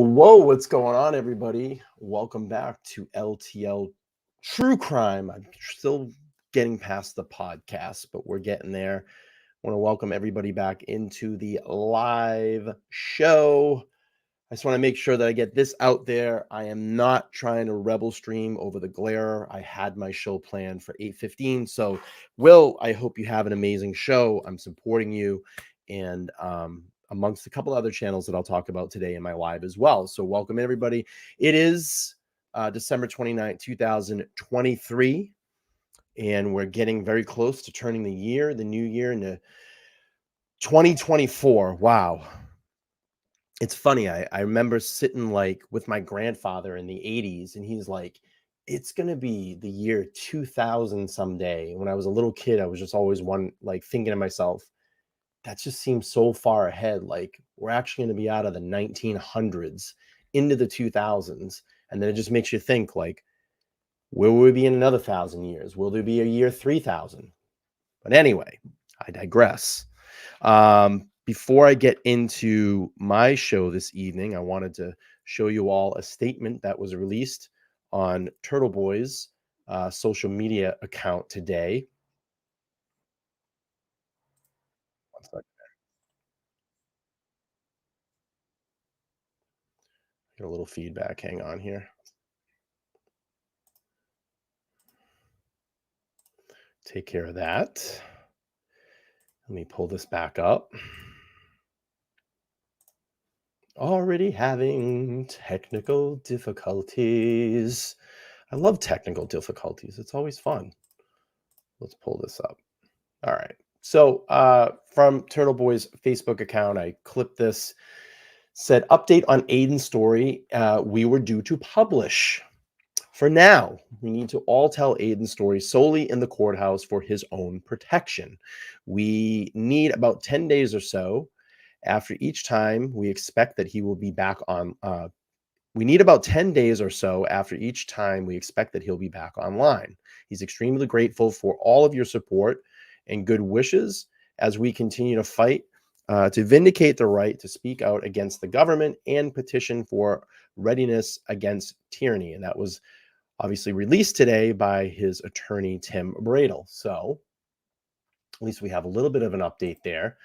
Whoa, what's going on, everybody? Welcome back to LTL True Crime. I'm still getting past the podcast, but we're getting there. I want to welcome everybody back into the live show. I just want to make sure that I get this out there. I am not trying to rebel stream over the glare. I had my show planned for 8:15. So, Will, I hope you have an amazing show. I'm supporting you. And amongst a couple other channels that I'll talk about today in my live as well. So welcome everybody. It is December 29th, 2023, and we're getting very close to turning the new year into 2024. Wow. It's funny. I remember sitting like with my grandfather in the 80s, and he's like, it's going to be the year 2000 someday. When I was a little kid, I was just always thinking to myself, that just seems so far ahead. Like we're actually going to be out of the 1900s into the 2000s. And then it just makes you think like, where will we be in another 1,000 years? Will there be a year 3000? But anyway, I digress. Before I get into my show this evening, I wanted to show you all a statement that was released on Turtleboy's social media account today. Get a little feedback. Hang on here. Take care of that. Let me pull this back up. Already having technical difficulties. I love technical difficulties. It's always fun. Let's pull this up. All right. So from Turtleboy's Facebook account, I clipped this. Said, update on Aiden's story. We were due to publish. For now, we need to all tell Aiden's story solely in the courthouse for his own protection. We need about 10 days or so after each time we expect that he will be back on. We need about 10 days or so after each time we expect that he'll be back online. He's extremely grateful for all of your support and good wishes as we continue to fight to vindicate the right to speak out against the government and petition for readiness against tyranny. And that was obviously released today by his attorney, Tim Bradel. So at least we have a little bit of an update there.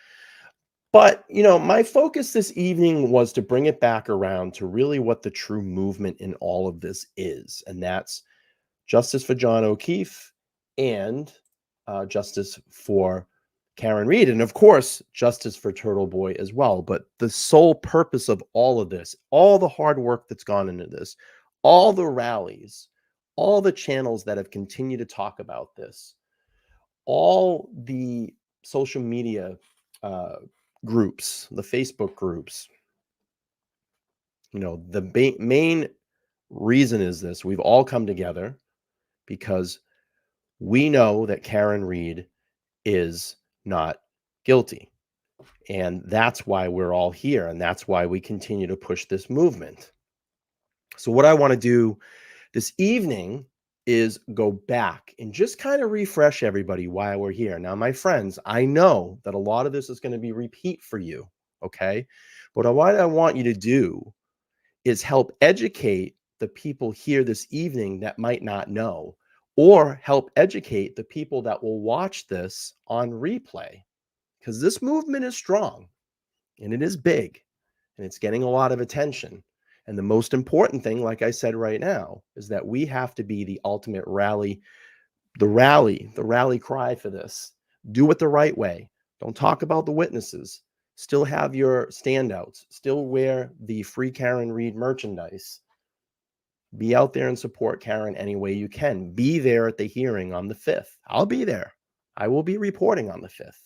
But, my focus this evening was to bring it back around to really what the true movement in all of this is. And that's justice for John O'Keefe and justice for Karen Reed, and of course, justice for Turtleboy as well. But the sole purpose of all of this, all the hard work that's gone into this, all the rallies, all the channels that have continued to talk about this, all the social media groups, the Facebook groups, the main reason is this. We've all come together because we know that Karen Reed is not guilty. And that's why we're all here. And that's why we continue to push this movement. So what I want to do this evening is go back and just kind of refresh everybody while we're here. Now, my friends, I know that a lot of this is going to be repeat for you, okay? But what I want you to do is help educate the people here this evening that might not know, or help educate the people that will watch this on replay, because this movement is strong and it is big and it's getting a lot of attention. And the most important thing, like I said right now, is that we have to be the ultimate rally cry for this. Do it the right way. Don't talk about the witnesses. Still have your standouts. Still wear the Free Karen Read merchandise. Be out there and support Karen any way you can. Be there at the hearing on the 5th. I'll be there. I will be reporting on the 5th.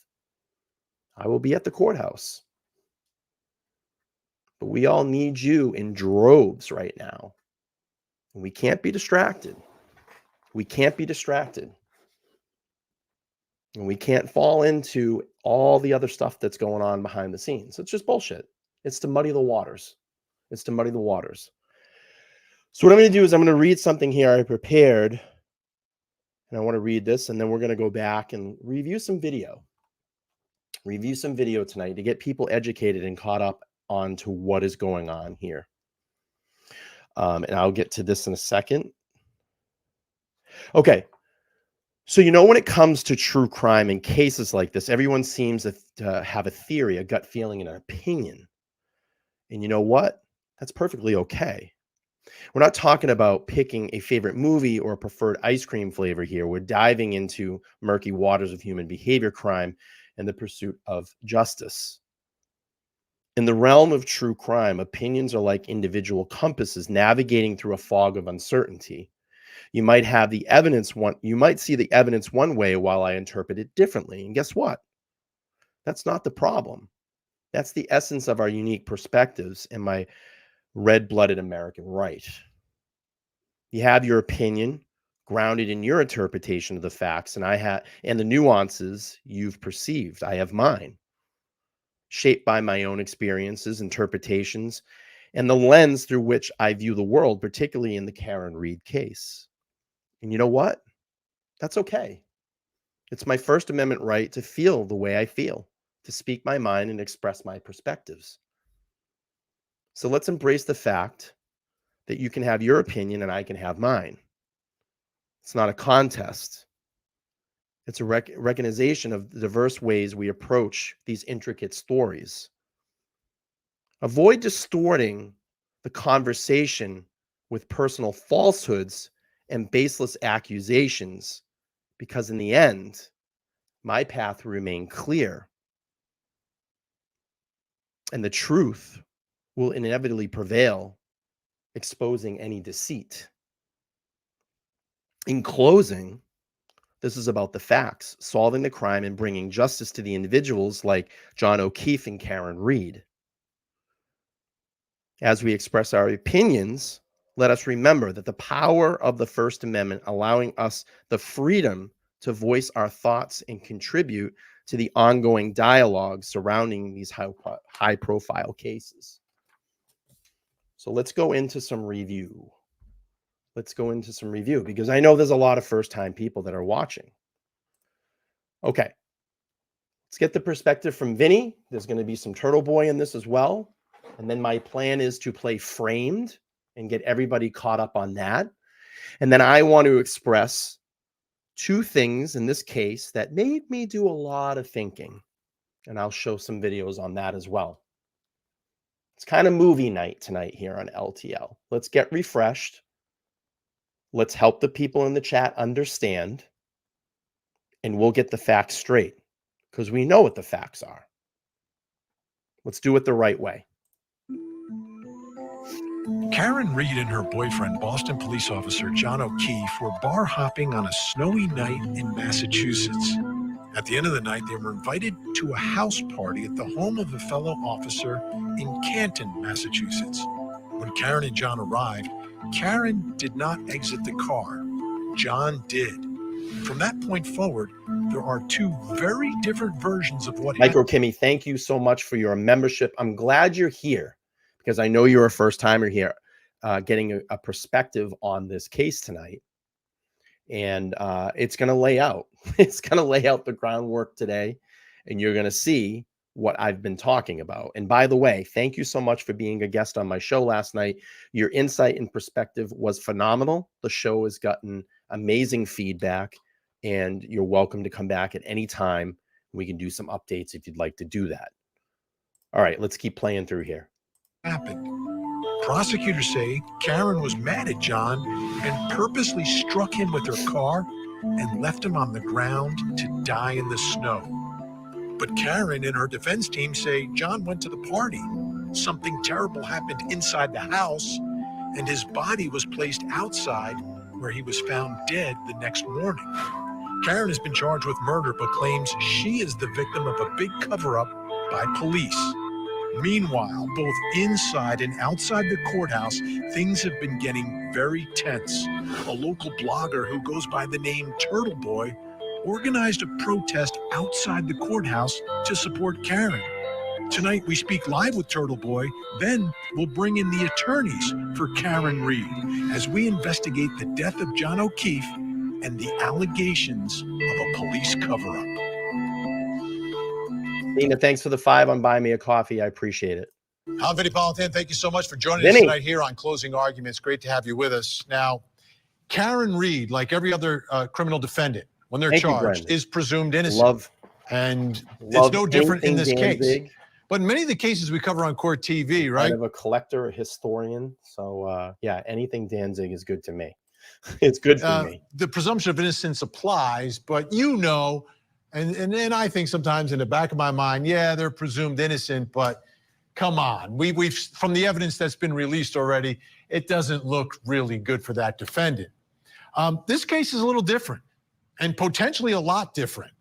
I will be at the courthouse. But we all need you in droves right now. And we can't be distracted. We can't be distracted. And we can't fall into all the other stuff that's going on behind the scenes. It's just bullshit. It's to muddy the waters. It's to muddy the waters. So what I'm going to do is I'm going to read something here I prepared. And I want to read this, and then we're going to go back and review some video. Review some video tonight to get people educated and caught up onto what is going on here. And I'll get to this in a second. Okay. So, when it comes to true crime and cases like this, everyone seems to have a theory, a gut feeling, and an opinion. And you know what? That's perfectly okay. We're not talking about picking a favorite movie or a preferred ice cream flavor here. We're diving into murky waters of human behavior, crime, and the pursuit of justice. In the realm of true crime, opinions are like individual compasses navigating through a fog of uncertainty. You might see the evidence one way while I interpret it differently. And guess what? That's not the problem. That's the essence of our unique perspectives and my red-blooded American right. You have your opinion grounded in your interpretation of the facts, and the nuances you've perceived. I have mine, shaped by my own experiences, interpretations, and the lens through which I view the world, particularly in the Karen Read case. And you know what? That's okay. It's my First Amendment right to feel the way I feel, to speak my mind and express my perspectives. So let's embrace the fact that you can have your opinion and I can have mine. It's not a contest. It's a recognition of the diverse ways we approach these intricate stories. Avoid distorting the conversation with personal falsehoods and baseless accusations, because in the end, my path will remain clear and the truth will inevitably prevail, exposing any deceit. In closing, this is about the facts, solving the crime and bringing justice to the individuals like John O'Keefe and Karen Read. As we express our opinions, let us remember that the power of the First Amendment, allowing us the freedom to voice our thoughts and contribute to the ongoing dialogue surrounding these high-profile cases. So let's go into some review. Because I know there's a lot of first-time people that are watching. Okay. Let's get the perspective from Vinny. There's going to be some Turtleboy in this as well. And then my plan is to play Framed and get everybody caught up on that. And then I want to express two things in this case that made me do a lot of thinking. And I'll show some videos on that as well. It's kind of movie night tonight here on LTL. Let's get refreshed. Let's help the people in the chat understand. And we'll get the facts straight, because we know what the facts are. Let's do it the right way. Karen Read and her boyfriend, Boston police officer John O'Keefe, were bar hopping on a snowy night in Massachusetts. At the end of the night, they were invited to a house party at the home of a fellow officer in Canton, Massachusetts. When Karen and John arrived, Karen did not exit the car. John did. From that point forward, there are two very different versions of what Micro Kimmy, thank you so much for your membership. I'm glad you're here because I know you're a first timer here, getting a perspective on this case tonight. And it's going to lay out. It's going to lay out the groundwork today, and you're going to see what I've been talking about. And by the way, thank you so much for being a guest on my show last night. Your insight and perspective was phenomenal. The show has gotten amazing feedback, and you're welcome to come back at any time. We can do some updates if you'd like to do that. All right, let's keep playing through here. Happened. Prosecutors say Karen was mad at John and purposely struck him with her car and left him on the ground to die in the snow. But Karen and her defense team say John went to the party. Something terrible happened inside the house, and his body was placed outside where he was found dead the next morning. Karen has been charged with murder but claims she is the victim of a big cover-up by police. Meanwhile, both inside and outside the courthouse, things have been getting very tense. A local blogger who goes by the name Turtleboy organized a protest outside the courthouse to support Karen. Tonight, we speak live with Turtleboy, then we'll bring in the attorneys for Karen Reed as we investigate the death of John O'Keefe and the allegations of a police cover-up. Nina, thanks for the 5 on Buy Me a Coffee. I appreciate it. I'm Vinny Politan. Thank you so much for joining Vinny. us tonight here on Closing Arguments. Great to have you with us. Now, Karen Reed, like every other criminal defendant, when they're charged, is presumed innocent. And it's no different in this case. But in many of the cases we cover on Court TV, right? Kind of a collector, a historian. So, yeah, anything Danzig is good to me. It's good for me. The presumption of innocence applies, but you know, and I think sometimes in the back of my mind, yeah, they're presumed innocent, but come on. We've from the evidence that's been released already, it doesn't look really good for that defendant. This case is a little different and potentially a lot different,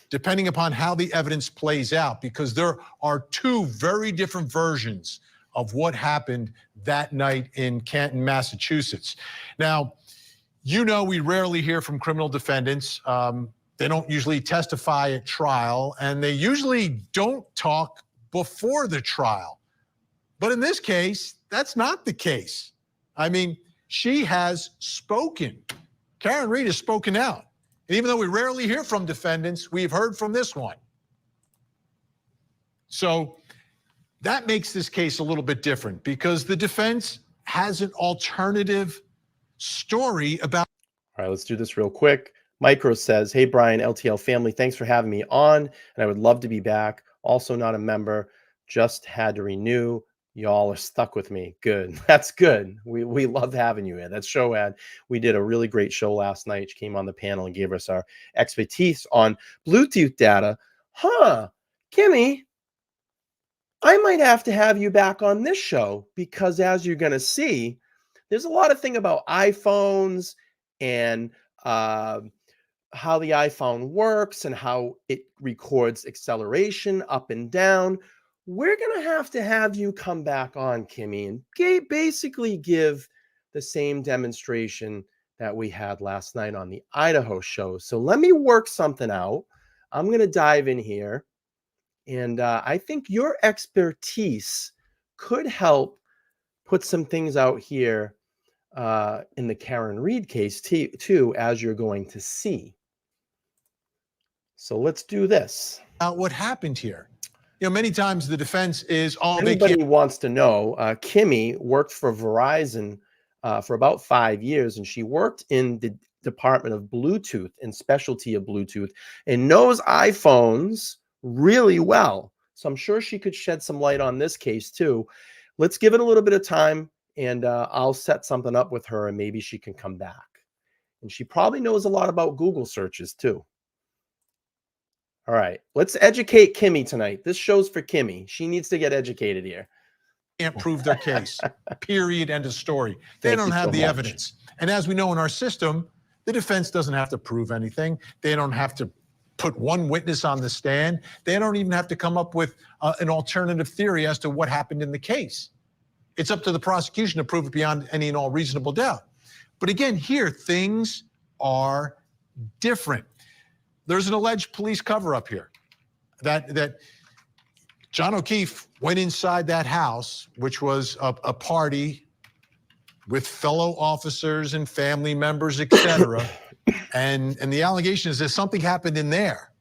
depending upon how the evidence plays out, because there are two very different versions of what happened that night in Canton, Massachusetts. Now, you know, we rarely hear from criminal defendants. They don't usually testify at trial, and they usually don't talk before the trial. But in this case, that's not the case. I mean, she has spoken. Karen Reed has spoken out. And even though we rarely hear from defendants, we've heard from this one. So that makes this case a little bit different because the defense has an alternative story about. All right, let's do this real quick. Micro says, hey, Brian, LTL family, thanks for having me on, and I would love to be back. Also not a member, just had to renew. Y'all are stuck with me. Good. That's good. We love having you here. That's show ad. We did a really great show last night. She came on the panel and gave us our expertise on Bluetooth data. Kimmy, I might have to have you back on this show because as you're going to see, there's a lot of thing about iPhones and how the iPhone works and how it records acceleration up and down. We're going to have you come back on, Kimmy, and basically give the same demonstration that we had last night on the Idaho show. So let me work something out. I'm going to dive in here. And I think your expertise could help put some things out here in the Karen Reed case too, as you're going to see. So let's do this. What happened here? You know, many times the defense is, anybody wants to know, Kimmy worked for Verizon for about 5 years, and she worked in the department of Bluetooth and specialty of Bluetooth and knows iPhones really well. So I'm sure she could shed some light on this case too. Let's give it a little bit of time, and I'll set something up with her, and maybe she can come back. And she probably knows a lot about Google searches too. All right, let's educate Kimmy tonight. This show's for Kimmy. She needs to get educated here. Can't prove their case, period, end of story. They don't have the evidence. And as we know in our system, the defense doesn't have to prove anything. They don't have to put one witness on the stand. They don't even have to come up with an alternative theory as to what happened in the case. It's up to the prosecution to prove it beyond any and all reasonable doubt. But again, here, things are different. There's an alleged police cover-up here that John O'Keefe went inside that house, which was a party with fellow officers and family members, etc. and the allegation is that something happened in there,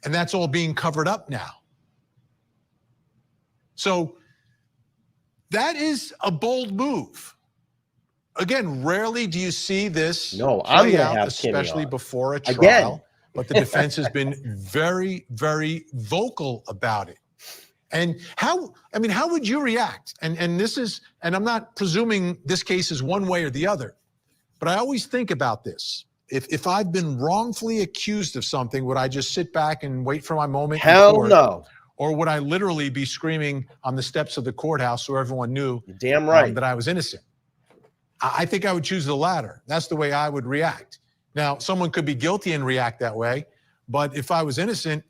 and that's all being covered up now. So that is a bold move. Again, rarely do you see this play out, especially before a trial. Again. But the defense has been very, very vocal about it. And how would you react? And I'm not presuming this case is one way or the other, but I always think about this. If I've been wrongfully accused of something, would I just sit back and wait for my moment? Hell no. Or would I literally be screaming on the steps of the courthouse so everyone knew damn right that I was innocent? I think I would choose the latter. That's the way I would react. Now, someone could be guilty and react that way, but if I was innocent,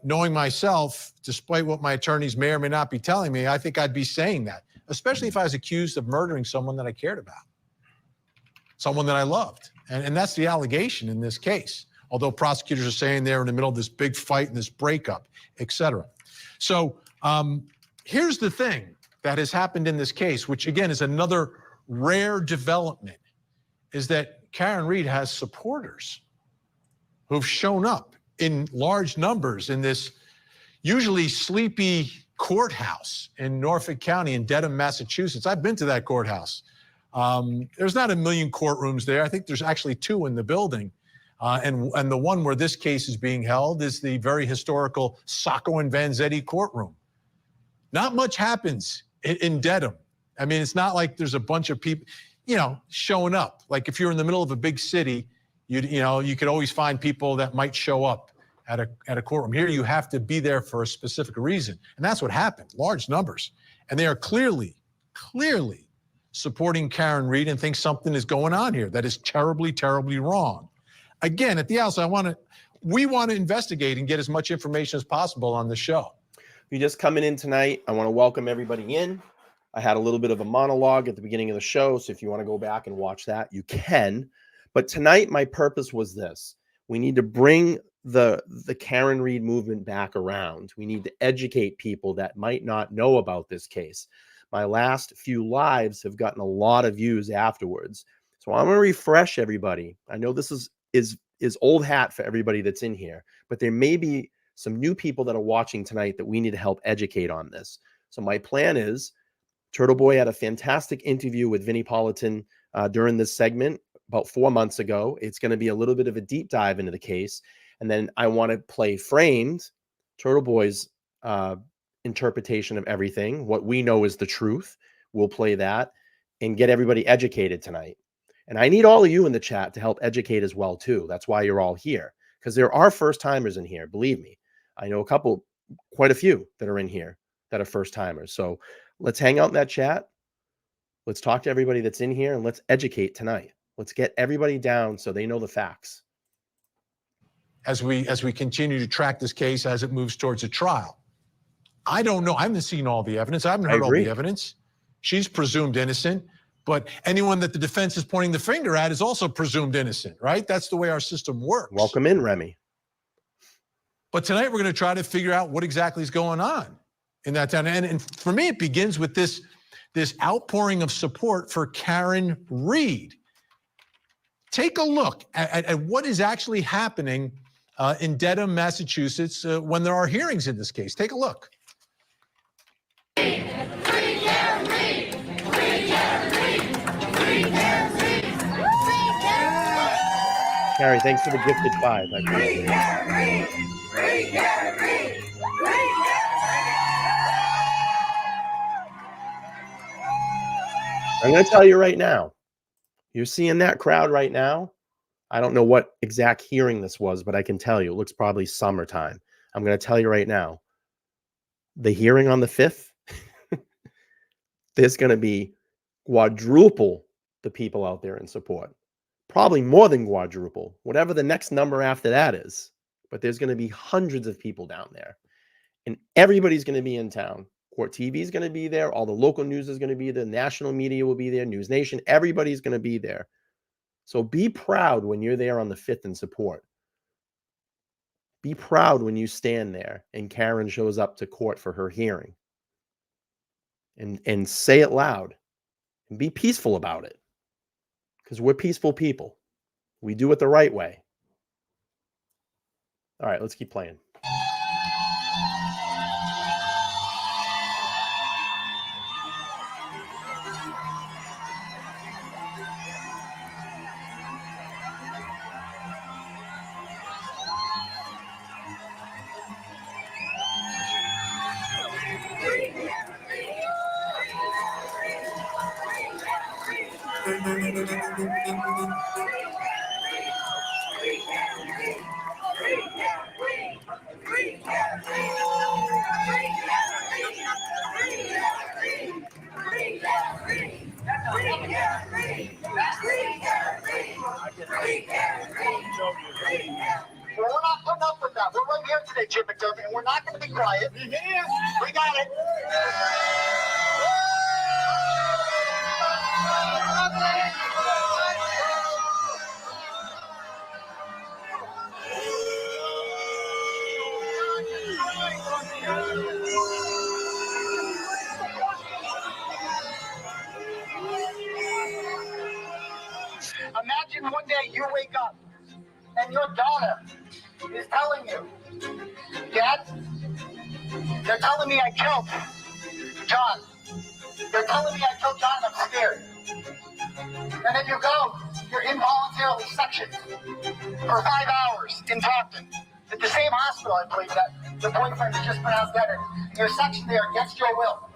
knowing myself, despite what my attorneys may or may not be telling me, I think I'd be saying that, especially if I was accused of murdering someone that I cared about, someone that I loved. And that's the allegation in this case, although prosecutors are saying they're in the middle of this big fight and this breakup, et cetera. So here's the thing that has happened in this case, which again is another rare development, is that Karen Read has supporters who've shown up in large numbers in this usually sleepy courthouse in Norfolk County in Dedham, Massachusetts. I've been to that courthouse. There's not a million courtrooms there. I think there's actually 2 in the building. And the one where this case is being held is the very historical Sacco and Vanzetti courtroom. Not much happens in Dedham. I mean, it's not like there's a bunch of people, showing up. Like if you're in the middle of a big city, you could always find people that might show up at a courtroom. Here you have to be there for a specific reason. And that's what happened, large numbers. And they are clearly supporting Karen Read and think something is going on here that is terribly, terribly wrong. Again, at the outset, we want to investigate and get as much information as possible on the show. If you're just coming in tonight, I want to welcome everybody in. I had a little bit of a monologue at the beginning of the show, so if you want to go back and watch that, you can. But tonight, my purpose was this. We need to bring the Karen Read movement back around. We need to educate people that might not know about this case. My last few lives have gotten a lot of views afterwards. So I'm going to refresh everybody. I know this is old hat for everybody that's in here, but there may be some new people that are watching tonight that we need to help educate on this. So my plan is, Turtleboy had a fantastic interview with Vinnie Politan during this segment about 4 months ago. It's going to be a little bit of a deep dive into the case. And then I want to play framed Turtleboy's interpretation of everything. What we know is the truth. We'll play that and get everybody educated tonight. And I need all of you in the chat to help educate as well, too. That's why you're all here, because there are first timers in here. Believe me, I know quite a few that are in here that are first timers. So let's hang out in that chat. Let's talk to everybody that's in here and let's educate tonight. Let's get everybody down so they know the facts. As we continue to track this case as it moves towards a trial. I don't know. I haven't seen all the evidence. I haven't heard all the evidence. She's presumed innocent, but anyone that the defense is pointing the finger at is also presumed innocent, right? That's the way our system works. Welcome in, Remy. But tonight we're going to try to figure out what exactly is going on in that town. And for me, it begins with this outpouring of support for Karen Read. Take a look at what is actually happening in Dedham, Massachusetts, when there are hearings in this case. Take a look. Carrie, thanks for the gifted 5. I appreciate it. I'm going to tell you right now, you're seeing that crowd right now. I don't know what exact hearing this was, but I can tell you, it looks probably summertime. I'm going to tell you right now, the hearing on the 5th, there's going to be quadruple the people out there in support. Probably more than quadruple, whatever the next number after that is. But there's going to be hundreds of people down there. And everybody's going to be in town. Court TV is going to be there. All the local news is going to be there. National media will be there. News Nation. Everybody's going to be there. So be proud when you're there on the 5th in support. Be proud when you stand there and Karen shows up to court for her hearing. And say it loud and be peaceful about it. Because we're peaceful people. We do it the right way. All right, let's keep playing. Well, we're not putting up with that. We're right here today, Jim McDermott, and we're not going to be quiet. We got it. Imagine one day you wake up and your daughter is telling you, Dad, they're telling me I killed John. They're telling me I killed John and I'm scared. And then you go, you're involuntarily sectioned for 5 hours in Brockton at the same hospital, I believe, that the boyfriend has just pronounced dead in. You're sectioned there against your will.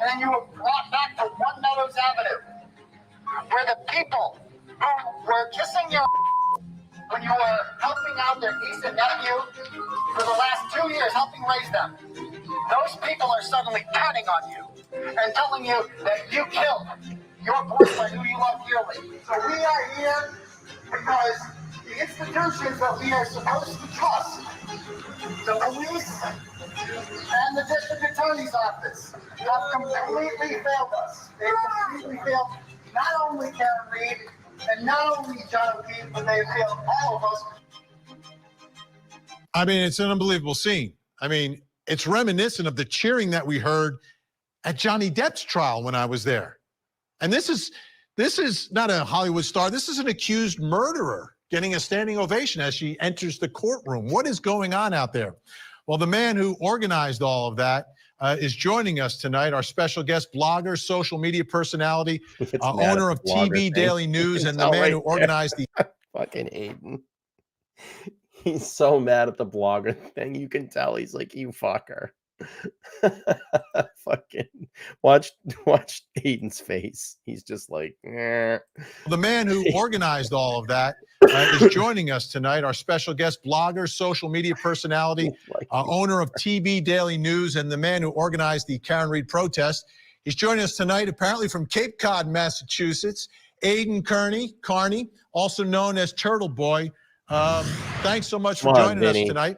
And then you were brought back to One Meadows Avenue, where the people who were kissing your when you were helping out their niece and nephew for the last 2 years, helping raise them, those people are suddenly turning on you and telling you that you killed your boyfriend who you love dearly. So we are here because the institutions that we are supposed to trust, the police and the district attorney's office, have completely failed us. They've completely failed not only Karen Reed and not only John O'Keefe, but they've failed all of us. I mean, it's an unbelievable scene. I mean, it's reminiscent of the cheering that we heard at Johnny Depp's trial when I was there. And this is not a Hollywood star. This is an accused murderer getting a standing ovation as she enters the courtroom. What is going on out there? Well, the man who organized all of that is joining us tonight. Our special guest, blogger, social media personality, owner of TV Daily News, and the man who organized the fucking Aiden. He's so mad at the blogger thing. You can tell he's like, you fucker. Fucking watch Aiden's face. He's just like, eh. The man who organized all of that is joining us tonight. Our special guest, blogger, social media personality, owner of TV Daily News, and the man who organized the Karen Reed protest. He's joining us tonight, apparently from Cape Cod, Massachusetts. Aiden Carney, also known as Turtleboy. Thanks so much for joining us tonight.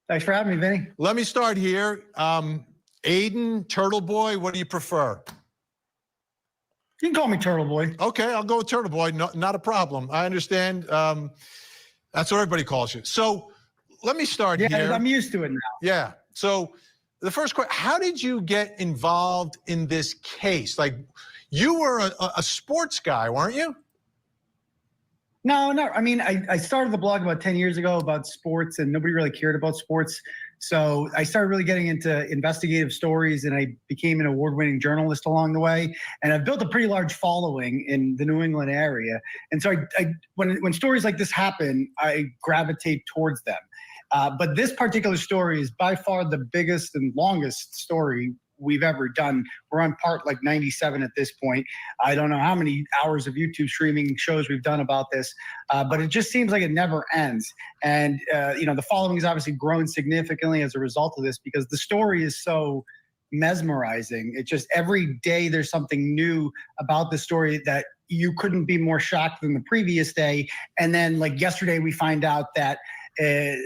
Thanks for having me, Vinny. Let me start here. Aiden, Turtleboy, what do you prefer? You can call me Turtleboy. Okay, I'll go with Turtleboy. No, not a problem. I understand. That's what everybody calls you. So let me start here. Yeah, I'm used to it now. Yeah. So the first question, how did you get involved in this case? Like, you were a sports guy, weren't you? No. I mean, I started the blog about 10 years ago about sports, and nobody really cared about sports. So I started really getting into investigative stories, and I became an award-winning journalist along the way. And I've built a pretty large following in the New England area. And so when stories like this happen, I gravitate towards them. But this particular story is by far the biggest and longest story we've ever done. We're on part like 97 at this point. I don't know how many hours of YouTube streaming shows we've done about this, but it just seems like it never ends. And the following has obviously grown significantly as a result of this because the story is so mesmerizing. It just every day there's something new about the story that you couldn't be more shocked than the previous day. And then like yesterday we find out that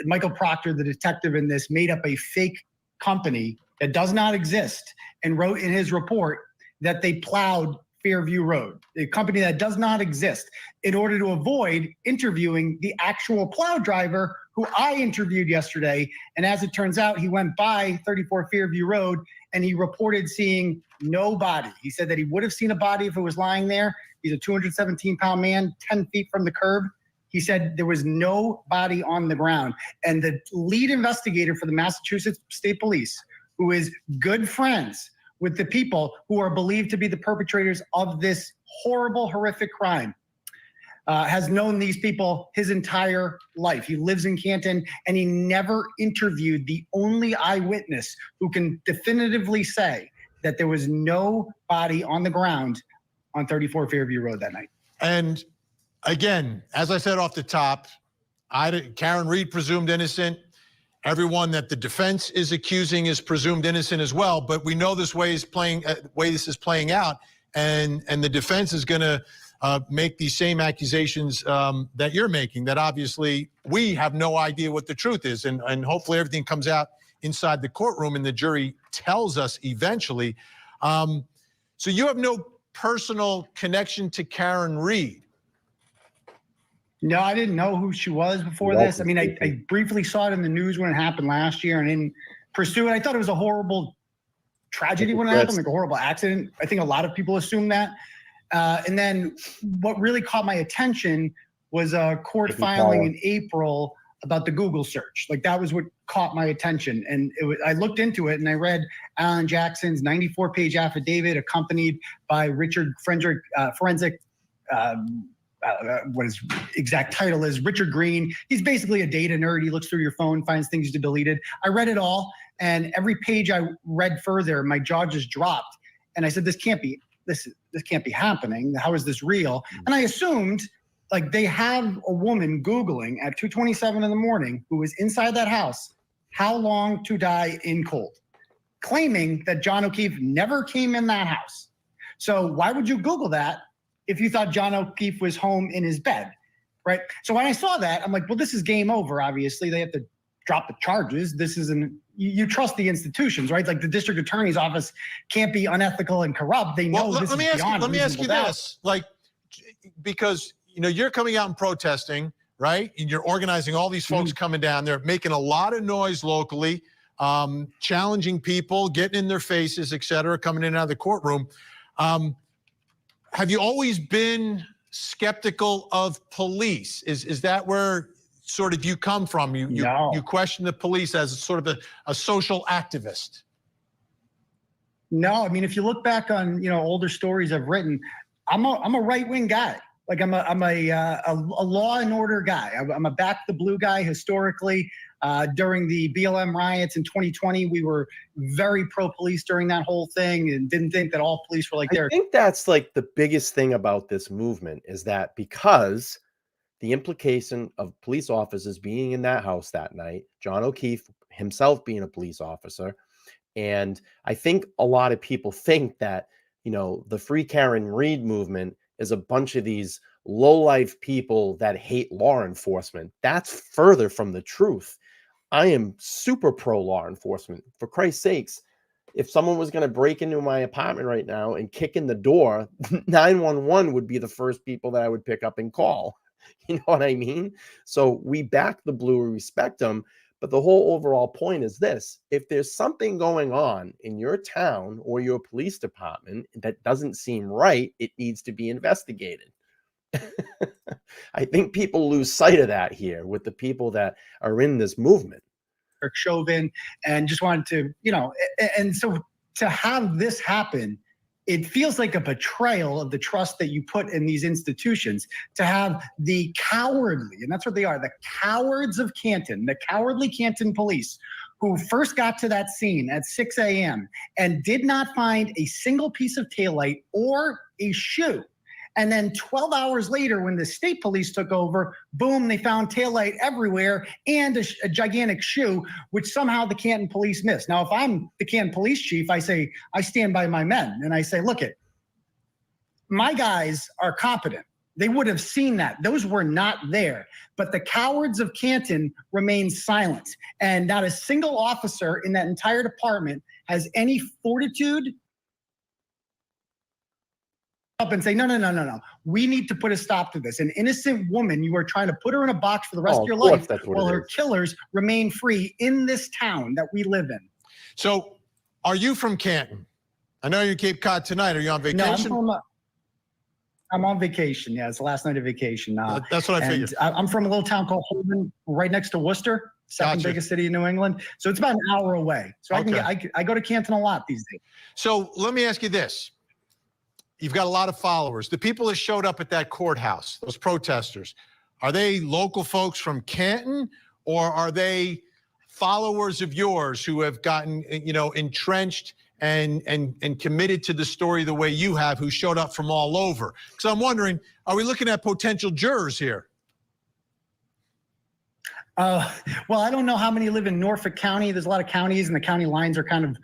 Michael Proctor, the detective in this, made up a fake company that does not exist and wrote in his report that they plowed Fairview Road, a company that does not exist, in order to avoid interviewing the actual plow driver who I interviewed yesterday. And as it turns out, he went by 34 Fairview Road and he reported seeing no body. He said that he would have seen a body if it was lying there. He's a 217-pound man, 10 feet from the curb. He said there was no body on the ground. And the lead investigator for the Massachusetts State Police, who is good friends with the people who are believed to be the perpetrators of this horrible, horrific crime, has known these people his entire life. He lives in Canton, and he never interviewed the only eyewitness who can definitively say that there was no body on the ground on 34 Fairview Road that night. And again, as I said off the top, Karen Reed presumed innocent. Everyone that the defense is accusing is presumed innocent as well. But we know this way this is playing out, and the defense is going to make these same accusations that you're making. That obviously we have no idea what the truth is, and hopefully everything comes out inside the courtroom and the jury tells us eventually. So you have no personal connection to Karen Reed? No, I didn't know who she was before this. I mean, I briefly saw it in the news when it happened last year and didn't pursue it. I thought it was a horrible tragedy when it happened, like a horrible accident. I think a lot of people assume that. And then what really caught my attention was a court filing in April about the Google search. Like that was what caught my attention. And I looked into it and I read Alan Jackson's 94-page affidavit accompanied by Richard Forensic, what his exact title is, Richard Green. He's basically a data nerd. He looks through your phone, finds things you deleted. I read it all, and every page I read further, my jaw just dropped. And I said, this can't be happening. How is this real? And I assumed, like, they have a woman Googling at 2:27 in the morning who was inside that house, how long to die in cold, claiming that John O'Keefe never came in that house. So why would you Google that if you thought John O'Keefe was home in his bed, right? So when I saw that, I'm like, well, this is game over, obviously. They have to drop the charges. This isn't, you trust the institutions, right? Like the district attorney's office can't be unethical and corrupt. They know this is beyond reasonable doubt. Let me ask you this, like, because, you know, you're coming out and protesting, right? And you're organizing all these folks coming down there, making a lot of noise locally, challenging people, getting in their faces, et cetera, coming in and out of the courtroom. Have you always been skeptical of police? Is that where sort of you come from? You question the police as sort of a social activist? No, I mean, if you look back on, you know, older stories I've written, I'm a right-wing guy. Like I'm a law and order guy. I'm a back the blue guy historically. During the BLM riots in 2020, we were very pro-police during that whole thing and didn't think that all police were like there. I think that's like the biggest thing about this movement is that because the implication of police officers being in that house that night, John O'Keefe himself being a police officer, and I think a lot of people think that, you know, the Free Karen Reed movement is a bunch of these low-life people that hate law enforcement. That's further from the truth. I am super pro law enforcement. For Christ's sakes, if someone was going to break into my apartment right now and kick in the door, 911 would be the first people that I would pick up and call. You know what I mean? So we back the blue, we respect them. But the whole overall point is this: if there's something going on in your town or your police department that doesn't seem right, it needs to be investigated. I think people lose sight of that here with the people that are in this movement. Chauvin, and just wanted to, you know, and so to have this happen, it feels like a betrayal of the trust that you put in these institutions. To have the cowardly, and that's what they are, the cowards of Canton, the cowardly Canton police, who first got to that scene at 6 a.m. and did not find a single piece of taillight or a shoe. And then 12 hours later, when the state police took over, boom, they found taillight everywhere and a gigantic shoe, which somehow the Canton police missed. Now, if I'm the Canton police chief, I say, I stand by my men. And I say, look, my guys are competent. They would have seen that. Those were not there. But the cowards of Canton remain silent. And not a single officer in that entire department has any fortitude up and say, no, no, no, no, no. We need to put a stop to this. An innocent woman, you are trying to put her in a box for the rest of your life while her killers remain free in this town that we live in. So are you from Canton? I know you're in Cape Cod tonight. Are you on vacation? No, I'm on vacation. Yeah, it's the last night of vacation. That's what I figured. I'm from a little town called Holden, right next to Worcester, second biggest city in New England. So it's about an hour away. So I go to Canton a lot these days. So let me ask you this. You've got a lot of followers. The people that showed up at that courthouse, those protesters, are they local folks from Canton, or are they followers of yours who have gotten, entrenched and committed to the story the way you have, who showed up from all over? Because I'm wondering, are we looking at potential jurors here? Well, I don't know how many live in Norfolk County. There's a lot of counties, and the county lines are kind of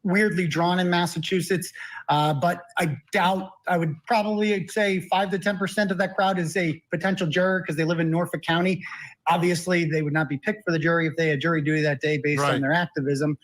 weirdly drawn in Massachusetts. But I doubt, I would probably say 5 to 10% of that crowd is a potential juror because they live in Norfolk County. Obviously, they would not be picked for the jury if they had jury duty that day based on their activism.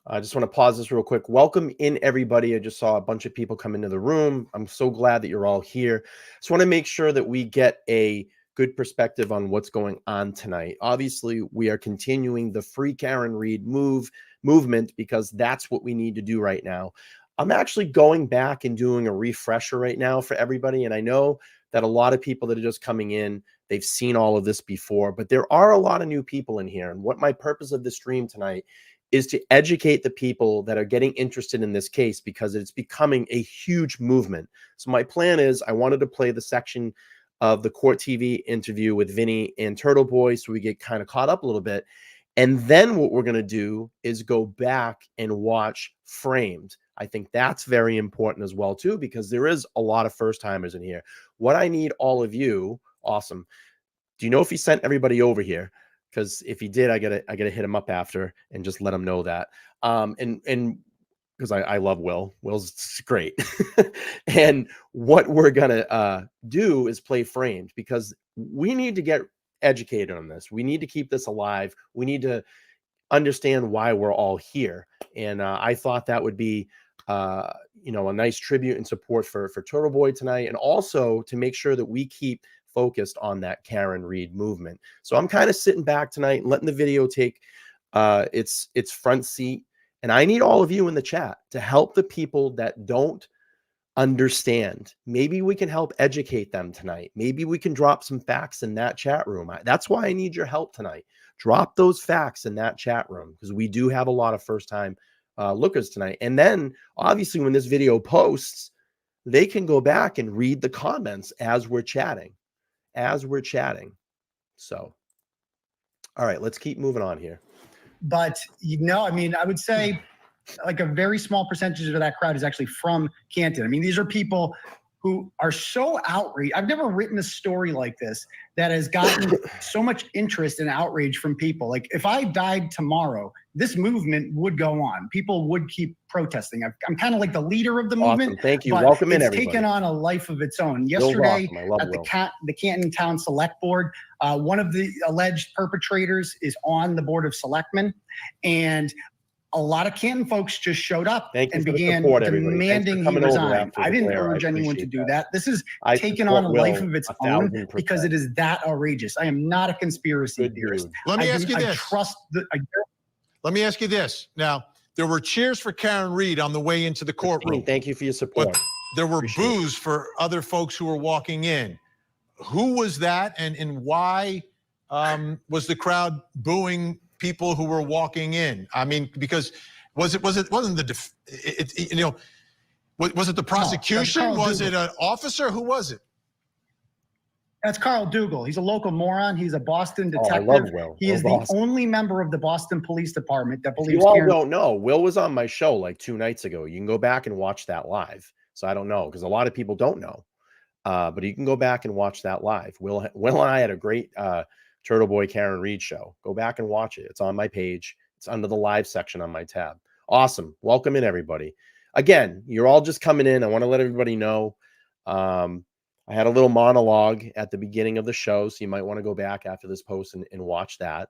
I just want to pause this real quick. Welcome in, everybody. I just saw a bunch of people come into the room. I'm so glad that you're all here. Just want to make sure that we get a good perspective on what's going on tonight. Obviously, we are continuing the Free Karen Read movement because that's what we need to do right now. I'm actually going back and doing a refresher right now for everybody. And I know that a lot of people that are just coming in, they've seen all of this before, but there are a lot of new people in here. And what my purpose of this stream tonight is to educate the people that are getting interested in this case, because it's becoming a huge movement. So my plan is I wanted to play the section of the Court TV interview with Vinny and Turtleboy so we get kind of caught up a little bit. And then what we're going to do is go back and watch Framed. I think that's very important as well, too, because there is a lot of first timers in here. What I need all of you, awesome. Do you know if he sent everybody over here? Because if he did, I gotta hit him up after and just let him know that. And because I love Will. Will's great. And what we're gonna do is play Framed, because we need to get educated on this. We need to keep this alive. We need to understand why we're all here. And I thought that would be a nice tribute and support for Turtleboy tonight, and also to make sure that we keep focused on that Karen Read movement. So I'm kind of sitting back tonight and letting the video take its front seat. And I need all of you in the chat to help the people that don't understand. Maybe we can help educate them tonight. Maybe we can drop some facts in that chat room. That's why I need your help tonight. Drop those facts in that chat room, because we do have a lot of first-time lookers tonight. And then, obviously, when this video posts, they can go back and read the comments as we're chatting. So, all right, let's keep moving on here. But, I would say like a very small percentage of that crowd is actually from Canton. I mean, these are people who are so outraged. I've never written a story like this that has gotten so much interest and outrage from people. Like, if I died tomorrow, this movement would go on. People would keep protesting. I'm kind of like the leader of the movement. Awesome. Thank you. Welcome in, everybody. It's taken on a life of its own. Yesterday at the Canton Town Select Board, one of the alleged perpetrators is on the Board of Selectmen, and a lot of Canton folks just showed up and began demanding he resign. I didn't urge anyone to do that. This is taken on a life of its own because it is that outrageous. I am not a conspiracy theorist. Let me ask you this. Let me ask you this. Now, there were cheers for Karen Read on the way into the courtroom. Thank you for your support. But there were boos for other folks who were walking in. Who was that, and why was the crowd booing people who were walking in? I mean, because was it the prosecution? No, was it an officer? Who was it? That's Carl Dougal. He's a local moron. He's a Boston detective. I love Will. He is the only member of the Boston Police Department that believes. You all don't know. Will was on my show like 2 nights ago. You can go back and watch that live. So I don't know, because a lot of people don't know. But you can go back and watch that live. Will and I had a great Turtleboy Karen Read show. Go back and watch it. It's on my page. It's under the live section on my tab. Awesome. Welcome in, everybody. Again, you're all just coming in. I want to let everybody know. I had a little monologue at the beginning of the show, so you might want to go back after this post and watch that.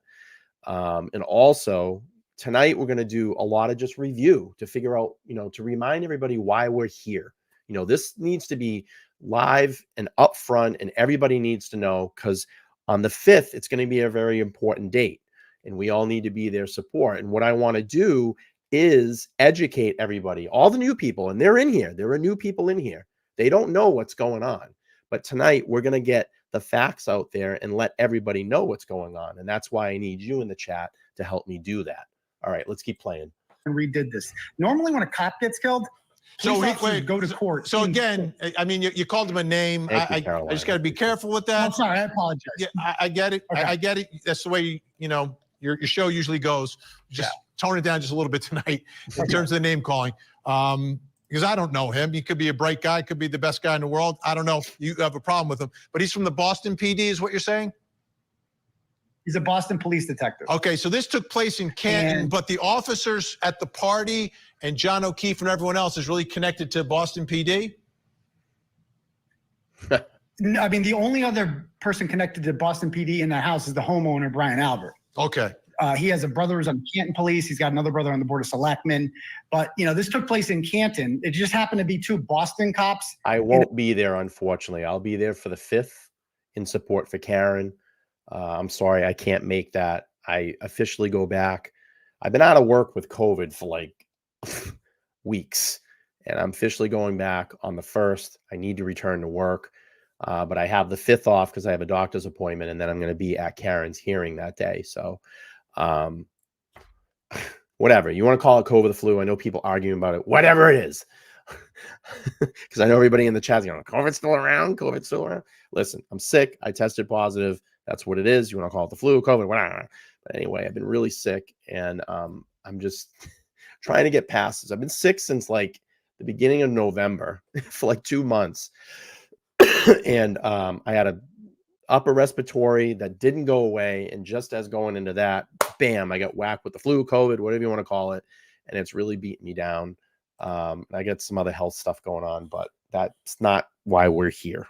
And also, tonight we're going to do a lot of just review to figure out, to remind everybody why we're here. You know, this needs to be live and upfront, and everybody needs to know, because on the 5th, it's going to be a very important date, and we all need to be their support. And what I want to do is educate everybody, all the new people, and they're in here. There are new people in here. They don't know what's going on. But tonight, we're going to get the facts out there and let everybody know what's going on. And that's why I need you in the chat to help me do that. All right, let's keep playing. And redid this. Normally, when a cop gets killed, go to court. So again, I mean, you called him a name. I just got to be careful with that. I'm sorry, I apologize. Yeah, I get it. Okay. I get it. That's the way your show usually goes. Just tone it down just a little bit tonight in terms of the name calling. Because I don't know him. He could be a bright guy, could be the best guy in the world. I don't know. You have a problem with him. But he's from the Boston PD, is what you're saying? He's a Boston police detective. Okay, so this took place in Canton, but the officers at the party and John O'Keefe and everyone else is really connected to Boston PD? I mean, the only other person connected to Boston PD in that house is the homeowner, Brian Albert. Okay. He has a brother who's on Canton Police. He's got another brother on the Board of Selectmen. But, this took place in Canton. It just happened to be 2 Boston cops. I won't be there, unfortunately. I'll be there for the 5th in support for Karen. I'm sorry, I can't make that. I officially go back. I've been out of work with COVID for like weeks, and I'm officially going back on the 1st. I need to return to work, but I have the 5th off because I have a doctor's appointment, and then I'm going to be at Karen's hearing that day. So whatever. You want to call it COVID, the flu. I know people arguing about it. Whatever it is. Because I know everybody in the chat is going, COVID's still around? COVID's still around? Listen, I'm sick. I tested positive. That's what it is. You want to call it the flu, COVID, whatever. But anyway, I've been really sick, and I'm just trying to get past this. I've been sick since like the beginning of November for like 2 months. And I had a upper respiratory that didn't go away. And just as going into that, bam, I got whacked with the flu, COVID, whatever you want to call it. And it's really beating me down. I got some other health stuff going on, but that's not why we're here.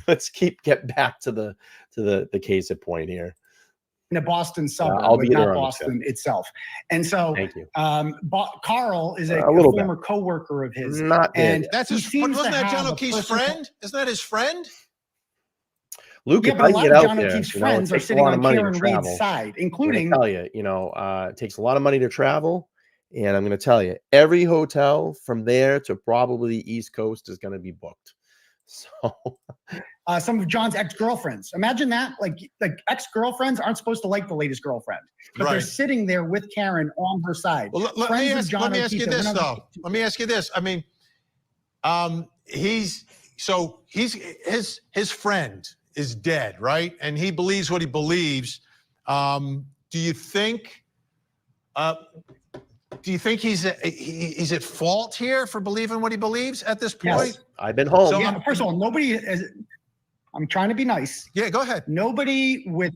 Let's get back to the case at point here. In a Boston suburb, I'll be not Boston itself. And so thank you. Carl is a former co-worker of his. And that's his friend. Wasn't that John O'Keefe's friend? Isn't that his friend? Luke, yeah, if but I a lot get of out John there, O'Keefe's friends are sitting on Karen Reed's side, including. I'm gonna tell you, it takes a lot of money to travel. And I'm going to tell you, every hotel from there to probably the East Coast is going to be booked. So some of John's ex-girlfriends. Imagine that. Like ex-girlfriends aren't supposed to like the latest girlfriend, but they're sitting there with Karen on her side. Well, let me ask you this, though. Let me ask you this. I mean, his friend is dead, right? And he believes what he believes. Do you think he's at fault here for believing what he believes at this point? Yes. I've been home. So, first of all, I'm trying to be nice. Yeah, go ahead. Nobody with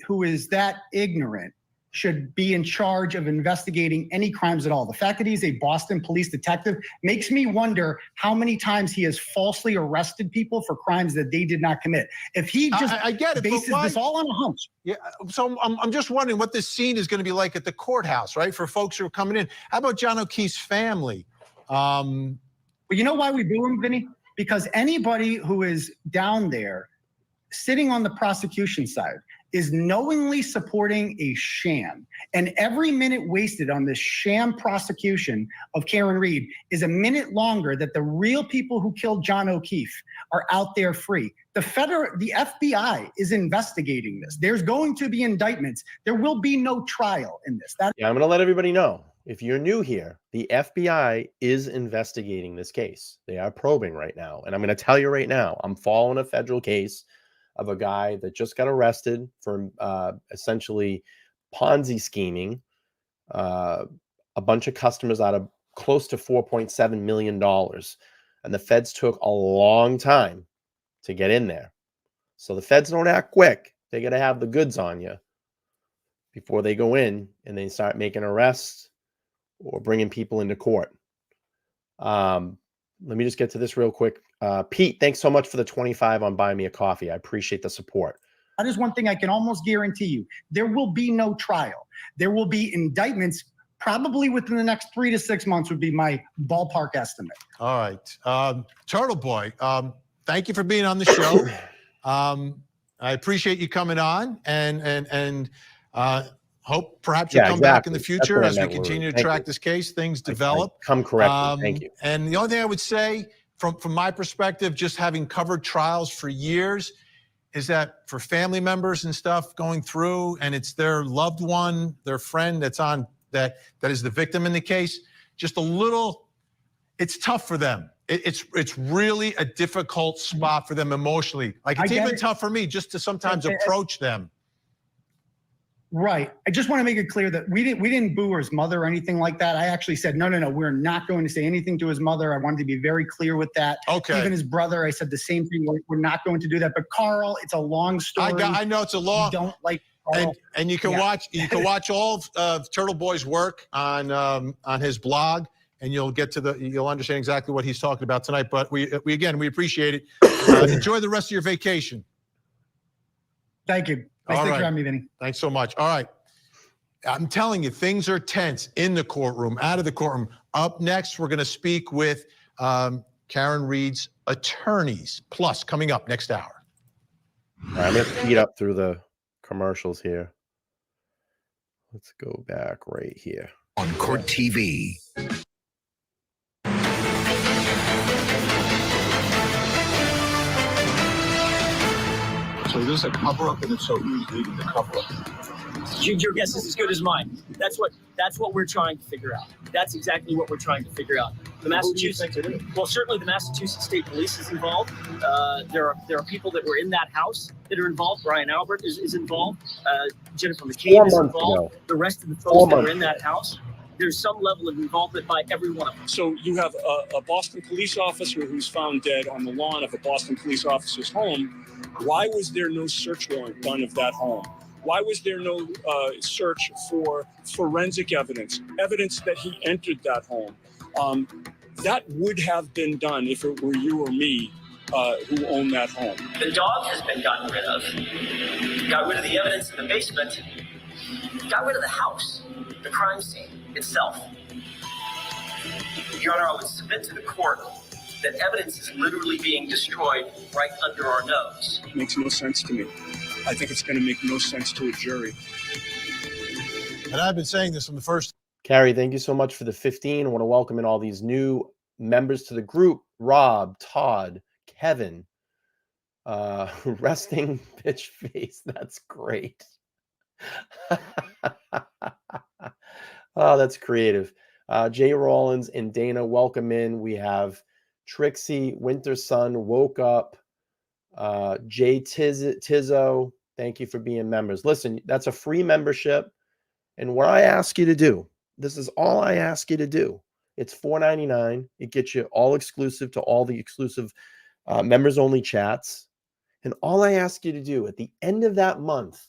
who is that ignorant should be in charge of investigating any crimes at all. The fact that he's a Boston police detective makes me wonder how many times he has falsely arrested people for crimes that they did not commit. If he just I get it, bases this all on a hunch. Yeah, so I'm just wondering what this scene is going to be like at the courthouse, right? For folks who are coming in. How about John O'Keefe's family? But you know why we boo him, Vinny? Because anybody who is down there sitting on the prosecution side is knowingly supporting a sham. And every minute wasted on this sham prosecution of Karen Reed is a minute longer that the real people who killed John O'Keefe are out there free. The FBI is investigating this. There's going to be indictments. There will be no trial in this. Yeah, I'm going to let everybody know. If you're new here, the FBI is investigating this case. They are probing right now. And I'm going to tell you right now, I'm following a federal case of a guy that just got arrested for essentially Ponzi scheming a bunch of customers out of close to $4.7 million. And the feds took a long time to get in there. So the feds don't act quick. They got to have the goods on you before they go in and they start making arrests or bringing people into court. Let me just get to this real quick. Pete, thanks so much for the 25 on buying me a coffee. I appreciate the support. That is one thing I can almost guarantee you. There will be no trial. There will be indictments probably within the next 3 to 6 months would be my ballpark estimate. All right. Turtle Boy, thank you for being on the show. I appreciate you coming on and hope perhaps you'll come back in the future as we continue to track this case, things develop. Come correctly. Thank you. And the only thing I would say from my perspective, just having covered trials for years, is that for family members and stuff going through, and it's their loved one, their friend that's on that is the victim in the case, just a little, it's tough for them. It's really a difficult spot for them emotionally. Like it's even tough for me just to sometimes approach them. Right. I just want to make it clear that we didn't boo his mother or anything like that. I actually said, no, we're not going to say anything to his mother. I wanted to be very clear with that. Okay. Even his brother, I said the same thing. We're not going to do that. But Carl, it's a long story. I know it's a long. You don't like Carl. And you can watch all of Turtle Boy's work on his blog, and you'll understand exactly what he's talking about tonight. But we appreciate it. Enjoy the rest of your vacation. Thank you. Thanks for having me, Vinny. Thanks so much. All right. I'm telling you, things are tense in the courtroom, out of the courtroom. Up next, we're going to speak with Karen Read's attorneys. Plus, coming up next hour. All right, I'm going to speed up through the commercials here. Let's go back right here. On Court TV. So there's a cover-up, and it's so easy to cover up. Your guess is as good as mine. That's what we're trying to figure out. That's exactly what we're trying to figure out. The Massachusetts, well, certainly the Massachusetts State Police is involved. There are people that were in that house that are involved. Brian Albert is involved. Jennifer McCabe is involved. The rest of the folks that were in that house. There's some level of involvement by every one of them. So you have a Boston police officer who's found dead on the lawn of a Boston police officer's home. Why was there no search warrant done of that home? Why was there no search for forensic evidence that he entered that home? That would have been done if it were you or me who owned that home. The dog has been gotten rid of. Got rid of the evidence in the basement. Got rid of the house, the crime scene itself. Your Honor, I would submit to the court that evidence is literally being destroyed right under our nose. It makes no sense to me. I think it's going to make no sense to a jury. And I've been saying this from the first. Carrie, thank you so much for the 15. I want to welcome in all these new members to the group. Rob, Todd, Kevin, resting bitch face. That's great. Oh, that's creative. Jay Rollins and Dana, welcome in. We have Trixie, Winter Sun, Woke Up, Jay Tizzo. Thank you for being members. Listen, that's a free membership. And what I ask you to do, this is all I ask you to do. It's $4.99. It gets you all exclusive to all the exclusive members only chats. And all I ask you to do at the end of that month,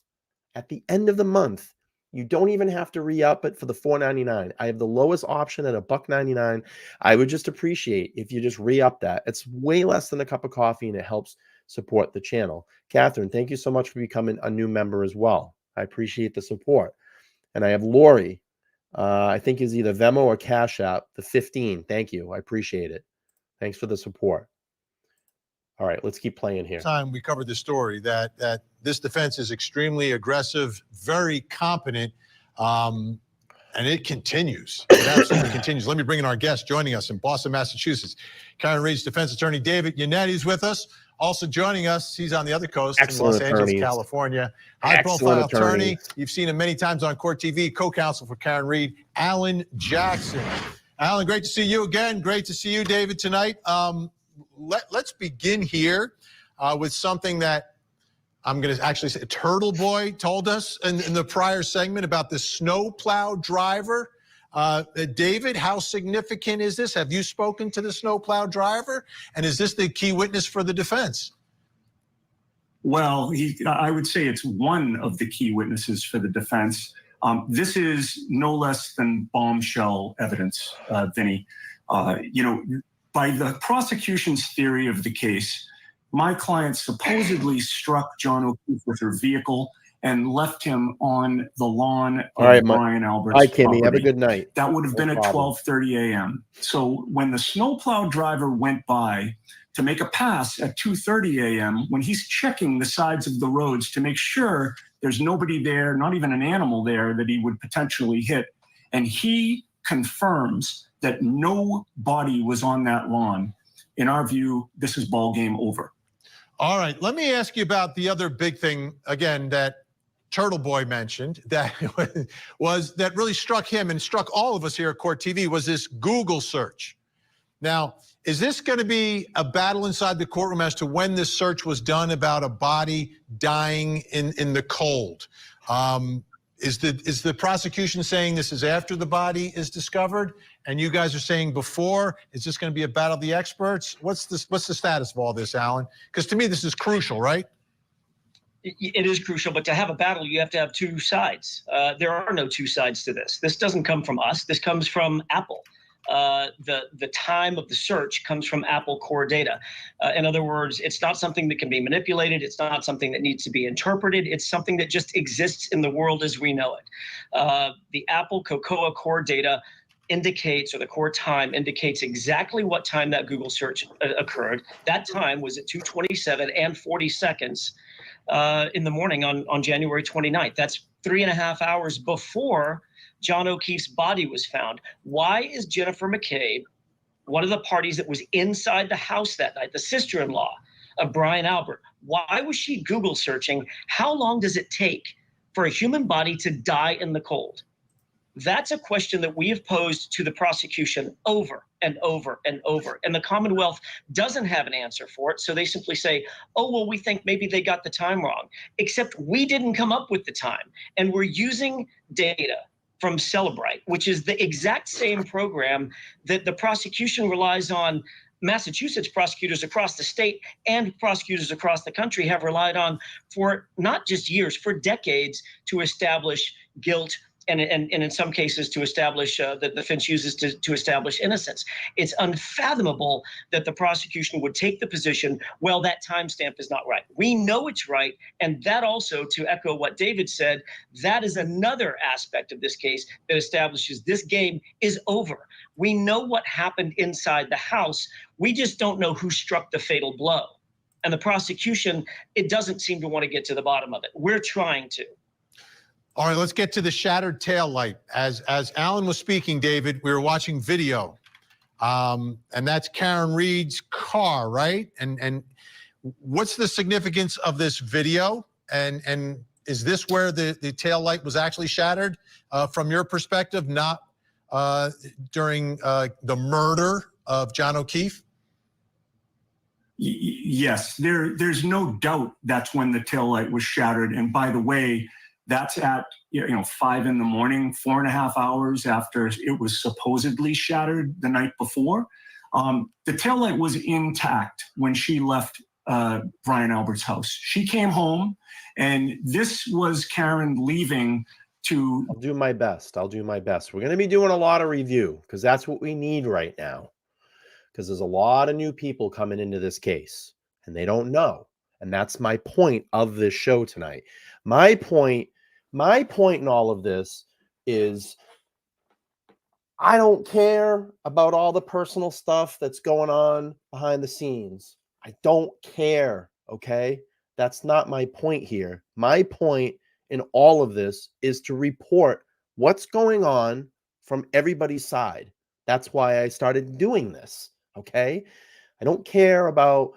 at the end of the month, you don't even have to re-up it for the $4.99. I have the lowest option at $1.99. I would just appreciate if you just re-up that. It's way less than a cup of coffee, and it helps support the channel. Catherine, thank you so much for becoming a new member as well. I appreciate the support. And I have Lori, I think is either Venmo or Cash App, the 15. Thank you. I appreciate it. Thanks for the support. All right, let's keep playing here. Time we covered the story that this defense is extremely aggressive, very competent, and it continues. It absolutely continues. Let me bring in our guest joining us in Boston, Massachusetts. Karen Read's defense attorney, David Yannetti, is with us. Also joining us, he's on the other coast in Los Angeles, California. High-profile attorney. You've seen him many times on Court TV, co-counsel for Karen Read, Alan Jackson. Alan, great to see you again. Great to see you, David, tonight. Let's begin here with something that I'm going to actually say Turtle Boy told us in the prior segment about the snowplow driver. David, how significant is this? Have you spoken to the snowplow driver? And is this the key witness for the defense? Well, I would say it's one of the key witnesses for the defense. This is no less than bombshell evidence, Vinny. By the prosecution's theory of the case, my client supposedly struck John O'Keefe with her vehicle and left him on the lawn All of right, Brian bye, Albert's Kimmy. Have a property. good night. That would have No been at problem. 12:30 a.m. So when the snowplow driver went by to make a pass at 2:30 a.m., when he's checking the sides of the roads to make sure there's nobody there, not even an animal there that he would potentially hit, and he confirms that no body was on that lawn, in our view, this is ball game over. All right, let me ask you about the other big thing, again, that Turtleboy mentioned, that was that really struck him and struck all of us here at Court TV, was this Google search. Now, is this going to be a battle inside the courtroom as to when this search was done about a body dying in the cold? Is the prosecution saying this is after the body is discovered, and you guys are saying before? Is this going to be a battle of the experts? What's the status of all this, Alan? Because to me, this is crucial, right? It is crucial, but to have a battle, you have to have two sides. There are no two sides to this. This doesn't come from us. This comes from Apple. The time of the search comes from Apple core data. In other words, it's not something that can be manipulated. It's not something that needs to be interpreted. It's something that just exists in the world as we know it. The Apple Cocoa core data indicates, or the core time indicates exactly what time that Google search occurred. That time was at 2:27 and 40 seconds in the morning on January 29th. That's 3.5 hours before John O'Keefe's body was found. Why is Jennifer McCabe, one of the parties that was inside the house that night, the sister-in-law of Brian Albert, why was she Google searching? How long does it take for a human body to die in the cold? That's a question that we have posed to the prosecution over and over and over. And the Commonwealth doesn't have an answer for it. So they simply say, oh, well, we think maybe they got the time wrong. Except we didn't come up with the time. And we're using data from Celebrite, which is the exact same program that the prosecution relies on. Massachusetts prosecutors across the state and prosecutors across the country have relied on for not just years, for decades, to establish guilt and in some cases to establish that the defense uses to establish innocence. It's unfathomable that the prosecution would take the position, well, that timestamp is not right. We know it's right, and that also, to echo what David said, that is another aspect of this case that establishes this game is over. We know what happened inside the house. We just don't know who struck the fatal blow. And the prosecution, it doesn't seem to want to get to the bottom of it. We're trying to. All right, let's get to the shattered tail light. As Alan was speaking, David, we were watching video, and that's Karen Reed's car, right? And what's the significance of this video? And is this where the tail light was actually shattered from your perspective, not during the murder of John O'Keefe? Yes, there's no doubt that's when the taillight was shattered. And by the way, that's at 5 in the morning, 4.5 hours after it was supposedly shattered the night before. The taillight was intact when she left Brian Albert's house. She came home, and this was Karen leaving to... I'll do my best. We're going to be doing a lot of review because that's what we need right now. Because there's a lot of new people coming into this case, and they don't know. And that's my point of this show tonight. My point in all of this is I don't care about all the personal stuff that's going on behind the scenes. I don't care, okay? That's not my point here. My point in all of this is to report what's going on from everybody's side. That's why I started doing this, okay? I don't care about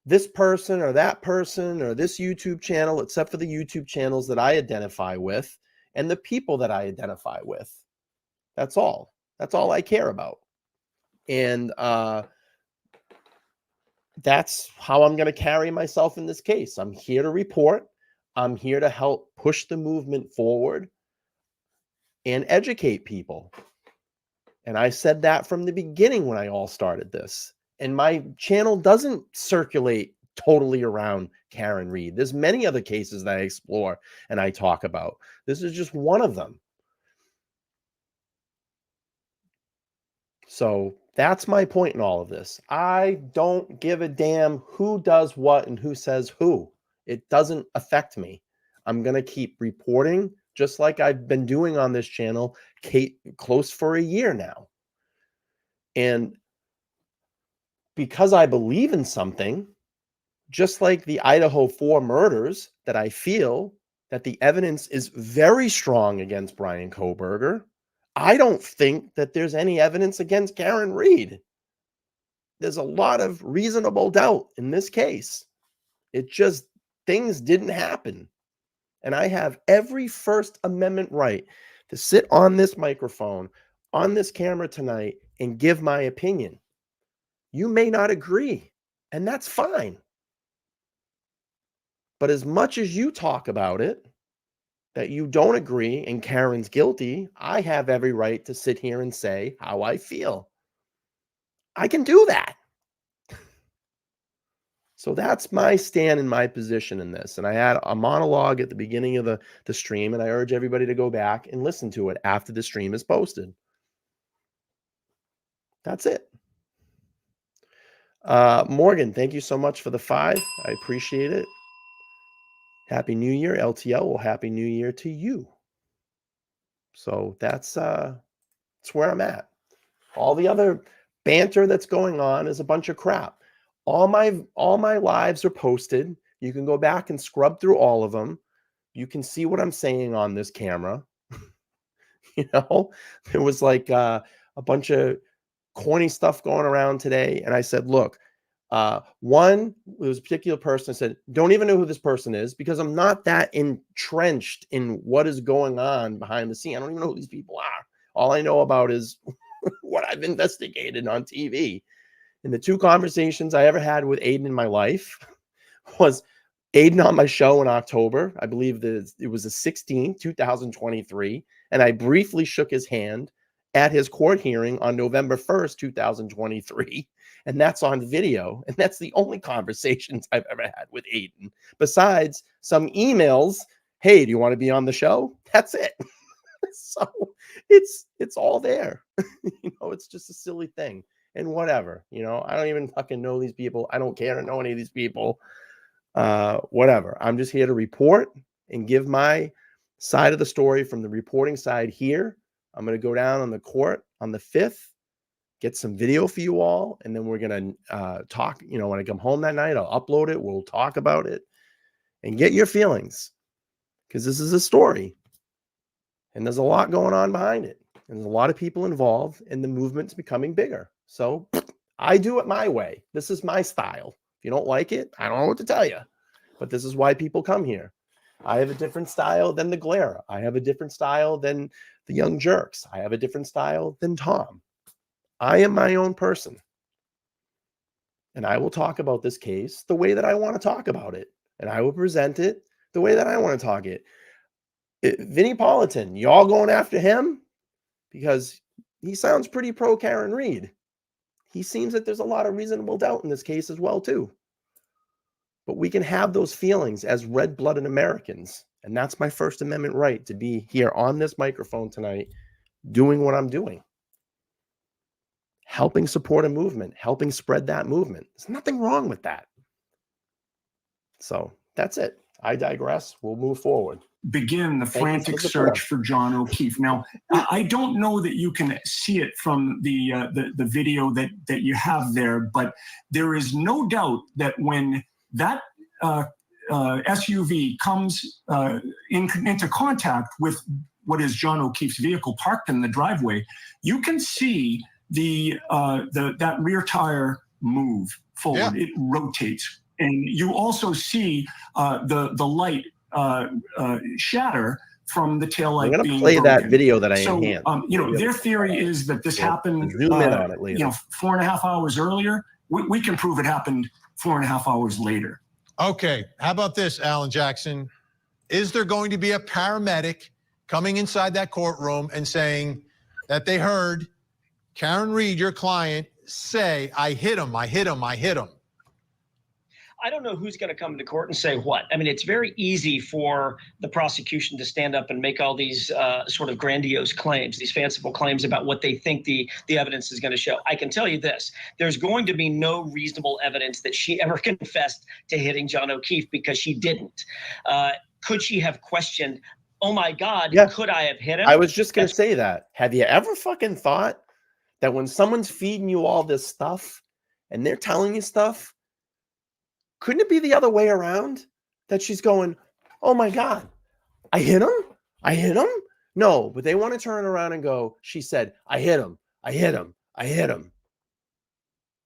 this person or that person or this YouTube channel, except for the YouTube channels that I identify with and the people that I identify with. That's all. That's all I care about. And that's how I'm going to carry myself in this case. I'm here to report. I'm here to help push the movement forward and educate people. And I said that from the beginning when I all started this. And my channel doesn't circulate totally around Karen Reed. There's many other cases that I explore and I talk about. This is just one of them. So That's my point in all of this. I don't give a damn who does what and who says who. It doesn't affect me. I'm going to keep reporting just like I've been doing on this channel close for a year now. And because I believe in something, just like the Idaho 4 murders, that I feel that the evidence is very strong against Brian Kohberger, I don't think that there's any evidence against Karen Reed. There's a lot of reasonable doubt in this case. It just, things didn't happen. And I have every First Amendment right to sit on this microphone, on this camera tonight, and give my opinion. You may not agree, and that's fine. But as much as you talk about it, that you don't agree and Karen's guilty, I have every right to sit here and say how I feel. I can do that. So that's my stand and my position in this. And I had a monologue at the beginning of the stream, and I urge everybody to go back and listen to it after the stream is posted. That's it. Morgan, thank you so much for the 5. I appreciate it. Happy New Year, LTL. Well, Happy New Year to you. So that's where I'm at. All the other banter that's going on is a bunch of crap. All my lives are posted. You can go back and scrub through all of them. You can see what I'm saying on this camera. You know, there was like a bunch of corny stuff going around today. And I said, look, there was a particular person that said, don't even know who this person is, because I'm not that entrenched in what is going on behind the scene. I don't even know who these people are. All I know about is what I've investigated on TV. And the 2 conversations I ever had with Aiden in my life was Aiden on my show in October. I believe that it was the 16th, 2023. And I briefly shook his hand at his court hearing on November 1st, 2023. And that's on video. And that's the only conversations I've ever had with Aiden, besides some emails. Hey, do you want to be on the show? That's it. So it's all there. You know, it's just a silly thing. And whatever, you know, I don't even fucking know these people. I don't care to know any of these people. Whatever. I'm just here to report and give my side of the story from the reporting side here. I'm going to go down on the court on the 5th, get some video for you all, and then we're going to talk. You know, when I come home that night, I'll upload it. We'll talk about it and get your feelings, because this is a story and there's a lot going on behind it. And there's a lot of people involved, and the movement's becoming bigger. So I do it my way. This is my style. If you don't like it, I don't know what to tell you. But this is why people come here. I have a different style than the Glare. I have a different style than the Young Jerks. I have a different style than Tom. I am my own person. And I will talk about this case the way that I want to talk about it. And I will present it the way that I want to talk it. Vinnie Politan, y'all going after him? Because he sounds pretty pro Karen Reed. He seems that there's a lot of reasonable doubt in this case as well, too. But we can have those feelings as red-blooded Americans. And that's my First Amendment right, to be here on this microphone tonight doing what I'm doing. Helping support a movement, helping spread that movement. There's nothing wrong with that. So that's it. I digress. We'll move forward. Begin the frantic search for John O'Keefe. Now, I don't know that you can see it from the video that you have there, but there is no doubt that when that SUV comes into contact with what is John O'Keefe's vehicle parked in the driveway, you can see that rear tire move forward. Yeah. It rotates, and you also see the light shatter from the taillight. I'm going to play that video that I enhanced. You know, their theory is that this happened, zoom in on it later. 4.5 hours earlier. We can prove it happened 4.5 hours later. Okay, how about this, Alan Jackson? Is there going to be a paramedic coming inside that courtroom and saying that they heard Karen Reed, your client, say, I hit him, I hit him, I hit him? I don't know who's going to come into court and say what. I mean, it's very easy for the prosecution to stand up and make all these sort of grandiose claims, these fanciful claims about what they think the evidence is going to show. I can tell you this. There's going to be no reasonable evidence that she ever confessed to hitting John O'Keefe, because she didn't. Could she have questioned, oh my God, Yeah. could I have hit him? I was just going to say that. Have you ever fucking thought that when someone's feeding you all this stuff and they're telling you stuff, couldn't it be the other way around? That she's going, oh my God, I hit him? I hit him? No, but they want to turn around and go, she said, I hit him. I hit him. I hit him.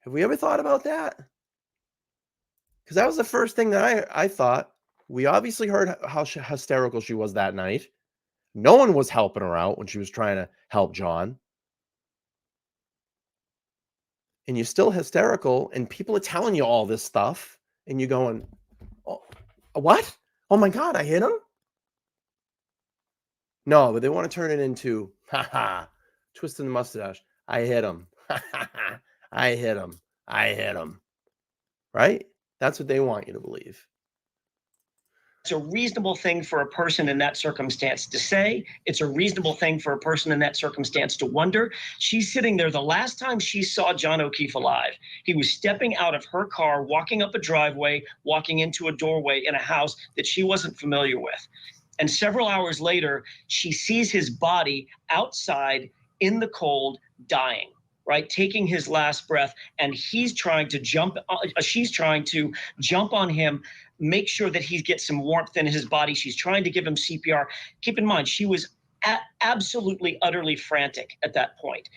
Have we ever thought about that? Because that was the first thing that I thought. We obviously heard how hysterical she was that night. No one was helping her out when she was trying to help John. And you're still hysterical, and people are telling you all this stuff, and you're going, oh, what? Oh my God, I hit him? No, but they want to turn it into, twisting the mustache. I hit him. I hit him. I hit him. Right? That's what they want you to believe. It's a reasonable thing for a person in that circumstance to say. It's a reasonable thing for a person in that circumstance to wonder. She's sitting there. The last time she saw John O'Keefe alive, he was stepping out of her car, walking up a driveway, walking into a doorway in a house that she wasn't familiar with. And several hours later, she sees his body outside in the cold, dying, right? Taking his last breath. And she's trying to jump on him, make sure that he gets some warmth in his body. She's trying to give him CPR. Keep in mind, she was absolutely, utterly frantic at that point.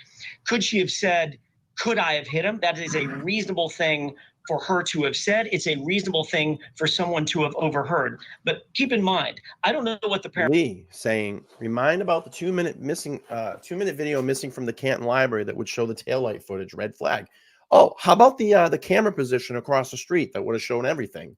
Could she have said, could I have hit him? That is a reasonable thing for her to have said. It's a reasonable thing for someone to have overheard. But keep in mind, I don't know what the parents. Lee saying, remind about the 2-minute video missing from the Canton library that would show the taillight footage, red flag. Oh, how about the camera position across the street that would have shown everything?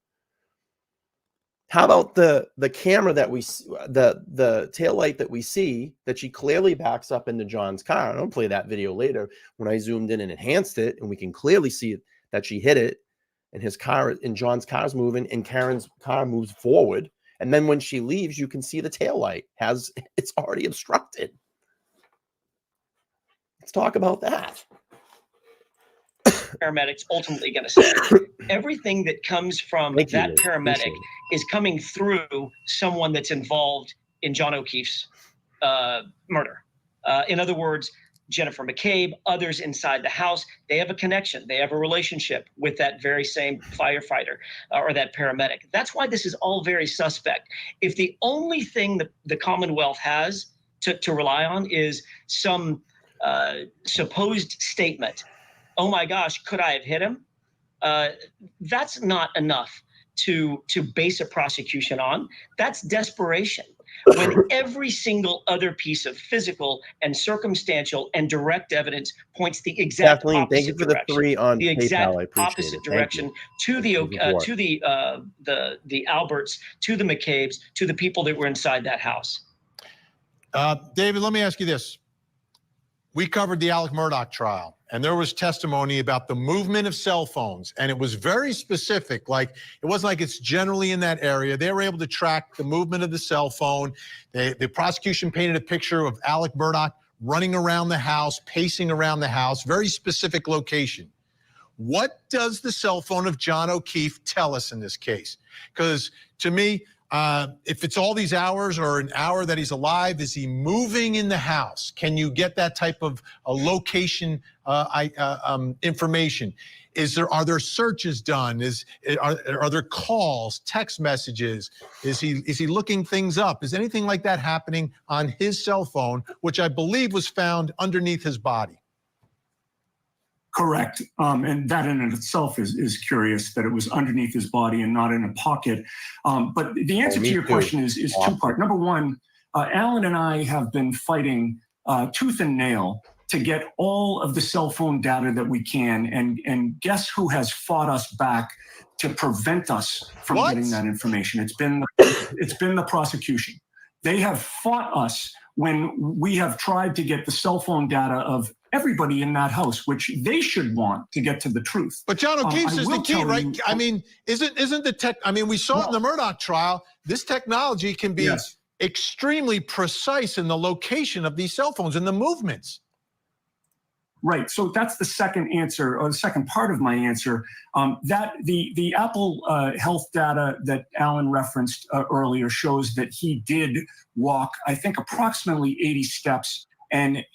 How about the camera that we the taillight that we see that she clearly backs up into John's car? I'll play that video later when I zoomed in and enhanced it, and we can clearly see that she hit it, and John's car's moving, and Karen's car moves forward. And then when she leaves, you can see the taillight it's already obstructed. Let's talk about that. Paramedics ultimately going to say. Everything that comes from that paramedic is coming through someone that's involved in John O'Keefe's murder. In other words, Jennifer McCabe, others inside the house, they have a connection. They have a relationship with that very same firefighter or that paramedic. That's why this is all very suspect. If the only thing that the Commonwealth has to rely on is some supposed statement, oh my gosh, could I have hit him? That's not enough to base a prosecution on. That's desperation. When every single other piece of physical and circumstantial and direct evidence points the exact Kathleen, opposite thank you for direction, the 3 on the PayPal. exact I appreciate opposite it. direction to the Alberts, to the McCabes, to the people that were inside that house. David, let me ask you this. We covered the Alec Murdaugh trial, and there was testimony about the movement of cell phones, and it was very specific. Like, it wasn't like it's generally in that area. They were able to track the movement of the cell phone. The prosecution painted a picture of Alec Murdaugh running around the house, pacing around the house, very specific location. What does the cell phone of John O'Keefe tell us in this case? Because to me, if it's all these hours or an hour that he's alive, is he moving in the house? Can you get that type of location information? Are there searches done? Are there calls, text messages? Is he looking things up? Is anything like that happening on his cell phone, which I believe was found underneath his body? Correct. And that in itself is curious that it was underneath his body and not in a pocket. But the answer to your question is two-part. Number one, Alan and I have been fighting tooth and nail to get all of the cell phone data that we can. And guess who has fought us back to prevent us from getting that information? It's been the prosecution. They have fought us when we have tried to get the cell phone data of everybody in that house, which they should want to get to the truth. But John O'Keefe is the key, right? I mean, isn't the tech? I mean, we saw it in the Murdoch trial. This technology can be extremely precise in the location of these cell phones and the movements. Right. So that's the second answer, or the second part of my answer. That the Apple health data that Alan referenced earlier shows that he did walk, I think, approximately 80 steps and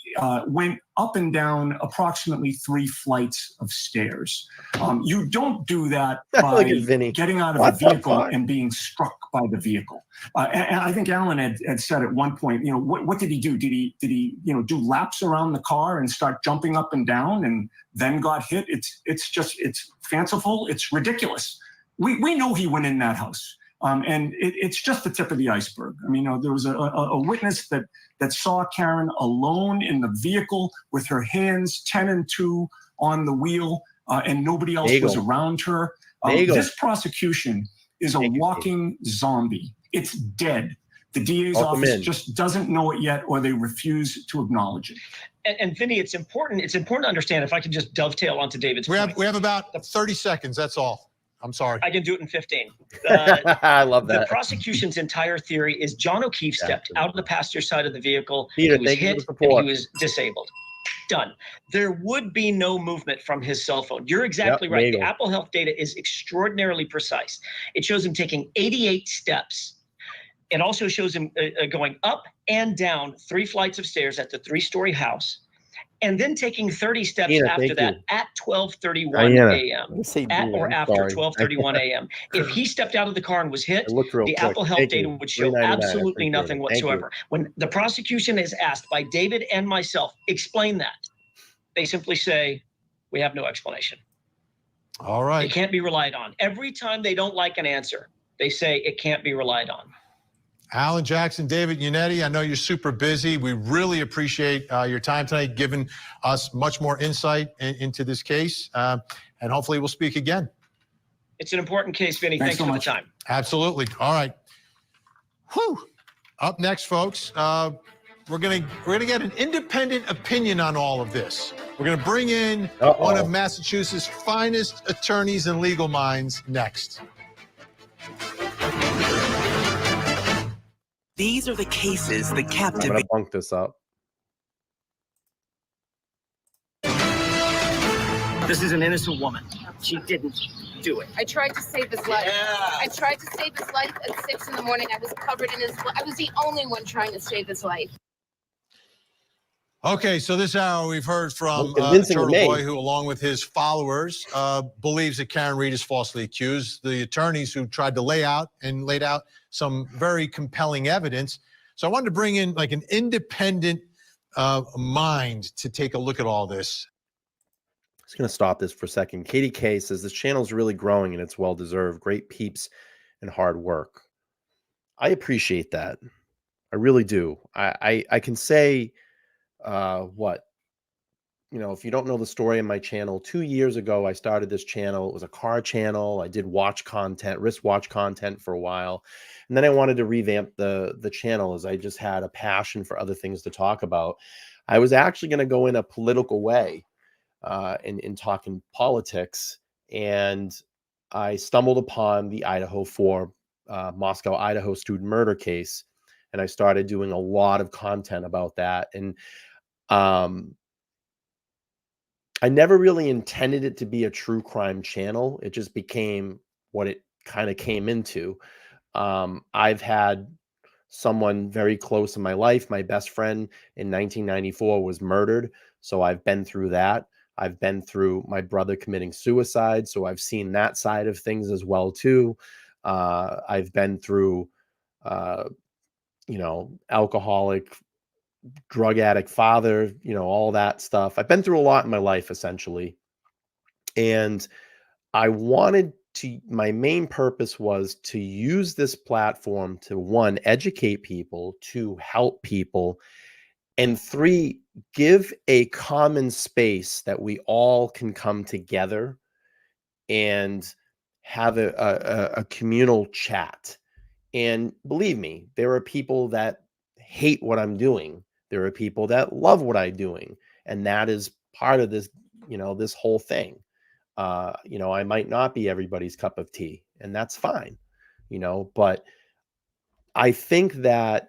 went up and down approximately 3 flights of stairs. You don't do that by getting out of a vehicle and being struck by the vehicle. And I think Alan had said at one point, what did he do? Did he do laps around the car and start jumping up and down and then got hit? It's fanciful. It's ridiculous. We know he went in that house. And it's just the tip of the iceberg. I mean, there was a witness that saw Karen alone in the vehicle with her hands 10 and 2 on the wheel, and nobody else was around her. This prosecution is a walking zombie. It's dead. The DA's office just doesn't know it yet, or they refuse to acknowledge it. And Vinny, it's important to understand, if I could just dovetail onto David's point. We have about 30 seconds, that's all. I'm sorry. I can do it in 15. I love that. The prosecution's entire theory is John O'Keefe stepped out of the passenger side of the vehicle. Peter, he was hit and he was disabled. Done. There would be no movement from his cell phone. You're exactly right. The Apple Health data is extraordinarily precise. It shows him taking 88 steps. It also shows him going up and down 3 flights of stairs at the 3-story house, and then taking 30 steps after that at 12:31 a.m. At or after 12:31 a.m. If he stepped out of the car and was hit, the Apple Health data would show absolutely nothing whatsoever. When the prosecution is asked by David and myself, explain that, they simply say, we have no explanation. All right. It can't be relied on. Every time they don't like an answer, they say it can't be relied on. Alan Jackson, David Yannetti, I know you're super busy. We really appreciate your time tonight, giving us much more insight into this case. And hopefully we'll speak again. It's an important case, Vinny. Thanks for the time. Absolutely. All right. Whew. Up next, folks, we're gonna get an independent opinion on all of this. We're gonna bring in one of Massachusetts' finest attorneys and legal minds next. These are the cases that captivate. I'm gonna bunk this up. This is an innocent woman. She didn't do it. I tried to save his life. I tried to save his life at 6 in the morning. I was covered in his blood. I was the only one trying to save his life. Okay, so this hour we've heard from Turtleboy, who, along with his followers, believes that Karen Read is falsely accused. The attorneys who tried to laid out some very compelling evidence. So I wanted to bring in like an independent mind to take a look at all this. I'm just going to stop this for a second. Katie K says this channel is really growing and it's well-deserved. Great peeps and hard work. I appreciate that. I really do. I can say if you don't know the story of my channel, 2 years ago, I started this channel. It was a car channel. I did wristwatch content for a while. And then I wanted to revamp the channel as I just had a passion for other things to talk about. I was actually going to go in a political way in talking politics. And I stumbled upon the Idaho 4 Moscow, Idaho student murder case. And I started doing a lot of content about that. And I never really intended it to be a true crime channel. It just became what it kind of came into. I've had someone very close in my life, my best friend in 1994 was murdered. So I've been through that. I've been through my brother committing suicide. So I've seen that side of things as well too. I've been through, alcoholic, drug addict father, all that stuff. I've been through a lot in my life, essentially. And my main purpose was to use this platform to, 1, educate people, 2, help people, and 3, give a common space that we all can come together and have a communal chat. And believe me, there are people that hate what I'm doing. There are people that love what I'm doing. And that is part of this, this whole thing. I might not be everybody's cup of tea, and that's fine, but I think that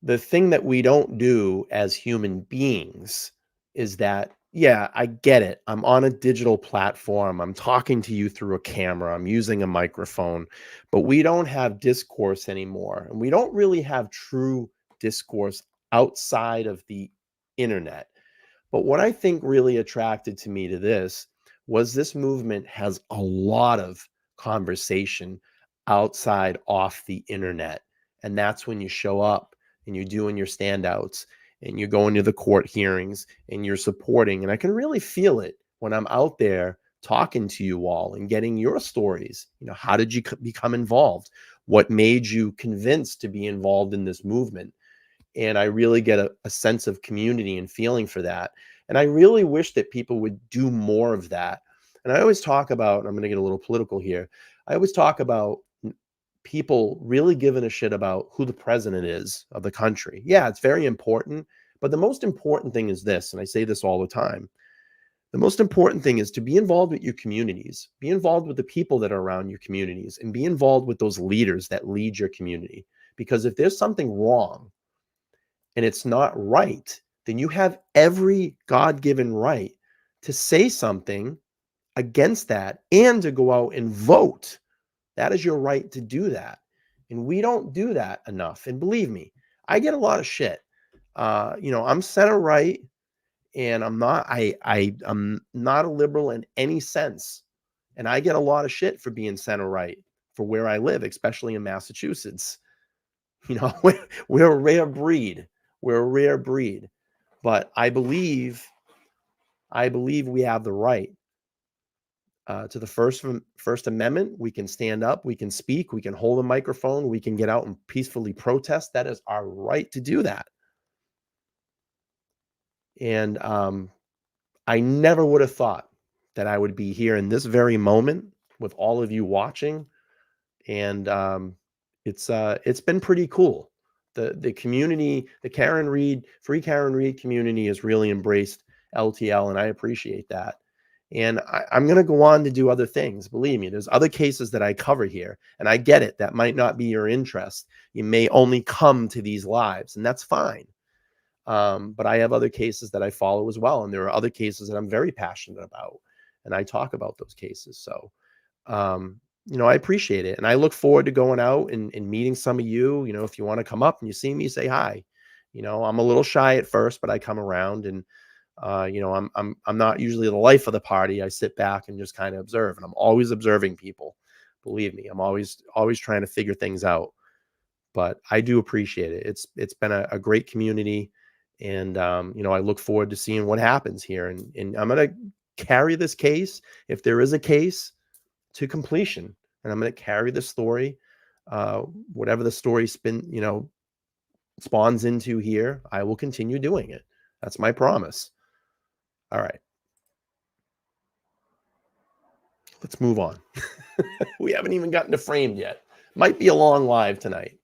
the thing that we don't do as human beings is that, yeah, I get it. I'm on a digital platform. I'm talking to you through a camera. I'm using a microphone, but we don't have discourse anymore. And we don't really have true discourse outside of the internet. But what I think really attracted to me to this was this movement has a lot of conversation outside off the internet. And that's when you show up and you're doing your standouts and you're going to the court hearings and you're supporting. And I can really feel it when I'm out there talking to you all and getting your stories. How did you become involved? What made you convinced to be involved in this movement? And I really get a sense of community and feeling for that. And I really wish that people would do more of that. And I always talk about, and I'm going to get a little political here, I always talk about people really giving a shit about who the president is of the country. Yeah, it's very important. But the most important thing is this, and I say this all the time. The most important thing is to be involved with your communities, be involved with the people that are around your communities, and be involved with those leaders that lead your community. Because if there's something wrong, and it's not right, then you have every God-given right to say something against that and to go out and vote. That is your right to do that. And we don't do that enough. And believe me, I get a lot of shit. I'm center right, and I'm not a liberal in any sense. And I get a lot of shit for being center right for where I live, especially in Massachusetts. We're a rare breed. We're a rare breed, but I believe we have the right to the First Amendment. We can stand up, we can speak, we can hold a microphone, we can get out and peacefully protest. That is our right to do that. And I never would have thought that I would be here in this very moment with all of you watching, and it's been pretty cool. The community, the Free Karen Reed community has really embraced LTL, and I appreciate that. And I'm going to go on to do other things. Believe me, there's other cases that I cover here, and I get it. That might not be your interest. You may only come to these lives, and that's fine. But I have other cases that I follow as well, and there are other cases that I'm very passionate about, and I talk about those cases. So, I appreciate it. And I look forward to going out and meeting some of you. If you want to come up and you see me, say hi. I'm a little shy at first, but I come around, and I'm not usually the life of the party. I sit back and just kind of observe, and I'm always observing people. Believe me, I'm always trying to figure things out. But I do appreciate it. It's been a great community, and I look forward to seeing what happens here. And I'm going to carry this case, if there is a case, to completion. And I'm going to carry the story, whatever the story spawns into here, I will continue doing it. That's my promise. All right. Let's move on. We haven't even gotten to framed yet. Might be a long live tonight.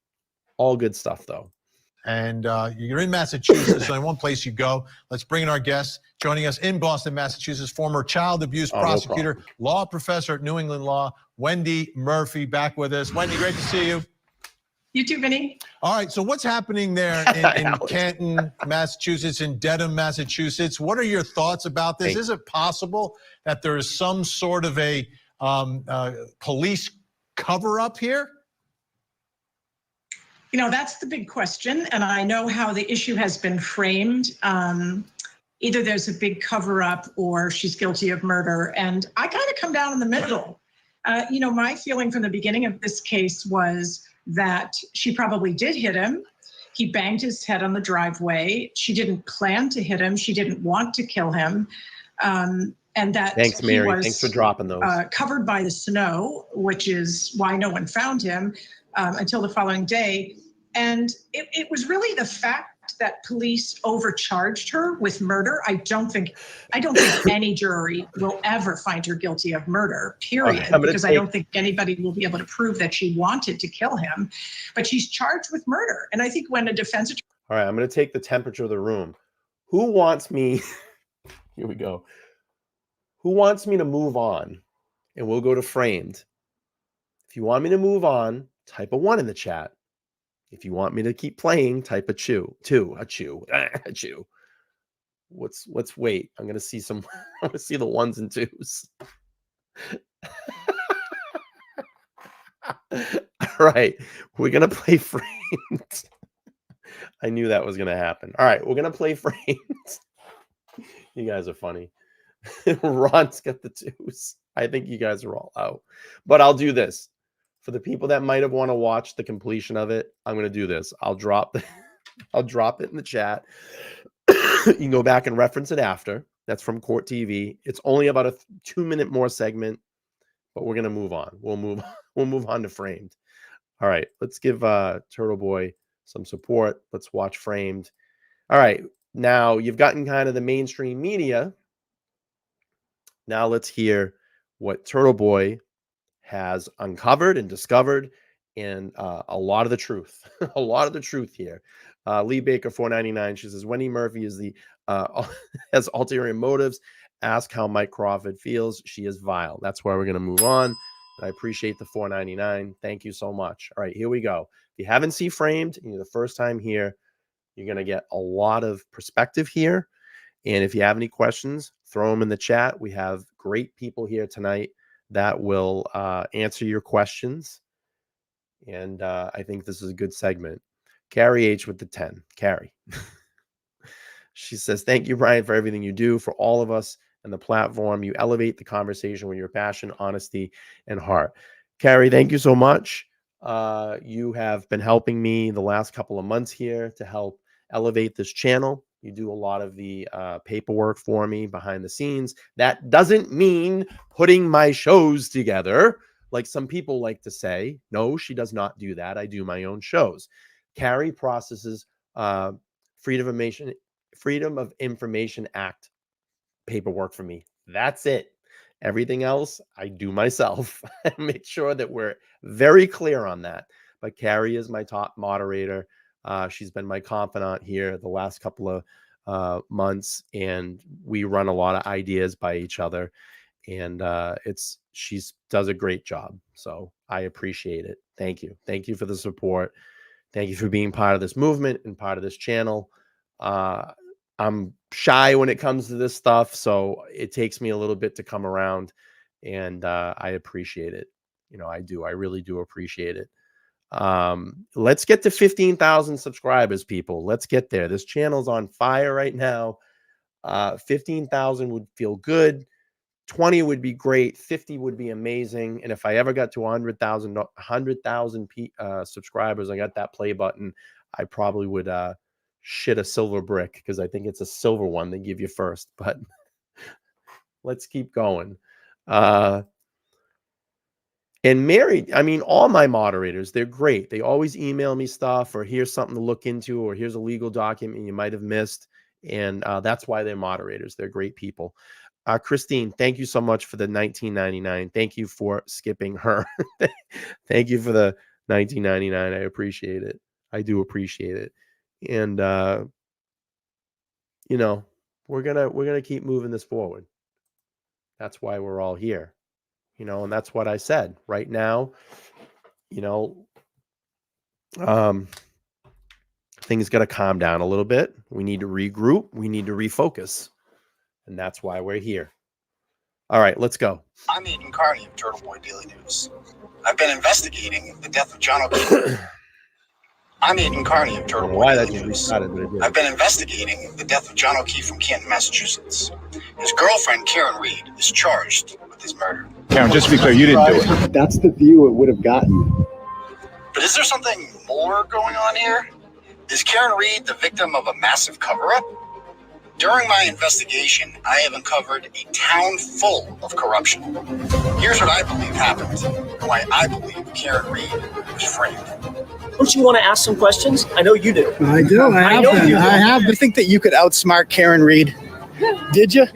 All good stuff, though. And you're in Massachusetts, so in one place you go. Let's bring in our guest. Joining us in Boston, Massachusetts, former child abuse prosecutor, law professor at New England Law, Wendy Murphy, back with us. Wendy, great to see you. You too, Vinny. All right, so what's happening there in Canton, Massachusetts, in Dedham, Massachusetts? What are your thoughts about this? Is it possible that there is some sort of a police cover-up here? That's the big question, and I know how the issue has been framed. Either there's a big cover-up or she's guilty of murder, and I kind of come down in the middle. My feeling from the beginning of this case was that she probably did hit him. He banged his head on the driveway. She didn't plan to hit him. She didn't want to kill him. And that Thanks, Mary. he was Thanks for dropping those. Covered by the snow, which is why no one found him until the following day. And it was really the fact that police overcharged her with murder. I don't think any jury will ever find her guilty of murder, period, because I don't think anybody will be able to prove that she wanted to kill him. But she's charged with murder. And I think when a defense attorney... All right, I'm going to take the temperature of the room. Who wants me? Here we go. Who wants me to move on? And we'll go to framed. If you want me to move on, type a 1 in the chat. If you want me to keep playing, type a 2. A chew. Let's wait. I'm going to see some. I want to see the 1s and 2s. All right, we're going to play framed. I knew that was going to happen. All right, we're going to play framed. You guys are funny. Ron's got the 2s. I think you guys are all out. But I'll do this. For the people that might have want to watch the completion of it, I'm going to do this. I'll drop it in the chat. You can go back and reference it after. That's from Court TV. It's only about a 2-minute more segment, but we're going to move on. We'll move on to framed. All right, let's give Turtle Boy some support. Let's watch framed. All right, now you've gotten kind of the mainstream media. Now let's hear what Turtle Boy has uncovered and discovered, and a lot of the truth. A lot of the truth here. Lee Baker 499. She says Wendy Murphy is has ulterior motives. Ask how Mike Crawford feels. She is vile. That's why we're going to move on. I appreciate the 499. Thank you so much. All right, here we go. If you haven't seen framed and you're the first time here, you're going to get a lot of perspective here. And if you have any questions, throw them in the chat. We have great people here tonight that will answer your questions. And I think this is a good segment. Carrie H with the 10. Carrie. She says, thank you, Brian, for everything you do for all of us and the platform. You elevate the conversation with your passion, honesty, and heart. Carrie, thank you so much. You have been helping me the last couple of months here to help elevate this channel. You do a lot of the paperwork for me behind the scenes. That doesn't mean putting my shows together, like some people like to say. No, she does not do that. I do my own shows. Carrie processes Freedom of Information Act paperwork for me. That's it. Everything else, I do myself. Make sure that we're very clear on that. But Carrie is my top moderator. She's been my confidant here the last couple of months, and we run a lot of ideas by each other. And she does a great job. So I appreciate it. Thank you. Thank you for the support. Thank you for being part of this movement and part of this channel. I'm shy when it comes to this stuff, so it takes me a little bit to come around, and I appreciate it. You know, I do. I really do appreciate it. Let's get to 15,000 subscribers, people. Let's get there. This channel's on fire right now. 15,000 would feel good. 20 would be great. 50 would be amazing. And if I ever got to 100,000 subscribers, I got that play button, I probably would shit a silver brick, because I think it's a silver one they give you first. But let's keep going. And Mary, I mean, all my moderators, they're great. They always email me stuff, or here's something to look into, or here's a legal document you might have missed. And that's why they're moderators. They're great people. Christine, thank you so much for the $19.99. Thank you for skipping her. Thank you for the $19.99. I appreciate it. I do appreciate it. And you know, we're gonna keep moving this forward. That's why we're all here. You know, and that's what I said. Right now, you know, things got to calm down a little bit. We need to regroup. We need to refocus. And that's why we're here. All right, let's go. I'm Aiden Carney of Turtle Boy Daily News. I've been investigating the death of John O'Keefe. I'm Aiden Carney of Turtle Boy Daily News. I've been investigating the death of John O'Keefe from Canton, Massachusetts. His girlfriend, Karen Reed, is charged with his murder. Karen, just to be clear, you didn't do it. That's the view it would have gotten. But is there something more going on here? Is Karen Reed the victim of a massive cover-up? During my investigation, I have uncovered a town full of corruption. Here's what I believe happened, and why I believe Karen Reed was framed. Don't you want to ask some questions? I know you do. I do. I have been. I have. You think that you could outsmart Karen Reed? Did you?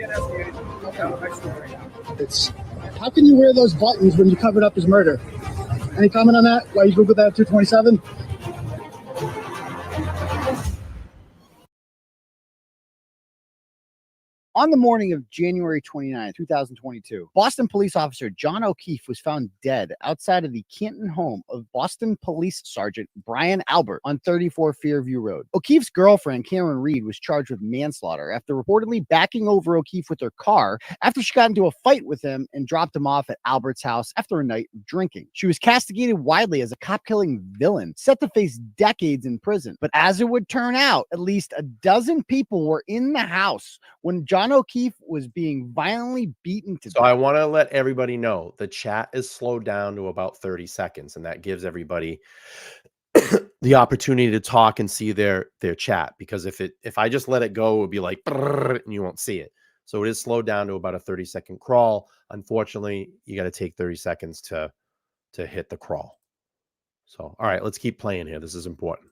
How can you wear those buttons when you covered up his murder? Any comment on that? Why you Googled that at 2:27? On the morning of January 29, 2022, Boston police officer John O'Keefe was found dead outside of the Canton home of Boston Police Sergeant Brian Albert on 34 Fairview Road. O'Keefe's girlfriend, Karen Reed, was charged with manslaughter after reportedly backing over O'Keefe with her car after she got into a fight with him and dropped him off at Albert's house after a night of drinking. She was castigated widely as a cop-killing villain, set to face decades in prison. But as it would turn out, at least a dozen people were in the house when John O'Keefe was being violently beaten to death. So I want to let everybody know the chat is slowed down to about 30 seconds, and that gives everybody the opportunity to talk and see their chat. Because if I just let it go, it would be like and you won't see it. So it is slowed down to about a 30-second crawl. Unfortunately, you got to take 30 seconds to hit the crawl. So all right, let's keep playing here. This is important.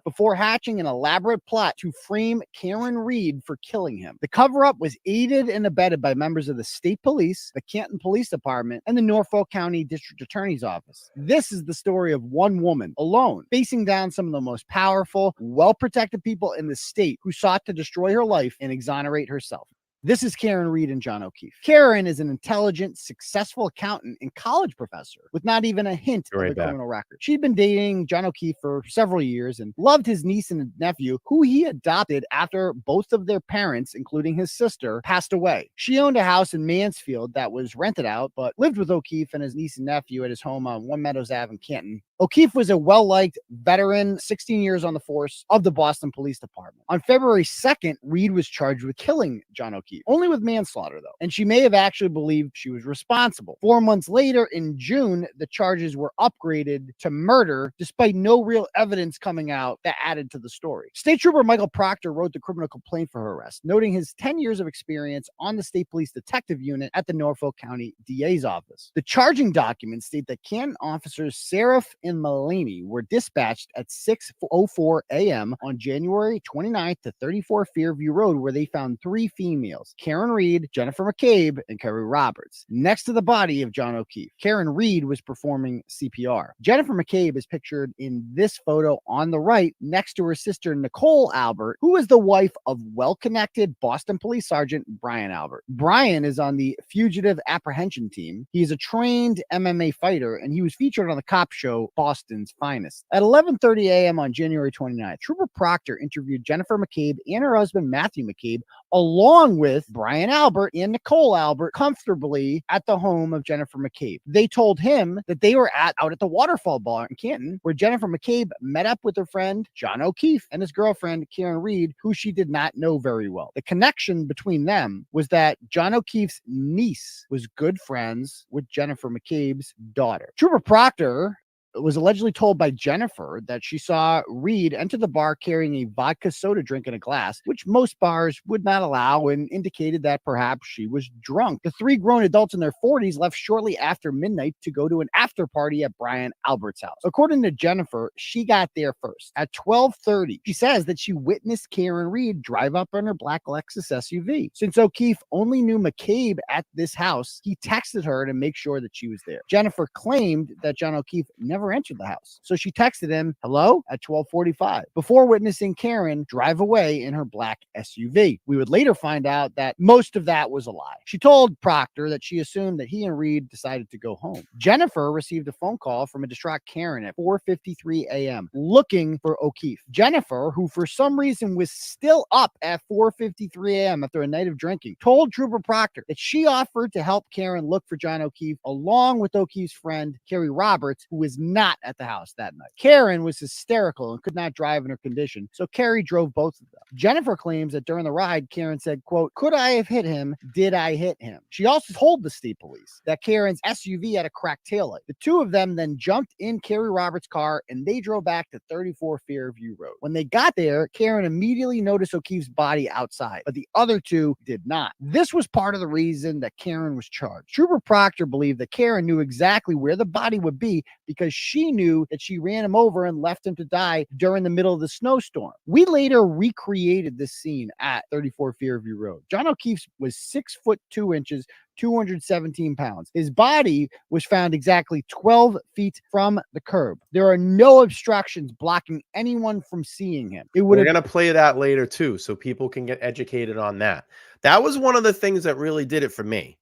Before hatching an elaborate plot to frame Karen Reed for killing him. The cover-up was aided and abetted by members of the state police, the Canton Police Department, and the Norfolk County District Attorney's Office. This is the story of one woman alone, facing down some of the most powerful, well-protected people in the state who sought to destroy her life and exonerate herself. This is Karen Reed and John O'Keefe. Karen is an intelligent, successful accountant and college professor with not even a hint of a criminal record. She'd been dating John O'Keefe for several years and loved his niece and nephew, who he adopted after both of their parents, including his sister, passed away. She owned a house in Mansfield that was rented out, but lived with O'Keefe and his niece and nephew at his home on One Meadows Ave in Canton. O'Keefe was a well-liked veteran, 16 years on the force of the Boston Police Department. On February 2nd, Reed was charged with killing John O'Keefe, only with manslaughter, though, and she may have actually believed she was responsible. 4 months later, in June, the charges were upgraded to murder, despite no real evidence coming out that added to the story. State Trooper Michael Proctor wrote the criminal complaint for her arrest, noting his 10 years of experience on the State Police Detective Unit at the Norfolk County DA's office. The charging documents state that Canton officers Seraph and Mulaney were dispatched at 6:04 a.m. on January 29th to 34 Fairview Road, where they found 3 females, Karen Reed, Jennifer McCabe, and Kerry Roberts, next to the body of John O'Keefe. Karen Reed was performing CPR. Jennifer McCabe is pictured in this photo on the right next to her sister Nicole Albert, who is the wife of well-connected Boston Police Sergeant Brian Albert. Brian is on the fugitive apprehension team. He is a trained MMA fighter, and he was featured on the cop show Boston's Finest. At 11:30 a.m. on January 29th, Trooper Proctor interviewed Jennifer McCabe and her husband Matthew McCabe, along with Brian Albert and Nicole Albert, comfortably at the home of Jennifer McCabe. They told him that they were out at the Waterfall Bar in Canton, where Jennifer McCabe met up with her friend John O'Keefe and his girlfriend Karen Reed, who she did not know very well. The connection between them was that John O'Keefe's niece was good friends with Jennifer McCabe's daughter. Trooper Proctor was allegedly told by Jennifer that she saw Reed enter the bar carrying a vodka soda drink in a glass, which most bars would not allow, and indicated that perhaps she was drunk. The 3 grown adults in their 40s left shortly after midnight to go to an after party at Brian Albert's house. According to Jennifer, she got there first. At 12:30, she says that she witnessed Karen Reed drive up in her black Lexus SUV. Since O'Keefe only knew McCabe at this house, he texted her to make sure that she was there. Jennifer claimed that John O'Keefe never entered the house, so she texted him hello at 12:45 before witnessing Karen drive away in her black SUV. We would later find out that most of that was a lie. She told Proctor that she assumed that he and Reed decided to go home. Jennifer received a phone call from a distraught Karen at 4:53 a.m. looking for O'Keefe. Jennifer, who for some reason was still up at 4:53 a.m. after a night of drinking, told Trooper Proctor that she offered to help Karen look for John O'Keefe along with O'Keefe's friend Kerry Roberts, who was not at the house that night. Karen was hysterical and could not drive in her condition, so Kerry drove both of them. Jennifer claims that during the ride, Karen said, quote, "Could I have hit him? Did I hit him?" She also told the state police that Karen's SUV had a cracked taillight. The 2 of them then jumped in Kerry Roberts' car and they drove back to 34 Fairview Road. When they got there, Karen immediately noticed O'Keefe's body outside, but the other 2 did not. This was part of the reason that Karen was charged. Trooper Proctor believed that Karen knew exactly where the body would be because she knew that she ran him over and left him to die during the middle of the snowstorm. We later recreated this scene at 34 Fairview Road. John O'Keefe was 6'2", 217 pounds. His body was found exactly 12 feet from the curb. There are no obstructions blocking anyone from seeing him. We're going to play that later too, so people can get educated on that. That was one of the things that really did it for me.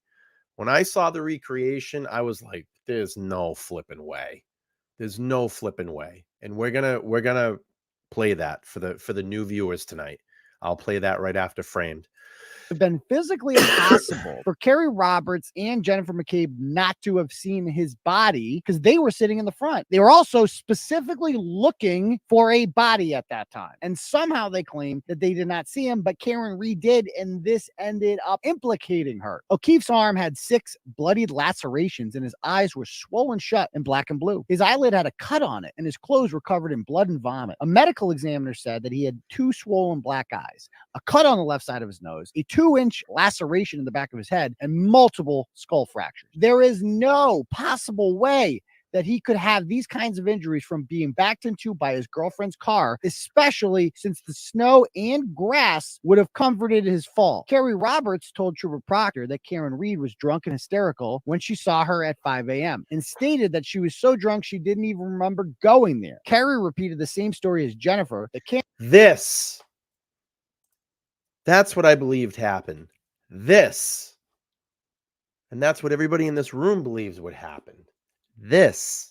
When I saw the recreation, I was like, there's no flipping way. There's no flipping way. And we're gonna play that for the new viewers tonight. I'll play that right after Framed. Have been physically impossible for Kerry Roberts and Jennifer McCabe not to have seen his body because they were sitting in the front. They were also specifically looking for a body at that time. And somehow they claim that they did not see him, but Karen Reed did, and this ended up implicating her. O'Keefe's arm had 6 bloodied lacerations, and his eyes were swollen shut in black and blue. His eyelid had a cut on it, and his clothes were covered in blood and vomit. A medical examiner said that he had 2 swollen black eyes, a cut on the left side of his nose, a 2-inch laceration in the back of his head, and multiple skull fractures. There is no possible way that he could have these kinds of injuries from being backed into by his girlfriend's car, especially since the snow and grass would have comforted his fall. Kerry Roberts told Trooper Proctor that Karen Reed was drunk and hysterical when she saw her at 5 a.m. and stated that she was so drunk she didn't even remember going there. Kerry repeated the same story as Jennifer. That's what I believed happened. This. And that's what everybody in this room believes would happen. This.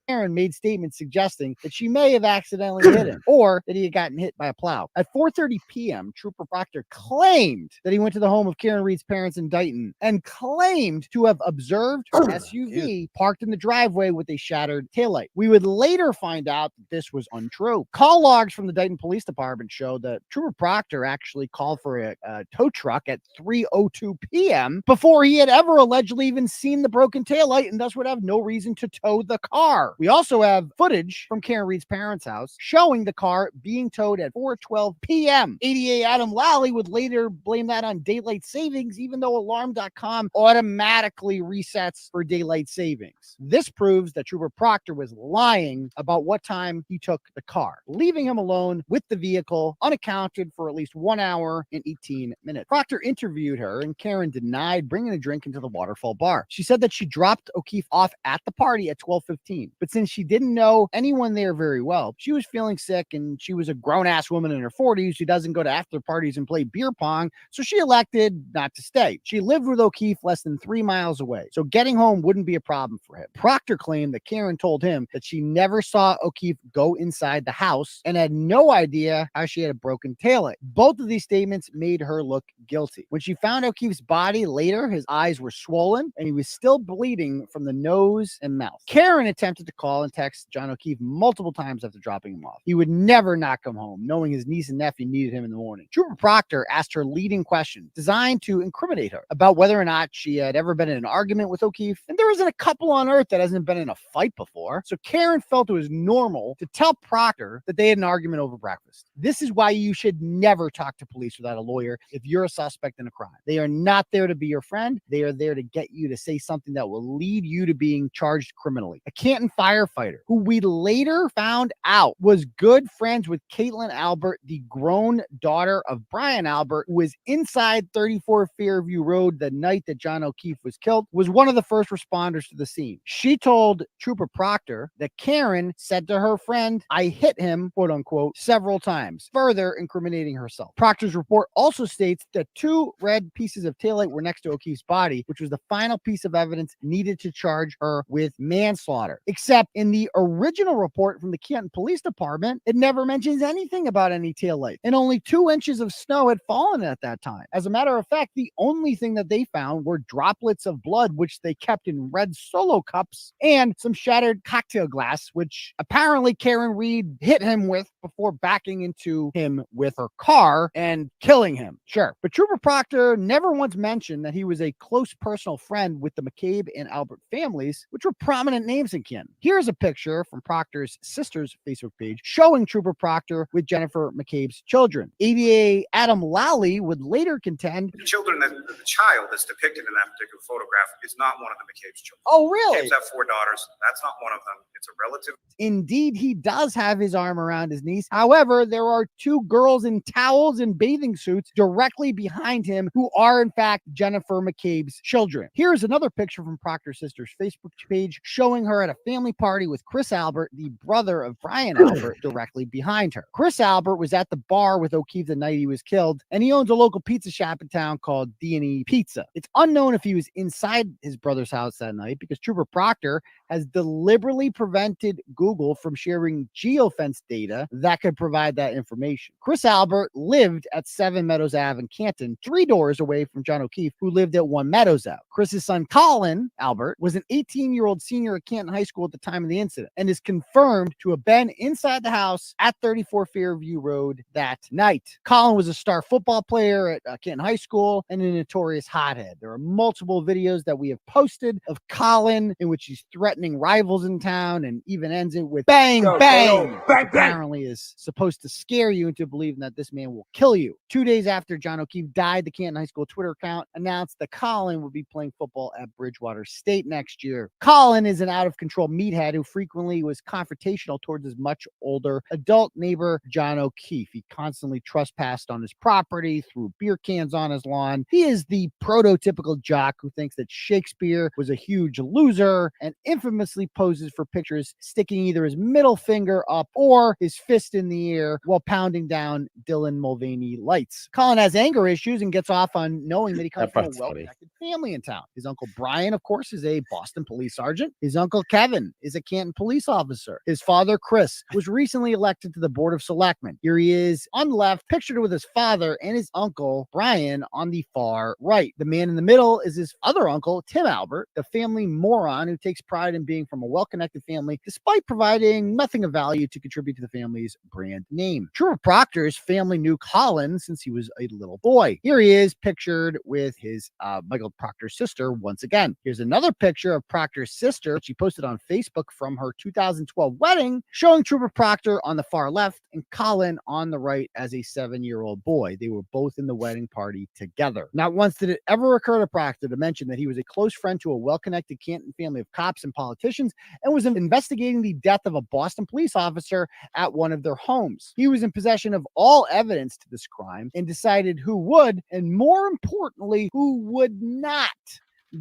Karen made statements suggesting that she may have accidentally hit him or that he had gotten hit by a plow. At 4:30 p.m., Trooper Proctor claimed that he went to the home of Karen Reed's parents in Dighton and claimed to have observed her SUV parked in the driveway with a shattered taillight. We would later find out that this was untrue. Call logs from the Dighton Police Department showed that Trooper Proctor actually called for a tow truck at 3:02 p.m. before he had ever allegedly even seen the broken taillight and thus would have no reason to tow the car. We also have footage from Karen Reed's parents' house showing the car being towed at 4:12 p.m. ADA Adam Lally would later blame that on daylight savings, even though Alarm.com automatically resets for daylight savings. This proves that Trooper Proctor was lying about what time he took the car, leaving him alone with the vehicle unaccounted for at least 1 hour and 18 minutes. Proctor interviewed her, and Karen denied bringing a drink into the Waterfall bar. She said that she dropped O'Keefe off at the party at 12:15, but since she didn't know anyone there very well, she was feeling sick, and she was a grown-ass woman in her 40s who doesn't go to after parties and play beer pong, so she elected not to stay. She lived with O'Keefe less than 3 miles away, so getting home wouldn't be a problem for him. Proctor claimed that Karen told him that she never saw O'Keefe go inside the house and had no idea how she had a broken taillight. Both of these statements made her look guilty. When she found O'Keefe's body later, his eyes were swollen and he was still bleeding from the nose and mouth. Karen attempted to call and text John O'Keefe multiple times after dropping him off. He would never not come home, knowing his niece and nephew needed him in the morning. Trooper Proctor asked her leading questions designed to incriminate her about whether or not she had ever been in an argument with O'Keefe, and there isn't a couple on earth that hasn't been in a fight before. So Karen felt it was normal to tell Proctor that they had an argument over breakfast. This is why you should never talk to police without a lawyer if you're a suspect in a crime. They are not there to be your friend. They are there to get you to say something that will lead you to being charged criminally. A Canton firefighter, who we later found out was good friends with Caitlin Albert, the grown daughter of Brian Albert, who was inside 34 Fairview Road the night that John O'Keefe was killed, was one of the first responders to the scene. She told Trooper Proctor that Karen said to her friend, "I hit him," quote unquote, several times, further incriminating herself. Proctor's report also states that 2 red pieces of taillight were next to O'Keefe's body, which was the final piece of evidence needed to charge her with manslaughter. Except in the original report from the Canton Police Department, it never mentions anything about any taillight, and only 2 inches of snow had fallen at that time. As a matter of fact, the only thing that they found were droplets of blood, which they kept in red Solo cups, and some shattered cocktail glass, which apparently Karen Reed hit him with before backing into him with her car and killing him. Sure. But Trooper Proctor never once mentioned that he was a close personal friend with the McCabe and Albert families, which were prominent names in Canton. Here's a picture from Proctor's sister's Facebook page showing Trooper Proctor with Jennifer McCabe's children. ADA Adam Lally would later contend the child that's depicted in that particular photograph is not one of the McCabe's children. Oh, really? McCabe's have 4 daughters. That's not one of them. It's a relative. Indeed, he does have his arm around his niece. However, there are 2 girls in towels and bathing suits directly behind him who are, in fact, Jennifer McCabe's children. Here's another picture from Proctor's sister's Facebook page showing her at a family party with Chris Albert, the brother of Brian Albert, directly behind her. Chris Albert was at the bar with O'Keefe the night he was killed, and he owns a local pizza shop in town called D&E Pizza. It's unknown if he was inside his brother's house that night because Trooper Proctor has deliberately prevented Google from sharing geofence data that could provide that information. Chris Albert lived at 7 Meadows Ave in Canton, 3 doors away from John O'Keefe, who lived at 1 Meadows Ave. Chris's son, Colin Albert, was an 18-year-old senior at Canton High School at the time of the incident and is confirmed to have been inside the house at 34 Fairview Road that night. Colin was a star football player at Canton High School and a notorious hothead. There are multiple videos that we have posted of Colin in which he's threatening rivals in town and even ends it with bang, bang, bang, apparently is supposed to scare you into believing that this man will kill you. 2 days after John O'Keefe died, the Canton High School Twitter account announced that Colin would be playing football at Bridgewater State next year. Colin is an out-of-control meathead who frequently was confrontational towards his much older adult neighbor, John O'Keefe. He constantly trespassed on his property, threw beer cans on his lawn. He is the prototypical jock who thinks that Shakespeare was a huge loser and infamously poses for pictures sticking either his middle finger up or his fist in the air while pounding down Dylan Mulvaney lights. Colin has anger issues and gets off on knowing that he comes from a well-connected family in town. His uncle Brian, of course, is a Boston police sergeant. His uncle Kevin is a Canton police officer. His father, Chris, was recently elected to the Board of Selectmen. Here he is on the left, pictured with his father and his uncle Brian on the far right. The man in the middle is his other uncle, Tim Albert, the family moron who takes pride in being from a well-connected family despite providing nothing of value to contribute to the family's brand name. Trooper Proctor's family knew Colin since he was a little boy. Here he is pictured with his Michael Proctor's sister once again. Here's another picture of Proctor's sister that she posted on Facebook from her 2012 wedding, showing Trooper Proctor on the far left and Colin on the right as a 7-year-old boy. They were both in the wedding party together. Not once did it ever occur to Proctor to mention that he was a close friend to a well-connected Canton family of cops and politicians and was investigating the death of a Boston police officer at one of their homes. He was in possession of all evidence to this crime and decided who would, and more importantly, who would not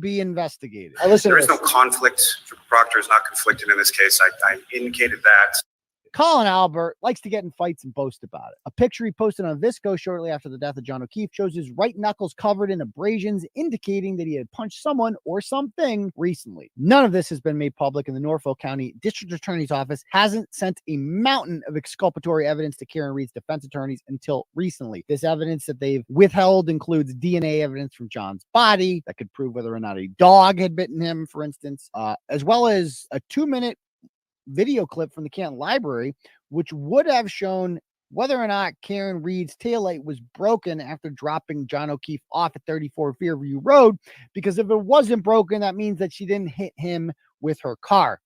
be investigated. There is no conflict. Proctor is not conflicted in this case. I indicated that. Colin Albert likes to get in fights and boast about it. A picture he posted on Visco shortly after the death of John O'Keefe shows his right knuckles covered in abrasions, indicating that he had punched someone or something recently. None of this has been made public, and the Norfolk County District Attorney's Office hasn't sent a mountain of exculpatory evidence to Karen Reed's defense attorneys until recently. This evidence that they've withheld includes DNA evidence from John's body that could prove whether or not a dog had bitten him, for instance, as well as a 2-minute video clip from the Canton Library, which would have shown whether or not Karen Reed's taillight was broken after dropping John O'Keefe off at 34 Fairview Road, because if it wasn't broken, that means that she didn't hit him with her car.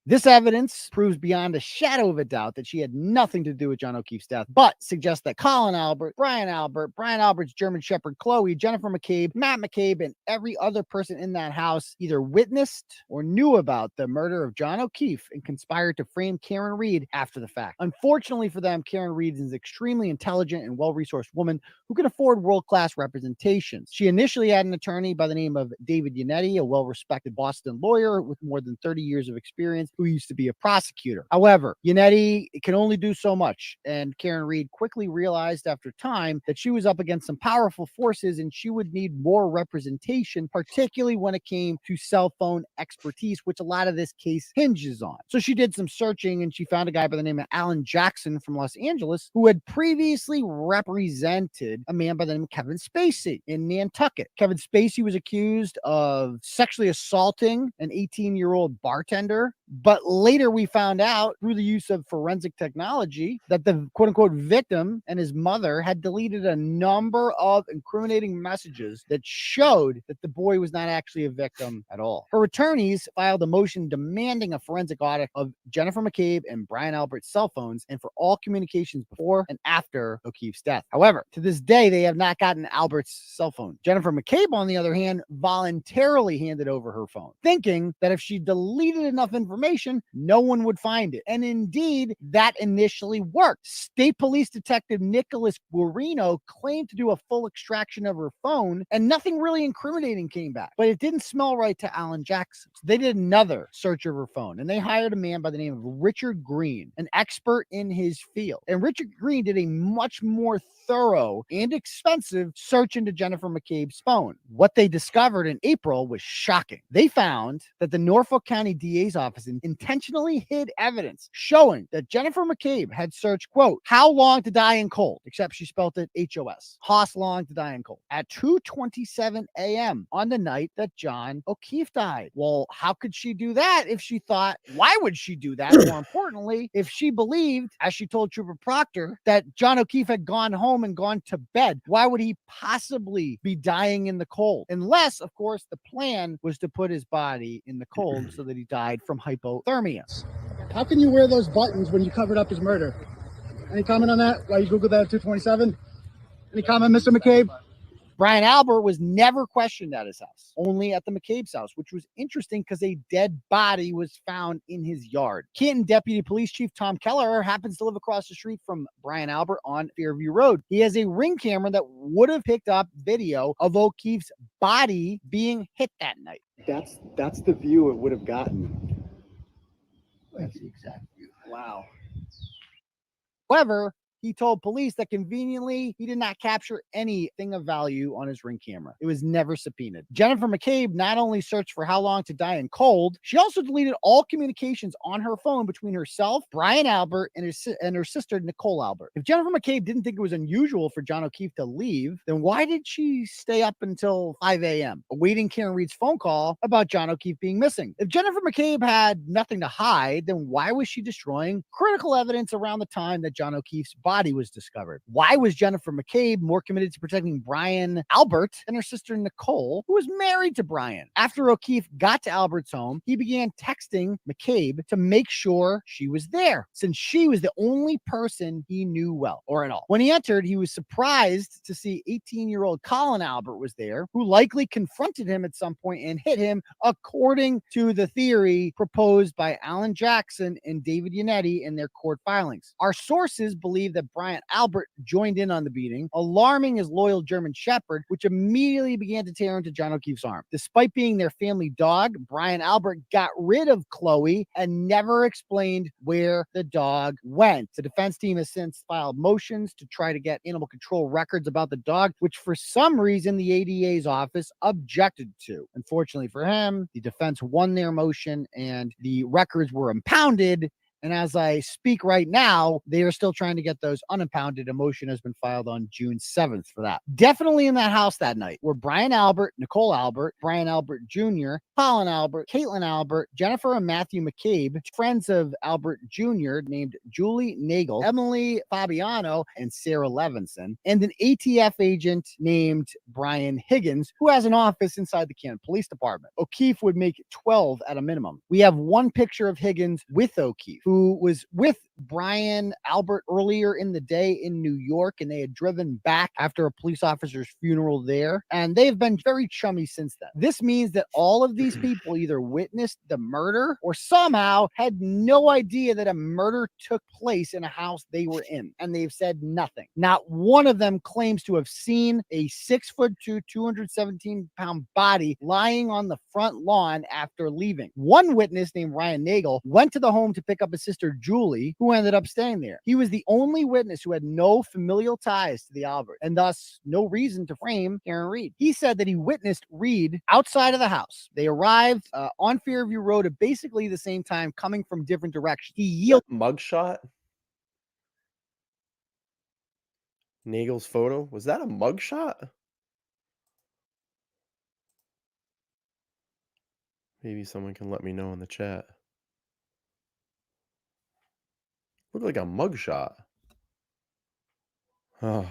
This evidence proves beyond a shadow of a doubt that she had nothing to do with John O'Keefe's death, but suggests that Colin Albert, Brian Albert's German Shepherd Chloe, Jennifer McCabe, Matt McCabe, and every other person in that house either witnessed or knew about the murder of John O'Keefe and conspired to frame Karen Reed after the fact. Unfortunately for them, Karen Reed is an extremely intelligent and well-resourced woman who can afford world-class representations. She initially had an attorney by the name of David Yannetti, a well-respected Boston lawyer with more than 30 years of experience, who used to be a prosecutor. However, Yannetti can only do so much, and Karen Reed quickly realized after time that she was up against some powerful forces and she would need more representation, particularly when it came to cell phone expertise, which a lot of this case hinges on. So she did some searching and she found a guy by the name of Alan Jackson from Los Angeles who had previously represented a man by the name of Kevin Spacey in Nantucket. Kevin Spacey was accused of sexually assaulting an 18-year-old bartender But later we found out through the use of forensic technology that the quote unquote victim and his mother had deleted a number of incriminating messages that showed that the boy was not actually a victim at all. Her attorneys filed a motion demanding a forensic audit of Jennifer McCabe and Brian Albert's cell phones and for all communications before and after O'Keefe's death. However, to this day, they have not gotten Albert's cell phone. Jennifer McCabe, on the other hand, voluntarily handed over her phone, thinking that if she deleted enough information, no one would find it. And indeed, that initially worked. State Police Detective Nicholas Guarino claimed to do a full extraction of her phone, and nothing really incriminating came back. But it didn't smell right to Alan Jackson. So they did another search of her phone, and they hired a man by the name of Richard Green, an expert in his field. And Richard Green did a much more thorough and expensive search into Jennifer McCabe's phone. What they discovered in April was shocking. They found that the Norfolk County DA's office intentionally hid evidence showing that Jennifer McCabe had searched, quote, how long to die in cold, except she spelled it H-O-S, Hoss long to die in cold, at 2:27 a.m. on the night that John O'Keefe died. Well, how could she do that if she thought, why would she do that? More importantly, if she believed, as she told Trooper Proctor, that John O'Keefe had gone home and gone to bed, why would he possibly be dying in the cold? Unless, of course, the plan was to put his body in the cold so that he died from hypothermia. How can you wear those buttons when you covered up his murder? Any comment on that? Why you Googled that at 227? Any comment, Mr. McCabe? Brian Albert was never questioned at his house, only at the McCabe's house, which was interesting because a dead body was found in his yard. Canton Deputy Police Chief Tom Keller happens to live across the street from Brian Albert on Fairview Road. He has a ring camera that would have picked up video of O'Keefe's body being hit that night. That's the view it would have gotten. That's the exact view. Wow. However, he told police that conveniently he did not capture anything of value on his ring camera. It was never subpoenaed. Jennifer McCabe not only searched for how long to die in cold, she also deleted all communications on her phone between herself, Brian Albert, and her sister, Nicole Albert. If Jennifer McCabe didn't think it was unusual for John O'Keefe to leave, then why did she stay up until 5 a.m. awaiting Karen Reed's phone call about John O'Keefe being missing? If Jennifer McCabe had nothing to hide, then why was she destroying critical evidence around the time that John O'Keefe's body was discovered? Why was Jennifer McCabe more committed to protecting Brian Albert and her sister Nicole, who was married to Brian? After O'Keefe got to Albert's home, he began texting McCabe to make sure she was there, since she was the only person he knew well, or at all. When he entered, he was surprised to see 18-year-old Colin Albert was there, who likely confronted him at some point and hit him, according to the theory proposed by Alan Jackson and David Yannetti in their court filings. Our sources believe that Brian Albert joined in on the beating, alarming his loyal German Shepherd, which immediately began to tear into John O'Keefe's arm. Despite being their family dog, Brian Albert got rid of Chloe and never explained where the dog went. The defense team has since filed motions to try to get animal control records about the dog, which for some reason the ADA's office objected to. Unfortunately for him, the defense won their motion and the records were impounded. And as I speak right now, they are still trying to get those unimpounded. A motion has been filed on June 7th for that. Definitely in that house that night were Brian Albert, Nicole Albert, Brian Albert Jr., Colin Albert, Caitlin Albert, Jennifer and Matthew McCabe, friends of Albert Jr. named Julie Nagel, Emily Fabiano, and Sarah Levinson, and an ATF agent named Brian Higgins, who has an office inside the Canton Police Department. O'Keefe would make 12 at a minimum. We have one picture of Higgins with O'Keefe, who was with Brian Albert earlier in the day in New York, and they had driven back after a police officer's funeral there, and they've been very chummy since then. This means that all of these people either witnessed the murder or somehow had no idea that a murder took place in a house they were in, and they've said nothing. Not one of them claims to have seen a 6'2", 217-pound body lying on the front lawn after leaving. One witness named Ryan Nagel went to the home to pick up his sister Julie, who ended up staying there. He was the only witness who had no familial ties to the Albert, and thus no reason to frame Karen Reed. He said that he witnessed Reed outside of the house. They arrived on Fairview Road at basically the same time, coming from different directions. He yielded. Mugshot? Nagel's photo? Was that a mugshot? Maybe someone can let me know in the chat. Looked like a mugshot. Oh.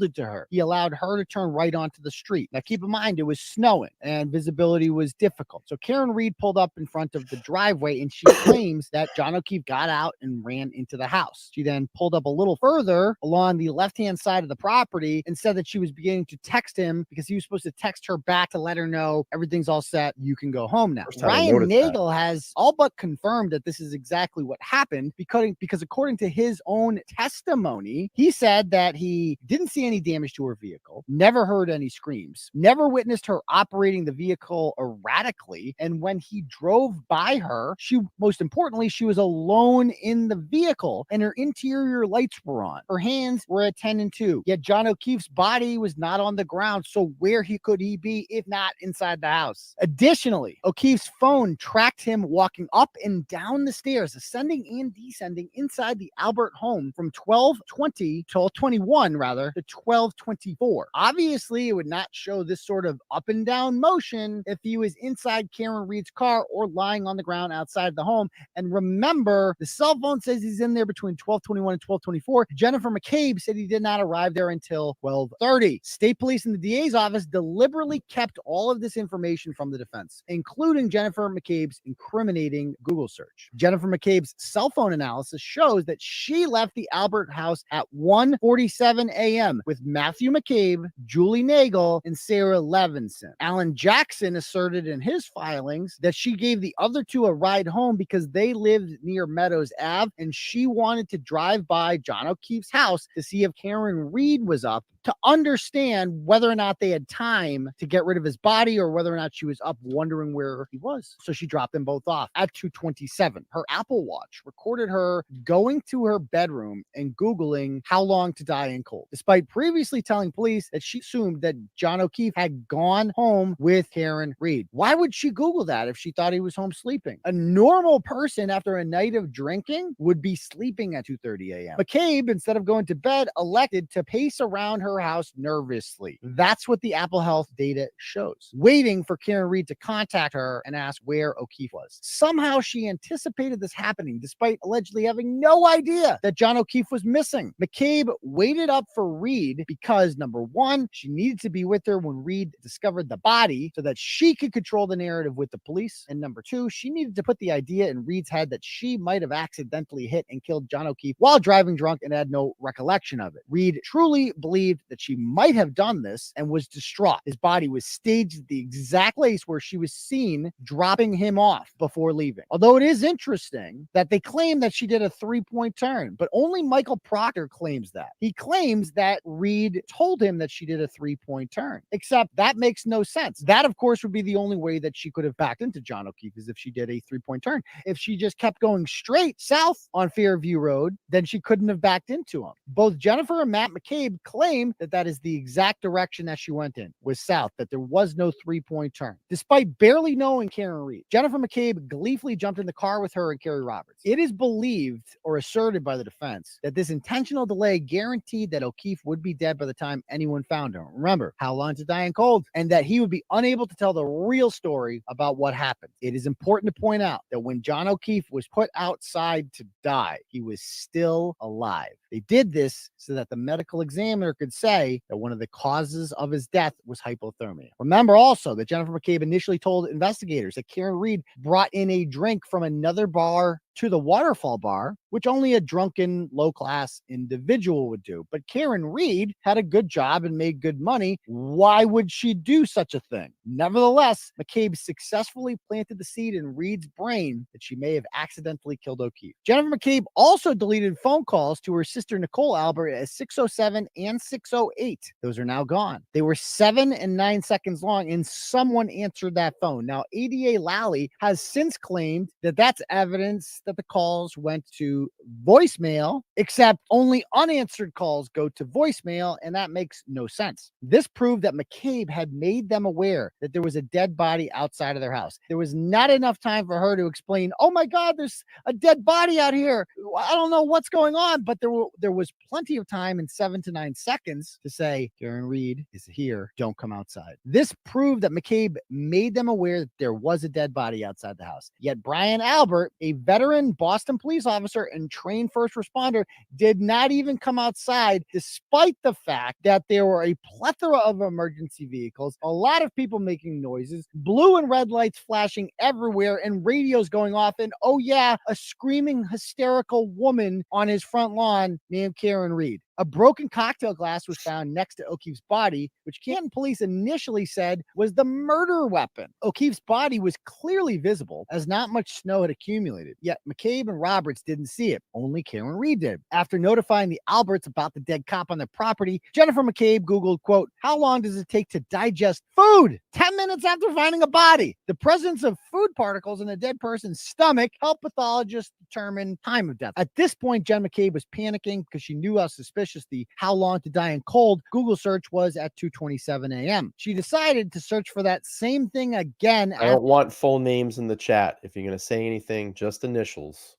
It to her. He allowed her to turn right onto the street. Now, keep in mind, it was snowing and visibility was difficult. So Karen Reed pulled up in front of the driveway and she claims that John O'Keefe got out and ran into the house. She then pulled up a little further along the left-hand side of the property and said that she was beginning to text him because he was supposed to text her back to let her know everything's all set. You can go home now. Ryan Nagel has all but confirmed that this is exactly what happened because according to his own testimony, he said that he didn't see any damage to her vehicle, never heard any screams, never witnessed her operating the vehicle erratically, and when he drove by her, most importantly, she was alone in the vehicle and her interior lights were on. Her hands were at 10 and 2, yet John O'Keefe's body was not on the ground, so where could he be if not inside the house? Additionally, O'Keefe's phone tracked him walking up and down the stairs, ascending and descending inside the Albert home from 12:21 to 12:24. Obviously, it would not show this sort of up and down motion if he was inside Karen Reed's car or lying on the ground outside the home. And remember, the cell phone says he's in there between 12:21 and 12:24. Jennifer McCabe said he did not arrive there until 12:30. State police and the DA's office deliberately kept all of this information from the defense, including Jennifer McCabe's incriminating Google search. Jennifer McCabe's cell phone analysis shows that she left the Albert house at 1:47 a.m. with Matthew McCabe, Julie Nagel, and Sarah Levinson. Alan Jackson asserted in his filings that she gave the other two a ride home because they lived near Meadows Ave and she wanted to drive by John O'Keefe's house to see if Karen Reed was up to understand whether or not they had time to get rid of his body or whether or not she was up wondering where he was. So she dropped them both off at 2:27. Her Apple Watch recorded her going to her bedroom and Googling how long to die in cold, despite previously telling police that she assumed that John O'Keefe had gone home with Karen Reed. Why would she Google that if she thought he was home sleeping? A normal person after a night of drinking would be sleeping at 2:30 a.m. McCabe, instead of going to bed, elected to pace around her house nervously. That's what the Apple Health data shows, waiting for Karen Reed to contact her and ask where O'Keefe was. Somehow she anticipated this happening despite allegedly having no idea that John O'Keefe was missing. McCabe waited up for Reed because, number one, she needed to be with her when Reed discovered the body so that she could control the narrative with the police. And number two, she needed to put the idea in Reed's head that she might have accidentally hit and killed John O'Keefe while driving drunk and had no recollection of it. Reed truly believed that she might have done this and was distraught. His body was staged at the exact place where she was seen dropping him off before leaving. Although it is interesting that they claim that she did a 3-point turn, but only Michael Proctor claims that. He claims that Reed told him that she did a 3-point turn, except that makes no sense. That, of course, would be the only way that she could have backed into John O'Keefe is if she did a 3-point turn. If she just kept going straight south on Fairview Road, then she couldn't have backed into him. Both Jennifer and Matt McCabe claim that is the exact direction that she went in, was south, that there was no 3-point turn. Despite barely knowing Karen Reed, Jennifer McCabe gleefully jumped in the car with her and Kerry Roberts. It is believed or asserted by the defense that this intentional delay guaranteed that O'Keefe would be dead by the time anyone found him. Remember, how long to die in cold, and that he would be unable to tell the real story about what happened. It is important to point out that when John O'Keefe was put outside to die, he was still alive. They did this so that the medical examiner could say that one of the causes of his death was hypothermia. Remember also that Jennifer McCabe initially told investigators that Karen Reed brought in a drink from another bar to the Waterfall bar, which only a drunken, low-class individual would do. But Karen Reed had a good job and made good money. Why would she do such a thing? Nevertheless, McCabe successfully planted the seed in Reed's brain that she may have accidentally killed O'Keefe. Jennifer McCabe also deleted phone calls to her sister Nicole Albert at 6:07 and 6:08. Those are now gone. They were 7 and 9 seconds long, and someone answered that phone. Now, ADA Lally has since claimed that that's evidence that the calls went to voicemail, except only unanswered calls go to voicemail, and that makes no sense. This proved that McCabe had made them aware that there was a dead body outside of their house. There was not enough time for her to explain, oh my God, there's a dead body out here. I don't know what's going on, but there was plenty of time in 7 to 9 seconds to say, Karen Reed is here, don't come outside. This proved that McCabe made them aware that there was a dead body outside the house. Yet Brian Albert, a veteran veteran Boston police officer and trained first responder did not even come outside, despite the fact that there were a plethora of emergency vehicles, a lot of people making noises, blue and red lights flashing everywhere, and radios going off. And oh yeah, a screaming, hysterical woman on his front lawn named Karen Reed. A broken cocktail glass was found next to O'Keefe's body, which Canton police initially said was the murder weapon. O'Keefe's body was clearly visible as not much snow had accumulated, yet McCabe and Roberts didn't see it. Only Karen Reed did. After notifying the Alberts about the dead cop on their property, Jennifer McCabe Googled, quote, "How long does it take to digest food?" 10 minutes after finding a body. The presence of food particles in a dead person's stomach helped pathologists determine time of death. At this point, Jen McCabe was panicking because she knew how suspicious the "how long to die in cold" Google search was at 2:27 a.m. She decided to search for that same thing again. I don't want full names in the chat. If you're going to say anything, just initials.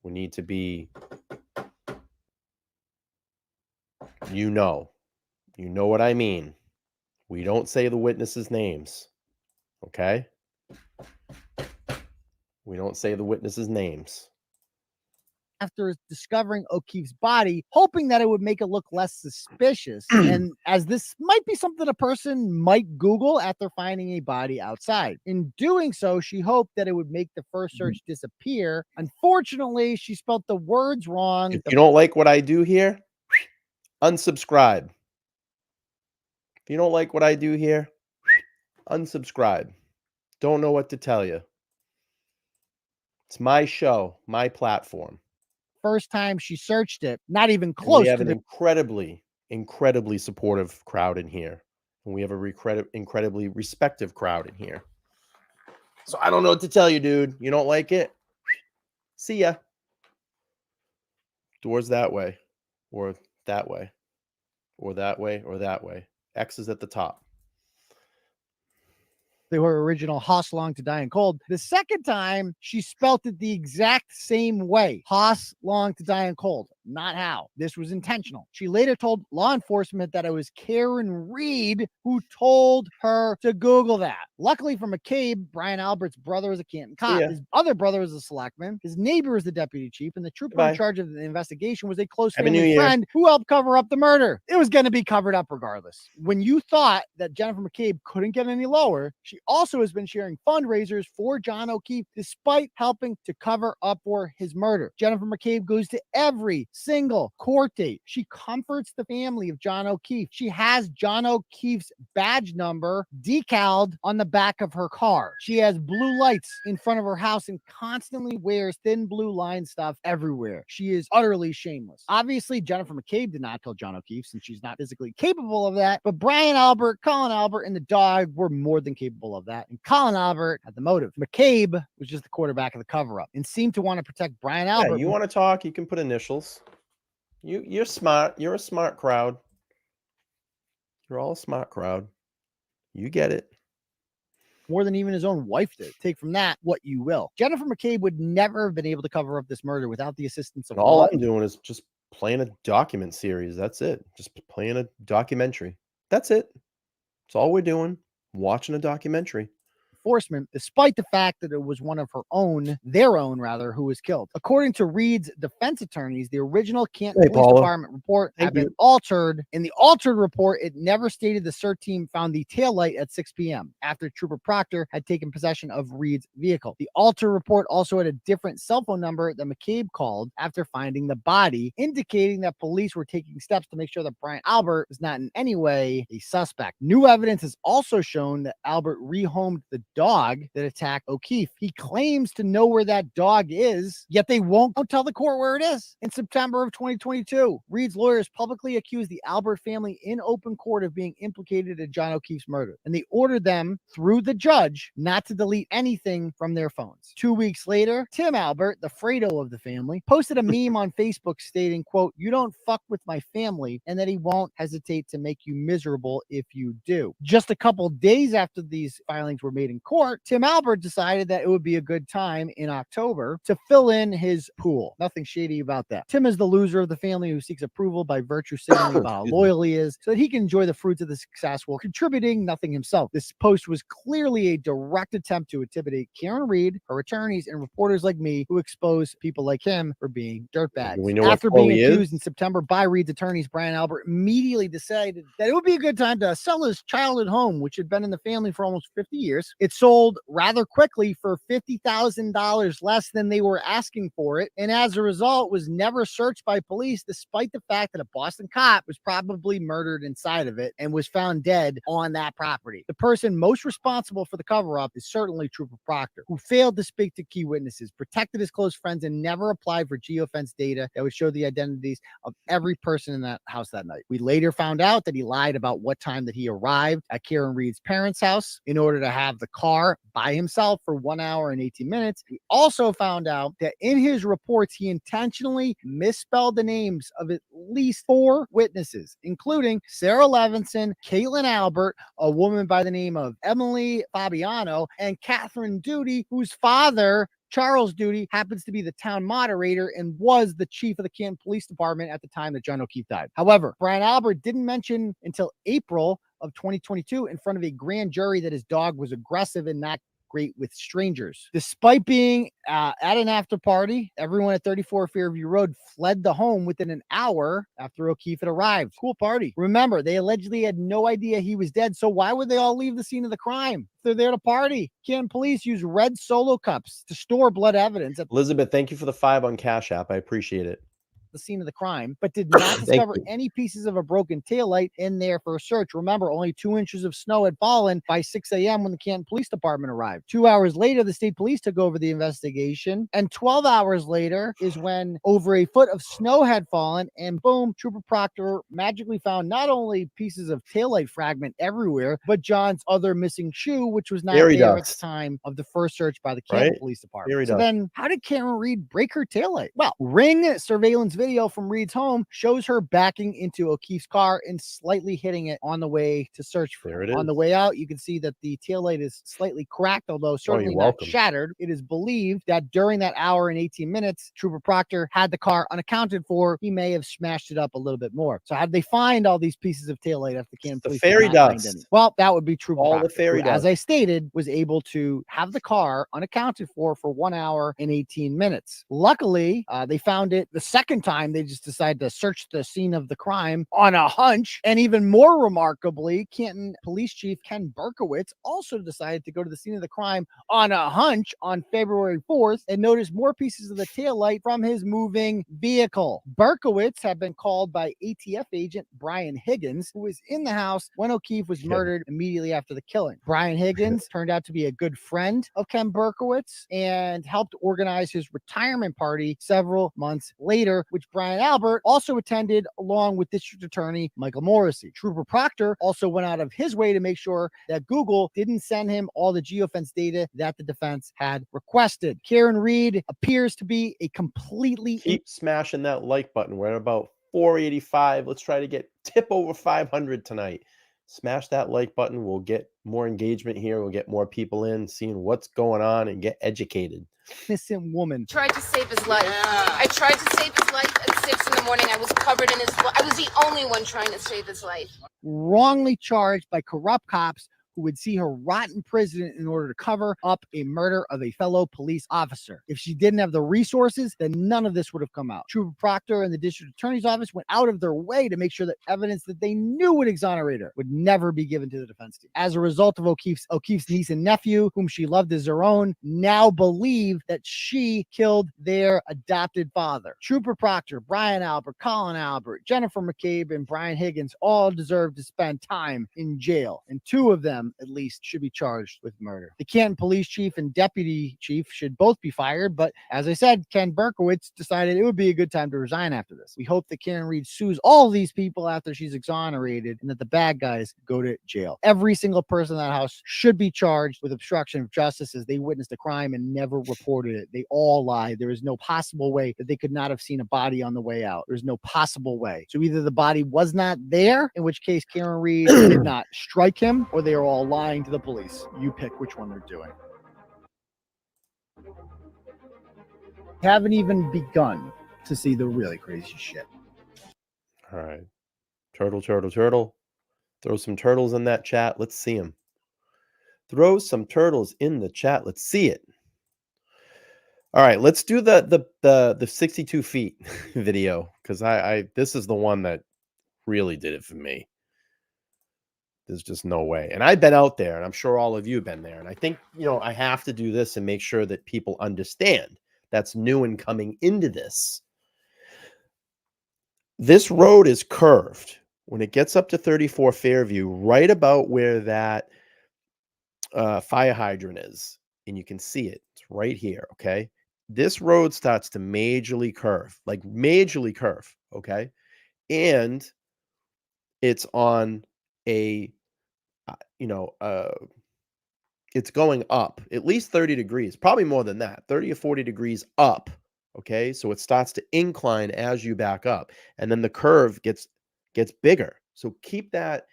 We need to be, you know what I mean. We don't say the witnesses' names. Okay? We don't say the witnesses' names. After discovering O'Keefe's body, hoping that it would make it look less suspicious. And as this might be something a person might Google after finding a body outside. In doing so, she hoped that it would make the first search disappear. Unfortunately, she spelled the words wrong. If you don't like what I do here, unsubscribe. If you don't like what I do here, unsubscribe. Don't know what to tell you. It's my show, my platform. First time she searched it, not even close. We have an incredibly supportive crowd in here. And we have a incredibly respective crowd in here. So I don't know what to tell you, dude. You don't like it? See ya. Doors that way, or that way, or that way, or that way. X is at the top. They were original Haas Long to Die in Cold. The second time, she spelt it the exact same way. Haas Long to Die in Cold. Not how. This was intentional. She later told law enforcement that it was Karen Reed who told her to Google that. Luckily for McCabe, Brian Albert's brother is a Canton cop. His other brother is a selectman. His neighbor is the deputy chief. And the trooper in charge of the investigation was a close family friend who helped cover up the murder. It was going to be covered up regardless. When you thought that Jennifer McCabe couldn't get any lower, she also has been sharing fundraisers for John O'Keefe despite helping to cover up for his murder. Jennifer McCabe goes to every single court date. She comforts the family of John O'Keefe. She has John O'Keefe's badge number decaled on the back of her car. She has blue lights in front of her house and constantly wears thin blue line stuff everywhere. She is utterly shameless. Obviously, Jennifer McCabe did not kill John O'Keefe since she's not physically capable of that, but Brian Albert, Colin Albert, and the dog were more than capable of that, and Colin Albert had the motive. McCabe was just the quarterback of the cover-up and seemed to want to protect Brian Albert. Yeah, you want to talk, you can put initials. You're smart. You're a smart crowd. You're all a smart crowd. You get it. More than even his own wife did. Take from that what you will. Jennifer McCabe would never have been able to cover up this murder without the assistance of all I'm doing is just playing a document series. That's it. Just playing a documentary. That's it. That's all we're doing. Watching a documentary. Enforcement, despite the fact that it was one of their own, who was killed. According to Reed's defense attorneys, the original Canton Police Department report had been altered. In the altered report, it never stated the CERT team found the taillight at 6 p.m. after Trooper Proctor had taken possession of Reed's vehicle. The altered report also had a different cell phone number that McCabe called after finding the body, indicating that police were taking steps to make sure that Brian Albert was not in any way a suspect. New evidence has also shown that Albert rehomed the dog that attacked O'Keefe. He claims to know where that dog is, yet they won't tell the court where it is. In September of 2022, Reed's lawyers publicly accused the Albert family in open court of being implicated in John O'Keefe's murder, and they ordered them, through the judge, not to delete anything from their phones. 2 weeks later, Tim Albert, the Fredo of the family, posted a meme on Facebook stating, quote, "You don't fuck with my family," and that he won't hesitate to make you miserable if you do. Just a couple days after these filings were made in court, Tim Albert decided that it would be a good time in October to fill in his pool. Nothing shady about that. Tim is the loser of the family who seeks approval by virtue signaling about how loyal he is so that he can enjoy the fruits of the success while contributing nothing himself. This post was clearly a direct attempt to intimidate Karen Reed, her attorneys, and reporters like me who expose people like him for being dirtbags. We know After what being Chloe accused is. in September by Reed's attorneys, Brian Albert immediately decided that it would be a good time to sell his childhood home, which had been in the family for almost 50 years. It sold rather quickly for $50,000 less than they were asking for it, and as a result was never searched by police, despite the fact that a Boston cop was probably murdered inside of it and was found dead on that property. The person most responsible for the cover-up is certainly Trooper Proctor, who failed to speak to key witnesses, protected his close friends, and never applied for geofence data that would show the identities of every person in that house that night. We later found out that he lied about what time that he arrived at Karen Reed's parents' house in order to have the car by himself for 1 hour and 18 minutes. We also found out that in his reports, he intentionally misspelled the names of at least 4 witnesses, including Sarah Levinson, Caitlin Albert, a woman by the name of Emily Fabiano, and Catherine Duty, whose father, Charles Duty, happens to be the town moderator and was the chief of the Canton Police Department at the time that John O'Keefe died. However, Brian Albert didn't mention until April of 2022 in front of a grand jury that his dog was aggressive and not great with strangers. Despite being at an after party, everyone at 34 Fairview Road fled the home within an hour after O'Keefe had arrived. Cool party. Remember, they allegedly had no idea he was dead, so why would they all leave the scene of the crime? They're there to party. Canton police use red Solo cups to store blood evidence at Elizabeth, thank you for the 5 on Cash App. I appreciate it. the scene of the crime, but did not discover any pieces of a broken taillight in there for a search. Remember, only 2 inches of snow had fallen by 6 a.m. when the Canton Police Department arrived. 2 hours later, the state police took over the investigation, and 12 hours later is when over a foot of snow had fallen, and boom, Trooper Proctor magically found not only pieces of taillight fragment everywhere, but John's other missing shoe, which was not there at the time of the first search by the Canton Police Department. So then, how did Karen Reed break her taillight? Well, Ring surveillance video from Reed's home shows her backing into O'Keefe's car and slightly hitting it on the way to search for it. On the way out, you can see that the taillight is slightly cracked, although certainly not shattered. It is believed that during that hour and 18 minutes, Trooper Proctor had the car unaccounted for. He may have smashed it up a little bit more. So how did they find all these pieces of taillight after the Canton Police fairy did not find dust. any? Well, that would be Trooper All Proctor, the fairy who, as dust. I stated, was able to have the car unaccounted for 1 hour and 18 minutes. Luckily, they found it the second time. They just decided to search the scene of the crime on a hunch. And even more remarkably, Canton Police Chief Ken Berkowitz also decided to go to the scene of the crime on a hunch on February 4th and noticed more pieces of the taillight from his moving vehicle. Berkowitz had been called by ATF agent Brian Higgins, who was in the house when O'Keefe was murdered immediately after the killing. Brian Higgins turned out to be a good friend of Ken Berkowitz and helped organize his retirement party several months later, which Brian Albert also attended along with District Attorney Michael Morrissey. Trooper Proctor also went out of his way to make sure that Google didn't send him all the geofence data that the defense had requested. Karen Reed appears to be a completely... Keep smashing that like button. We're at about 485. Let's try to tip over 500 tonight. Smash that like button. We'll get more engagement here. We'll get more people in, seeing what's going on and get educated. Innocent woman. Tried to save his life. I tried to save his life at 6 in the morning. I was covered in his blood. I was the only one trying to save his life. Wrongly charged by corrupt cops who would see her rot in prison in order to cover up a murder of a fellow police officer. If she didn't have the resources, then none of this would have come out. Trooper Proctor and the district attorney's office went out of their way to make sure that evidence that they knew would exonerate her would never be given to the defense team. As a result of O'Keefe's niece and nephew, whom she loved as her own, now believe that she killed their adopted father. Trooper Proctor, Brian Albert, Colin Albert, Jennifer McCabe, and Brian Higgins all deserve to spend time in jail, and 2 of them at least should be charged with murder. The Canton police chief and deputy chief should both be fired, but as I said, Ken Berkowitz decided it would be a good time to resign after this. We hope that Karen Reed sues all these people after she's exonerated and that the bad guys go to jail. Every single person in that house should be charged with obstruction of justice as they witnessed a crime and never reported it. They all lied. There is no possible way that they could not have seen a body on the way out. There's no possible way. So either the body was not there, in which case Karen Reed did not strike him, or they are all all lying to the police. You pick which one they're doing. Haven't even begun to see the really crazy shit. All right. Turtle, turtle, turtle. Throw some turtles in that chat. Let's see them. Throw some turtles in the chat. Let's see it. All right, let's do the 62 feet video, because I this is the one that really did it for me. There's just no way. And I've been out there, and I'm sure all of you have been there. And I think, I have to do this and make sure that people understand that's new and coming into this. This road is curved. When it gets up to 34 Fairview, right about where that fire hydrant is, and you can see it. It's right here, okay? This road starts to majorly curve, okay? And it's on a, it's going up at least 30 degrees, probably more than that, 30 or 40 degrees up, okay? So it starts to incline as you back up, and then the curve gets bigger. So keep that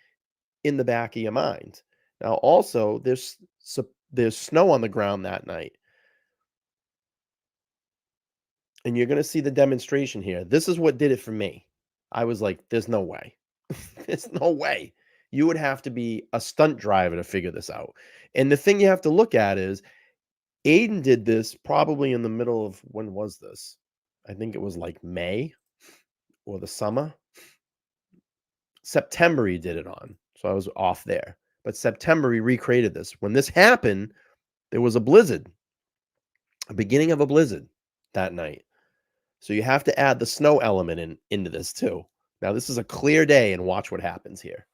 in the back of your mind. Now, also, there's snow on the ground that night. And you're going to see the demonstration here. This is what did it for me. I was like, there's no way. There's no way. You would have to be a stunt driver to figure this out. And the thing you have to look at is Aiden did this probably in the middle of, when was this? I think it was like May or the summer. September he did it on. So I was off there. But September he recreated this. When this happened, there was a blizzard, a beginning of a blizzard that night. So you have to add the snow element into this too. Now this is a clear day, and watch what happens here.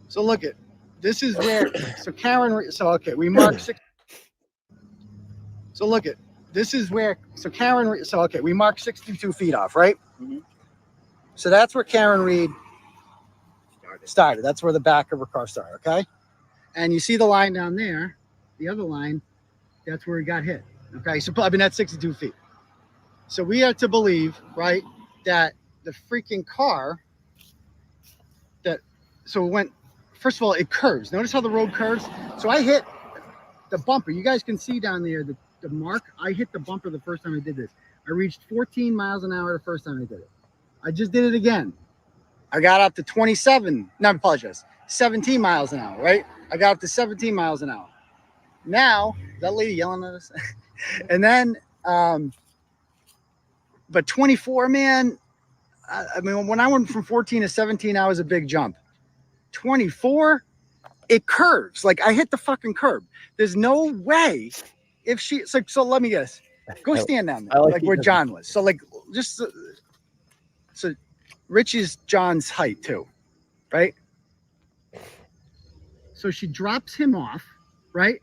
So look at, this is where, so Karen, so okay, we mark 6. So look at, this is where, so Karen, so okay, we mark 62 feet off, right? Mm-hmm. So that's where Karen Reed started. That's where the back of her car started, okay? And you see the line down there, the other line, that's where he got hit. Okay, so I mean, that's 62 feet. So we have to believe, right, that the freaking car, so it went, first of all, it curves. Notice how the road curves? So I hit the bumper. You guys can see down there the mark. I hit the bumper the first time I did this. I reached 14 miles an hour the first time I did it. I just did it again. I got up to 27, no, I apologize, 17 miles an hour, right? I got up to 17 miles an hour. Now, that lady yelling at us. And then, but 24, man, I mean, when I went from 14 to 17, I was a big jump. 24, it curves. Like, I hit the fucking curb. There's no way if she, it's like, so let me guess. Go stand down there, like where John was. So, like, just, so Richie's John's height, too, right? So she drops him off, right?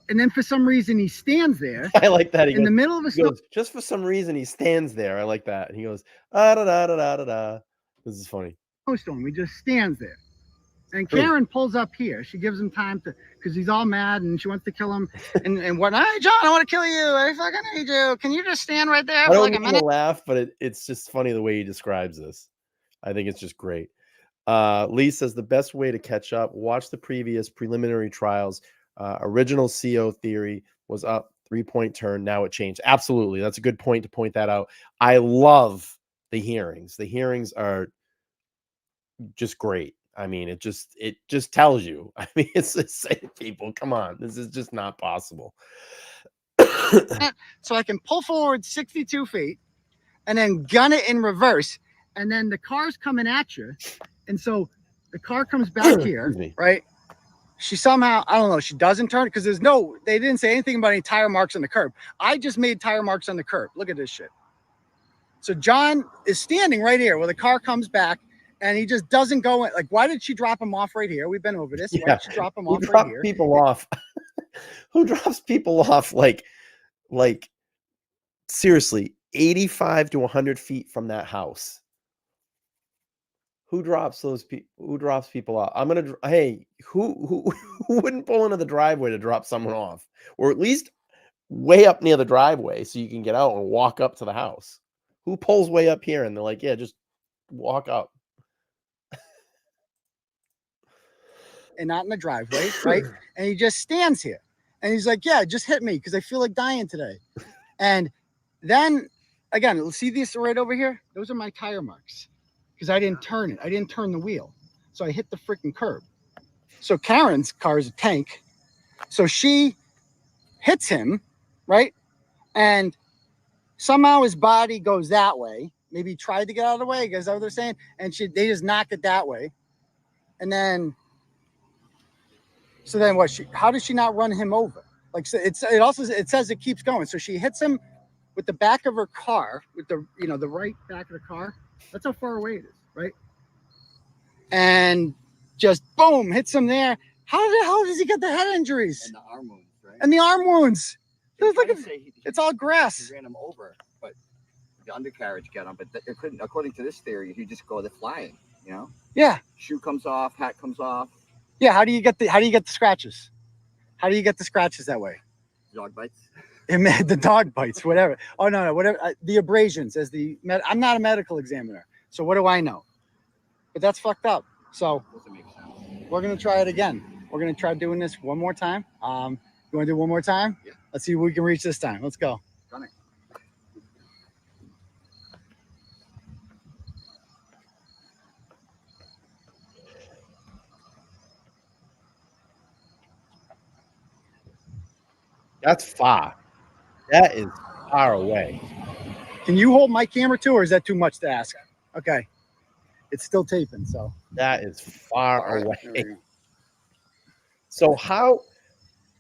And then for some reason he stands there. I like that. In the middle of a snow. Just for some reason he stands there. I like that. And he goes, ah, da, da, da, da, da, da. This is funny. Snowstorm. He just stands there. And Karen pulls up here. She gives him time to, because he's all mad and she wants to kill him. and what? Hey, John, I want to kill you. I fucking hate you. Can you just stand right there for like a minute? I don't laugh, but it's just funny the way he describes this. I think it's just great. Lee says the best way to catch up, watch the previous preliminary trials. Original CO theory was up 3-point turn. Now it changed. Absolutely. That's a good point to point that out. I love the hearings. The hearings are just great. I mean, it just tells you. I mean, it's people, come on. This is just not possible. So I can pull forward 62 feet and then gun it in reverse. And then the car's coming at you. And so the car comes back here, right? She somehow, I don't know, she doesn't turn because they didn't say anything about any tire marks on the curb. I just made tire marks on the curb. Look at this shit. So John is standing right here where the car comes back and he just doesn't go in. Like, why did she drop him off right here? We've been over this. Why did she drop him off right here? People off. Who drops people off like seriously 85 to 100 feet from that house? Who drops those people? Who drops people off? I'm gonna. Hey, who wouldn't pull into the driveway to drop someone off, or at least way up near the driveway so you can get out and walk up to the house? Who pulls way up here and they're like, yeah, just walk up. and not in the driveway, right? And he just stands here. And he's like, yeah, just hit me because I feel like dying today. And then, again, see this right over here? Those are my tire marks because I didn't turn it. I didn't turn the wheel. So I hit the freaking curb. So Karen's car is a tank. So she hits him, right? And somehow his body goes that way. Maybe he tried to get out of the way, because that's what they're saying. And they just knock it that way. And then, so then what? How does she not run him over? Like, so it says it keeps going. So she hits him with the back of her car, with the the right back of the car. That's how far away it is, right? And just boom, hits him there. How the hell does he get the head injuries? And the arm wounds, right? And the arm wounds. It's all grass. He ran him over, but the undercarriage got him. But it couldn't, according to this theory, he just go flying. Yeah. Shoe comes off, hat comes off. Yeah. How do you get the scratches? How do you get the scratches that way? Dog bites. The dog bites, whatever. Oh no, whatever. The abrasions, I'm not a medical examiner, so what do I know? But that's fucked up. So we're gonna try it again. We're gonna try doing this one more time. You want to do one more time? Yeah. Let's see what we can reach this time. Let's go. Running. That's far. That is far away. Can you hold my camera too, or is that too much to ask? Okay. It's still taping, so. That is far away. So how,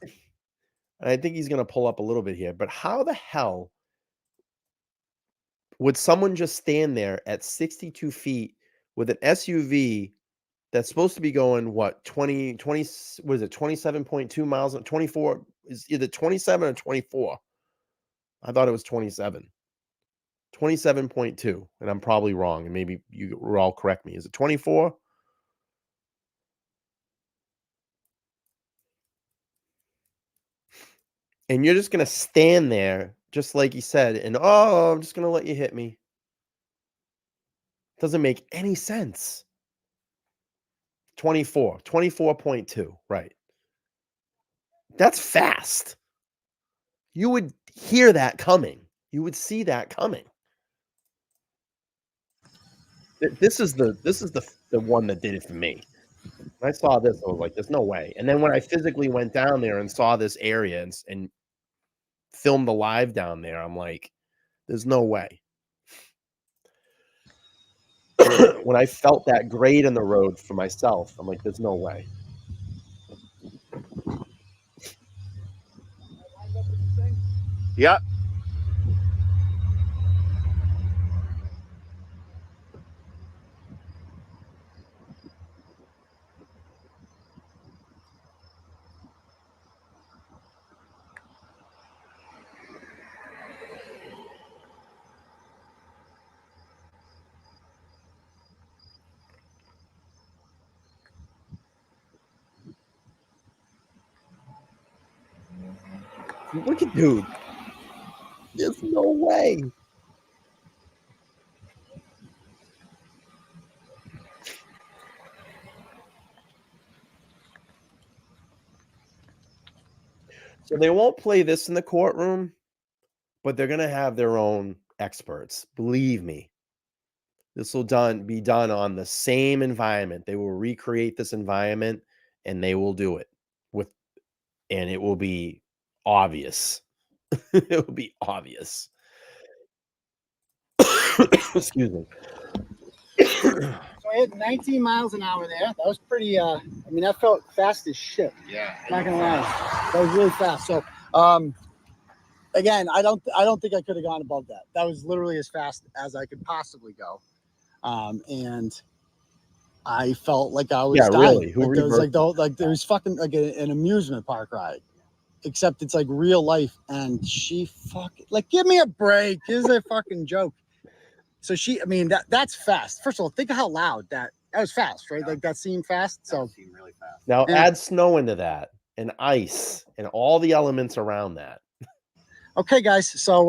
and I think he's going to pull up a little bit here, but how the hell would someone just stand there at 62 feet with an SUV that's supposed to be going, what, 20, what is it, 27.2 miles, 24, is either 27 or 24. I thought it was 27. 27.2, and I'm probably wrong, and maybe you will all correct me. Is it 24? And you're just going to stand there, just like he said, and, oh, I'm just going to let you hit me. Doesn't make any sense. 24.2, right. That's fast. You would hear that coming. You would see that coming. This is the one that did it for me. When I saw this, I was like, there's no way. And then when I physically went down there and saw this area and filmed the live down there, I'm like, there's no way. When I felt that grade in the road for myself, I'm like, there's no way. Yep. Look at dude. There's no way. So they won't play this in the courtroom, but they're going to have their own experts. Believe me. This will be done on the same environment. They will recreate this environment and they will do it and it will be obvious. It will be obvious. Excuse me. So I hit 19 miles an hour there. That was pretty, I mean, that felt fast as shit. Yeah. Not gonna lie. That was really fast. So, again, I don't think I could have gone above that. That was literally as fast as I could possibly go. And I felt like I was dying. Really. Like, there was fucking like an amusement park ride, except it's like real life. And she give me a break. This is a fucking joke. So that's fast. First of all, think of how loud that was fast, right? Yeah. Like that seemed fast. That seemed really fast. Now add snow into that and ice and all the elements around that. Okay, guys. So,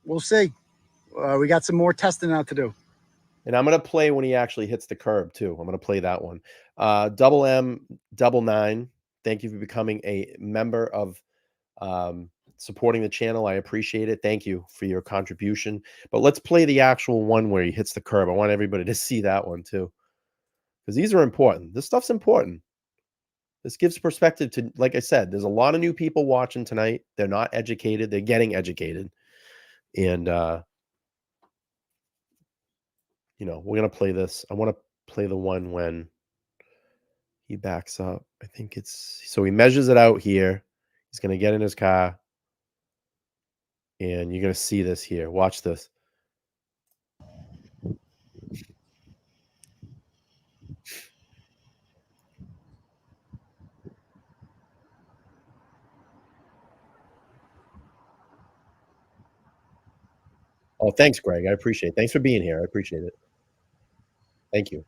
we'll see. We got some more testing out to do. And I'm going to play when he actually hits the curb, too. I'm going to play that one. Double M, Double Nine, thank you for becoming a member of supporting the channel. I appreciate it. Thank you for your contribution. But let's play the actual one where he hits the curb. I want everybody to see that one, too. Because these are important. This stuff's important. This gives perspective to, like I said, there's a lot of new people watching tonight. They're not educated. They're getting educated. And, you know, we're going to play this. I want to play the one when he backs up. I think it's, so he measures it out here. He's going to get in his car. And you're going to see this here. Watch this. Oh, thanks, Greg. I appreciate it. Thanks for being here. I appreciate it. Thank you.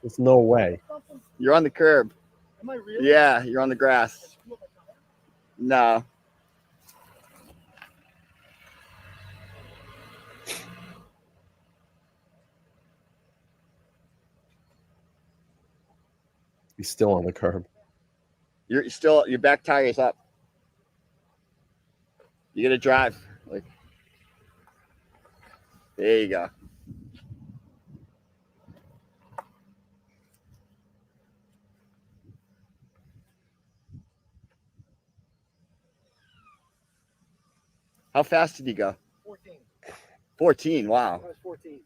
There's no way. You're on the curb. Am I really? Yeah, you're on the grass. No. He's still on the curb. You're still, your back tire's up. You gotta drive. Like, there you go. How fast did you go? 14. 14. Wow. That was 14.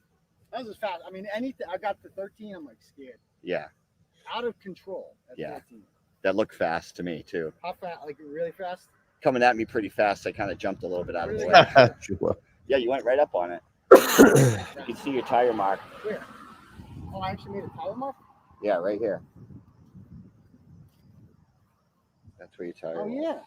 That was as fast. I mean, anything. I got to 13. I'm like scared. Yeah. Out of control. At Yeah. 14. That looked fast to me too. How fast? Like really fast? Coming at me pretty fast. I kind of jumped a little bit out of the Really? way. Yeah, you went right up on it. You can see your tire mark. Where? Oh, I actually made a tire mark? Yeah, right here. That's where your tire Oh, was. yeah.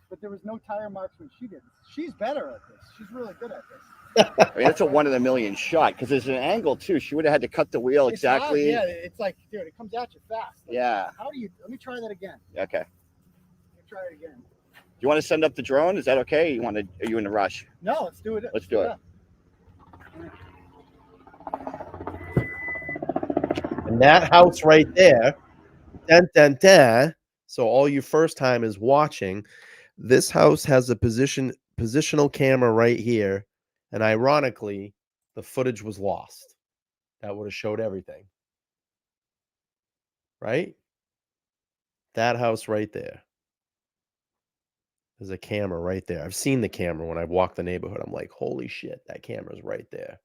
But there was no tire marks when she did. She's better at this. She's really good at this. I mean, that's a 1 in a million shot because there's an angle too. She would have had to cut the wheel It's hard, exactly. yeah, it's like, dude, it comes at you fast. Like, Yeah. How do you? Let me try that again. Okay. Let me try it again. You want to send up the drone? Is that okay? You want to? Are you in a rush? No, let's do it. Let's do it. And that house right there, dun, dun, dun. So all you first timers watching, this house has a positional camera right here. And ironically, the footage was lost. That would have showed everything. Right? That house right there. There's a camera right there. I've seen the camera when I walk the neighborhood. I'm like, holy shit, that camera's right there.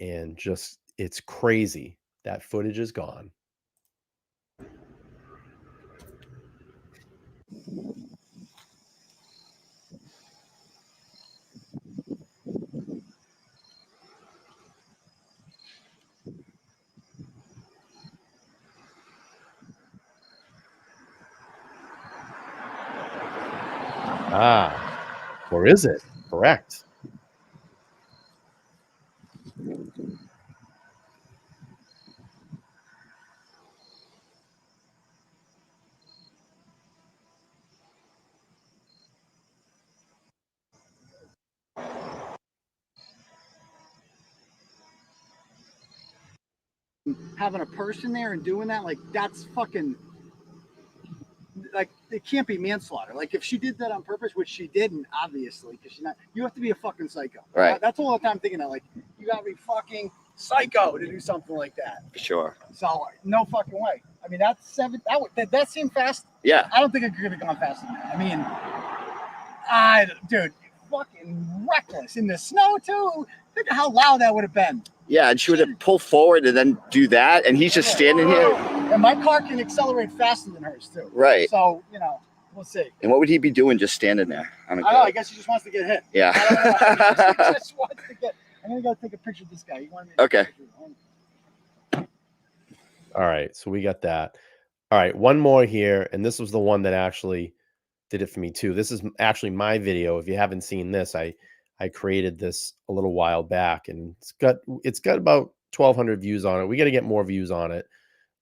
And just, it's crazy. That footage is gone. Ah, or is it? Correct. Having a person there and doing that, like that's fucking. Like it can't be manslaughter. Like if she did that on purpose, which she didn't, obviously, because she's not. You have to be a fucking psycho. Right. That's all the time thinking that. Like you gotta be fucking psycho to do something like that. For sure. So no fucking way. I mean that's seven. That seemed fast. Yeah. I don't think it could have gone faster than that. I mean, dude, fucking reckless in the snow too. Think of how loud that would have been. Yeah, and she would have pulled forward and then do that, and he's just standing here. And my car can accelerate faster than hers too. Right. So you know, we'll see. And what would he be doing just standing there? I don't know. I guess he just wants to get hit. Yeah. I don't know. He just wants to get. I'm gonna go take a picture of this guy. He wanted me to Okay. take a picture. All right. So we got that. All right. One more here. And this was the one that actually did it for me too. This is actually my video. If you haven't seen this, I created this a little while back, and it's got about 1,200 views on it. We got to get more views on it.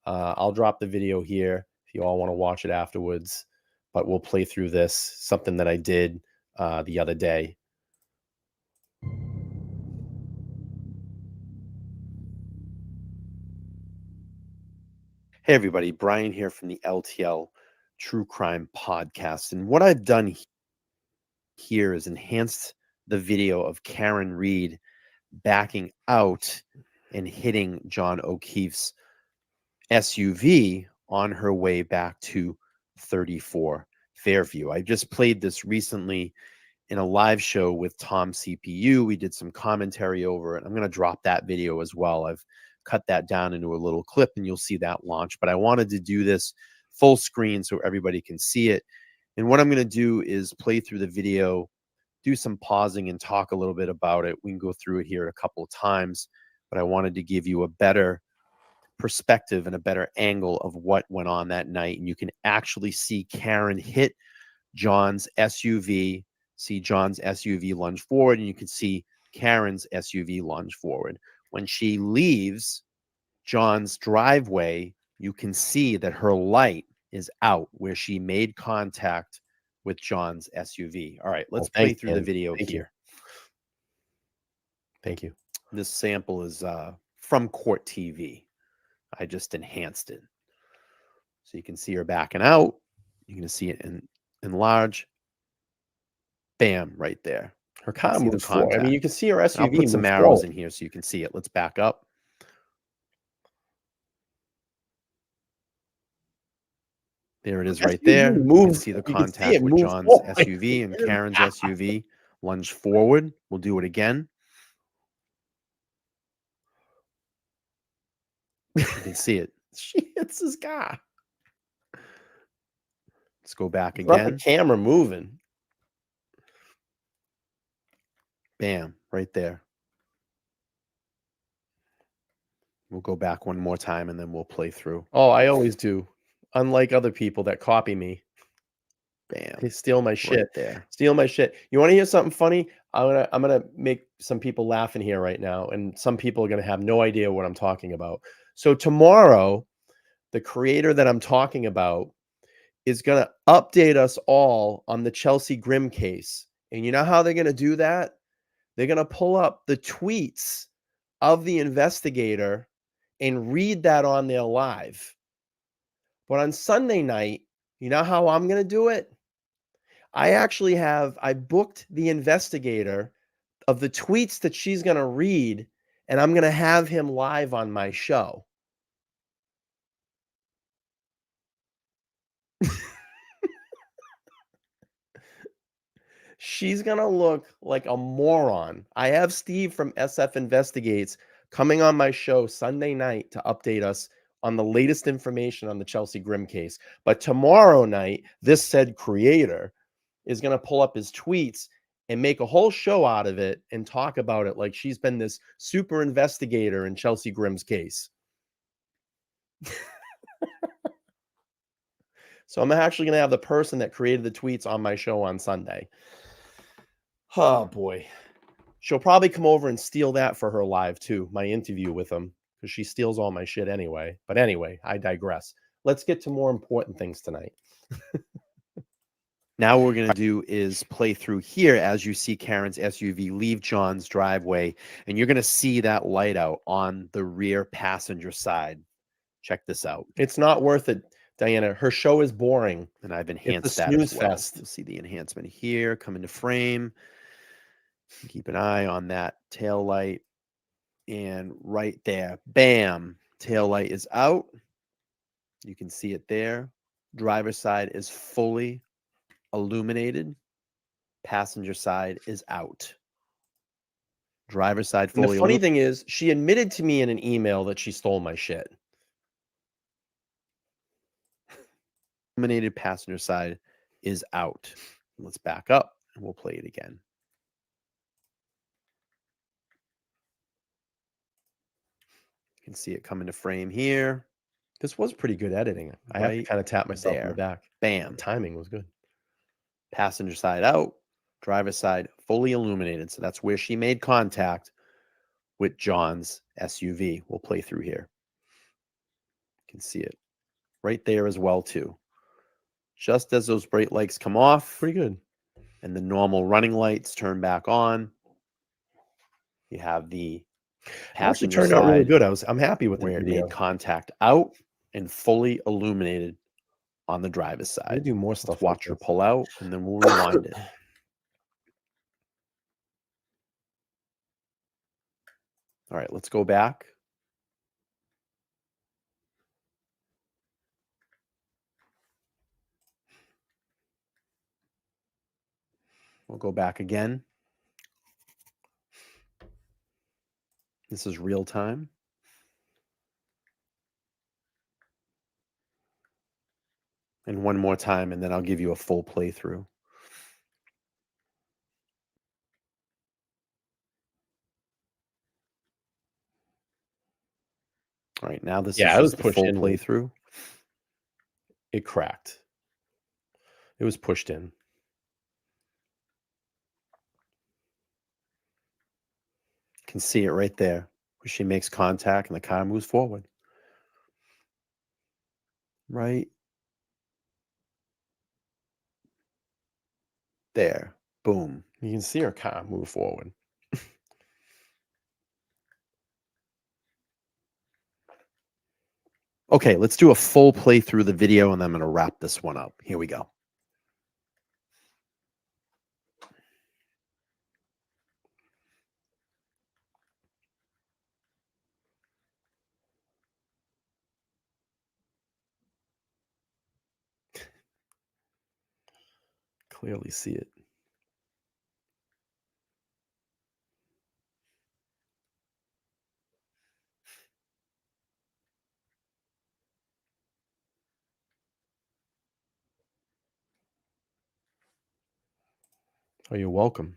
I'll drop the video here if you all want to watch it afterwards. But we'll play through this, something that I did the other day. Hey, everybody. Brian here from the LTL True Crime Podcast. And what I've done here is enhanced the video of Karen Reed backing out and hitting John O'Keefe's SUV on her way back to 34 Fairview. I just played this recently in a live show with Tom CPU. We did some commentary over it. I'm going to drop that video as well. I've cut that down into a little clip and you'll see that launch. But I wanted to do this full screen so everybody can see it. And what I'm going to do is play through the video, do some pausing and talk a little bit about it. We can go through it here a couple of times, but I wanted to give you a better perspective and a better angle of what went on that night. And you can actually see Karen hit John's SUV, see John's SUV lunge forward, and you can see Karen's SUV lunge forward. When she leaves John's driveway, you can see that her light is out where she made contact with John's SUV. All right, let's play through the video here. Thank you. This sample is from Court TV. I just enhanced it. So you can see her backing out. You can see it in large. Bam, right there. Her car moves forward. I mean, you can see her SUV. I'll put some arrows in here so you can see it. Let's back up. There it is right there. You can see the contact with John's SUV and Karen's SUV lunge forward. We'll do it again. You can see it. She hits his car. Let's go back again. Got the camera moving. Bam, right there. We'll go back one more time and then we'll play through. Oh, I always do. Unlike other people that copy me. Bam. They steal my shit. Right there. Steal my shit. You want to hear something funny? I'm gonna make some people laugh in here right now, and some people are gonna have no idea what I'm talking about. So tomorrow, the creator that I'm talking about is gonna update us all on the Chelsea Grim case. And you know how they're gonna do that? They're gonna pull up the tweets of the investigator and read that on their live. But on Sunday night, you know how I'm going to do it? I booked the investigator of the tweets that she's going to read, and I'm going to have him live on my show. She's going to look like a moron. I have Steve from SF Investigates coming on my show Sunday night to update us on the latest information on the Chelsea Grim case. But tomorrow night, this said creator is going to pull up his tweets and make a whole show out of it and talk about it like she's been this super investigator in Chelsea Grim's case. So I'm actually going to have the person that created the tweets on my show on Sunday. Oh, boy. She'll probably come over and steal that for her live, too, my interview with him. Because she steals all my shit anyway. But anyway, I digress. Let's get to more important things tonight. Now what we're going to do is play through here as you see Karen's SUV leave John's driveway. And you're going to see that light out on the rear passenger side. Check this out. It's not worth it, Diana. Her show is boring. And I've enhanced that as well. You'll see the enhancement here come into frame. Keep an eye on that tail light. And right there, bam, tail light is out. You can see it there. Driver's side is fully illuminated. Passenger side is out. Driver's side fully illuminated. The funny thing is, she admitted to me in an email that she stole my shit. Illuminated passenger side is out. Let's back up and we'll play it again. You can see it come into frame here. This was pretty good editing. I have to kind of tap myself in the back. Bam. The timing was good. Passenger side out. Driver's side fully illuminated. So that's where she made contact with John's SUV. We'll play through here. You can see it right there as well too. Just as those brake lights come off, Pretty good. and the normal running lights turn back on, you have the Actually passenger turned out really side good. I'm happy with the where it video. made contact out and fully illuminated on the driver's We side. do more Let's stuff. watch her pull out, and then we'll rewind it. All right, let's go back. We'll go back again. This is real time. And one more time, and then I'll give you a full playthrough. All right, now this is it was just the pushed full in. playthrough. It cracked. It was pushed in. You can see it right there where she makes contact and the car moves forward. Right there. Boom. You can see her car move forward. Okay, let's do a full playthrough of the video, and then I'm going to wrap this one up. Here we go. Clearly see it. Oh, you're welcome.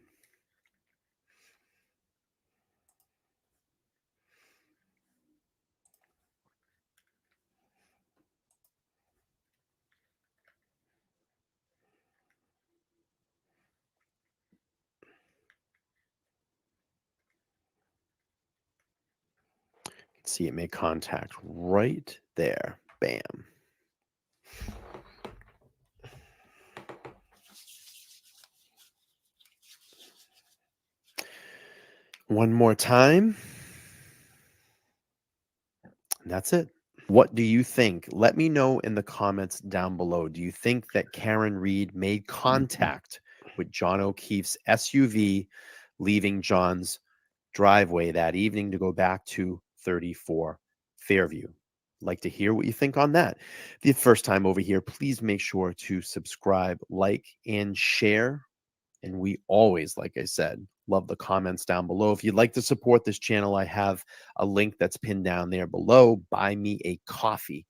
See it make contact right there. Bam. One more time. And that's it. What do you think? Let me know in the comments down below. Do you think that Karen Reed made contact with John O'Keefe's SUV leaving John's driveway that evening to go back to 34 Fairview? Like to hear what you think on that. If you're the first time over here, please make sure to subscribe, like, and share. And we always, like I said, love the comments down below. If you'd like to support this channel, I have a link that's pinned down there below. Buy me a coffee.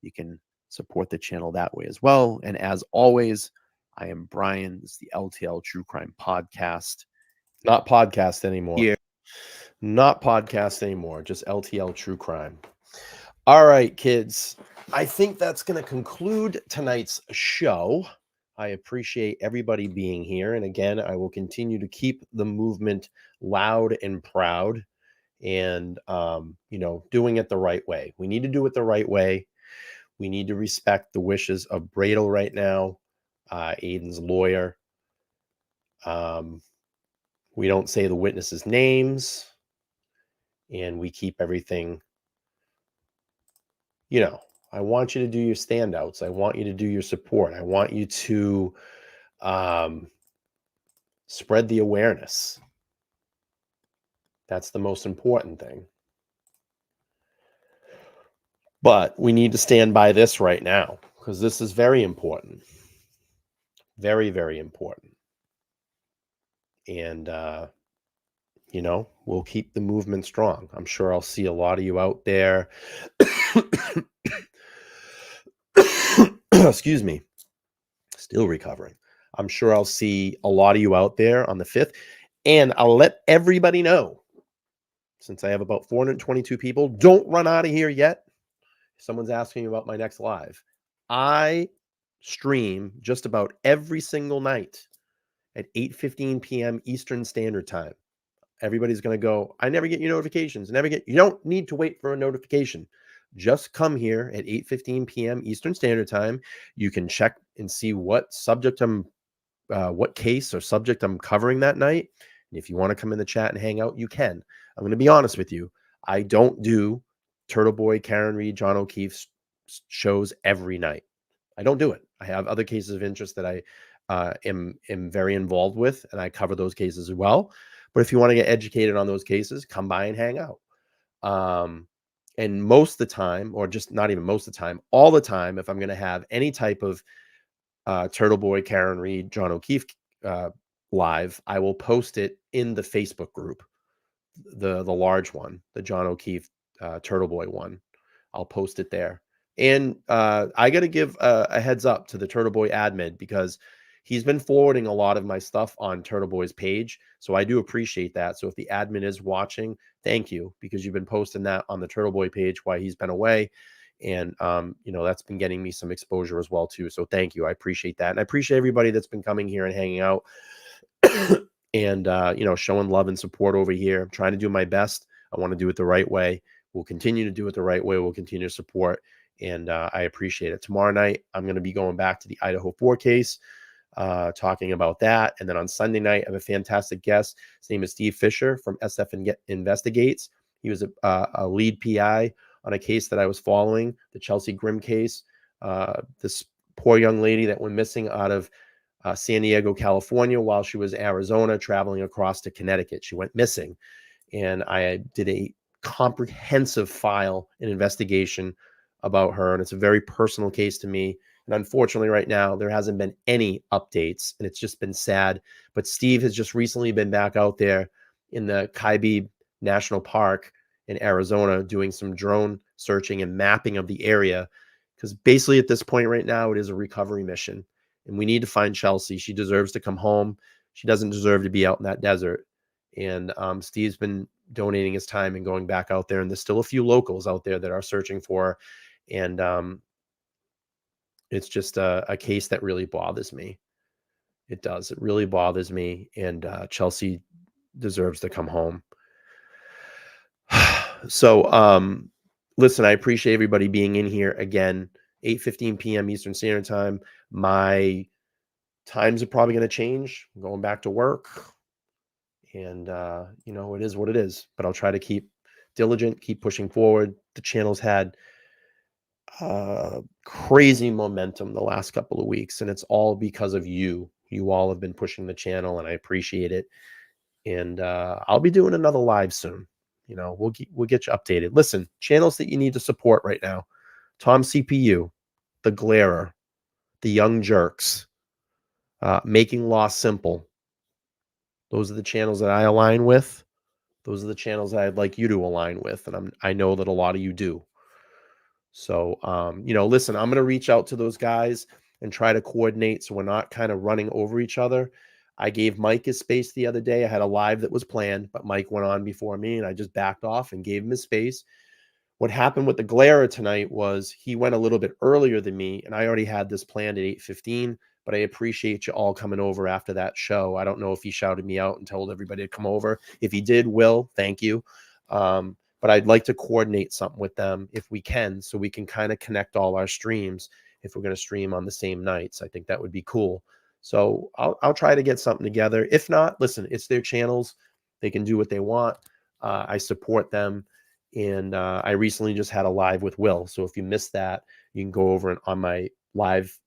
You can support the channel that way as well. And as always, I am Brian. This is the LTL True Crime Podcast. Not podcast anymore. Here. Not podcast anymore. Just LTL True Crime. All right, kids. I think that's going to conclude tonight's show. I appreciate everybody being here. And again, I will continue to keep the movement loud and proud and, doing it the right way. We need to do it the right way. We need to respect the wishes of Bradel right now, Aiden's lawyer. We don't say the witnesses' names, and we keep everything, I want you to do your standouts. I want you to do your support. I want you to spread the awareness. That's the most important thing. But we need to stand by this right now because this is very important. Very, very important. And, we'll keep the movement strong. I'm sure I'll see a lot of you out there. Excuse me. Still recovering. I'm sure I'll see a lot of you out there on the 5th. And I'll let everybody know, since I have about 422 people, don't run out of here yet. Someone's asking about my next live. I stream just about every single night at 8:15 p.m. Eastern Standard Time. Everybody's going to go, I never get your notifications. You don't need to wait for a notification. Just come here at 8:15 p.m. Eastern Standard Time. You can check and see what subject what case or subject I'm covering that night. And if you want to come in the chat and hang out, you can. I'm going to be honest with you. I don't do Turtle Boy, Karen Reed, John O'Keefe's shows every night. I don't do it. I have other cases of interest that I am very involved with, and I cover those cases as well. But if you want to get educated on those cases, come by and hang out. And most of the time, or just not even most of the time, all the time, if I'm going to have any type of Turtle Boy, Karen Reed, John O'Keefe live, I will post it in the Facebook group, the large one, the John O'Keefe Turtle Boy one. I'll post it there. And I got to give a heads up to the Turtle Boy admin, because he's been forwarding a lot of my stuff on Turtle Boy's page. So I do appreciate that. So if the admin is watching, thank you, because you've been posting that on the Turtle Boy page while he's been away. And, that's been getting me some exposure as well, too. So thank you. I appreciate that. And I appreciate everybody that's been coming here and hanging out and, showing love and support over here. I'm trying to do my best. I want to do it the right way. We'll continue to do it the right way. We'll continue to support. And I appreciate it. Tomorrow night, I'm going to be going back to the Idaho 4 case, talking about that. And then on Sunday night, I have a fantastic guest. His name is Steve Fisher from SF Investigates. He was a lead PI on a case that I was following, the Chelsea Grimm case. This poor young lady that went missing out of San Diego, California, while she was in Arizona, traveling across to Connecticut. She went missing. And I did a comprehensive file and investigation about her. And it's a very personal case to me. And unfortunately, right now, there hasn't been any updates, and it's just been sad. But Steve has just recently been back out there in the Kaibib National Park in Arizona doing some drone searching and mapping of the area, because basically at this point right now, it is a recovery mission. And we need to find Chelsea. She deserves to come home. She doesn't deserve to be out in that desert. And Steve's been donating his time and going back out there. And there's still a few locals out there that are searching for her. And it's just a case that really bothers me. It does. It really bothers me. And Chelsea deserves to come home. So, listen, I appreciate everybody being in here again. 8:15 p.m. Eastern Standard Time. My times are probably going to change. I'm going back to work. And, it is what it is. But I'll try to keep diligent, keep pushing forward. The channel's had crazy momentum the last couple of weeks, and it's all because of you. You all have been pushing the channel, and I appreciate it. And I'll be doing another live soon. We'll get you updated. Listen, channels that you need to support right now: Tom CPU, The Glarer, The Young Jerks, Making Law Simple. Those are the channels that I align with. Those are the channels that I'd like you to align with, and I know that a lot of you do. So, listen, I'm going to reach out to those guys and try to coordinate so we're not kind of running over each other. I gave Mike his space the other day. I had a live that was planned, but Mike went on before me, and I just backed off and gave him his space. What happened with the Glarer tonight was he went a little bit earlier than me, and I already had this planned at 8:15, but I appreciate you all coming over after that show. I don't know if he shouted me out and told everybody to come over. If he did, Will, thank you. But I'd like to coordinate something with them if we can, so we can kind of connect all our streams if we're going to stream on the same nights. I think that would be cool. So I'll try to get something together. If not, listen, it's their channels. They can do what they want. I support them. And I recently just had a live with Will. So if you missed that, you can go over on my live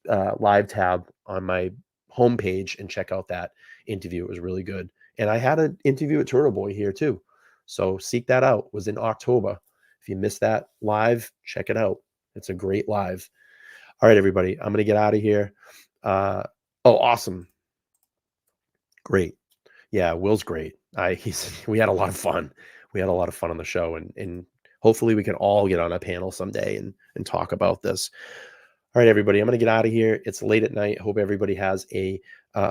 tab on my homepage and check out that interview. It was really good. And I had an interview with Turtle Boy here too. So seek that out. It was in October. If you missed that live, check it out. It's a great live. All right, everybody. I'm going to get out of here. Awesome. Great. Yeah, Will's great. We had a lot of fun. We had a lot of fun on the show, and hopefully we can all get on a panel someday and talk about this. All right, everybody. I'm going to get out of here. It's late at night. Hope everybody has a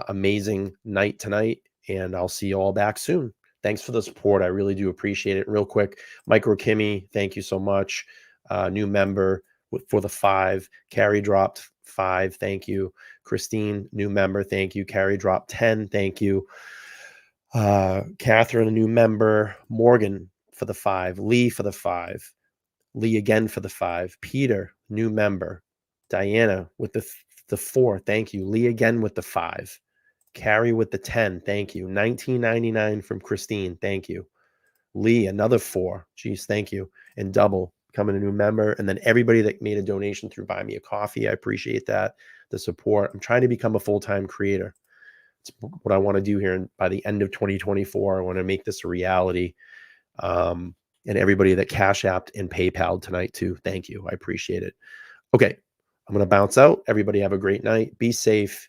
amazing night tonight, and I'll see you all back soon. Thanks for the support. I really do appreciate it. Real quick, Micro Kimmy, thank you so much. New member for the 5. Carrie dropped 5. Thank you. Christine, new member. Thank you. Carrie dropped 10. Thank you. Catherine, a new member. Morgan for the 5. Lee for the 5. Lee again for the 5. Peter, new member. Diana with the 4. Thank you. Lee again with the 5. Carrie with the 10. Thank you. 1999 from Christine. Thank you. Lee, another 4. Geez, thank you. And double, becoming a new member. And then everybody that made a donation through Buy Me a Coffee. I appreciate that. The support. I'm trying to become a full-time creator. It's what I want to do here. And by the end of 2024, I want to make this a reality. And everybody that Cash Apped and PayPal tonight too. Thank you. I appreciate it. Okay. I'm going to bounce out. Everybody have a great night. Be safe.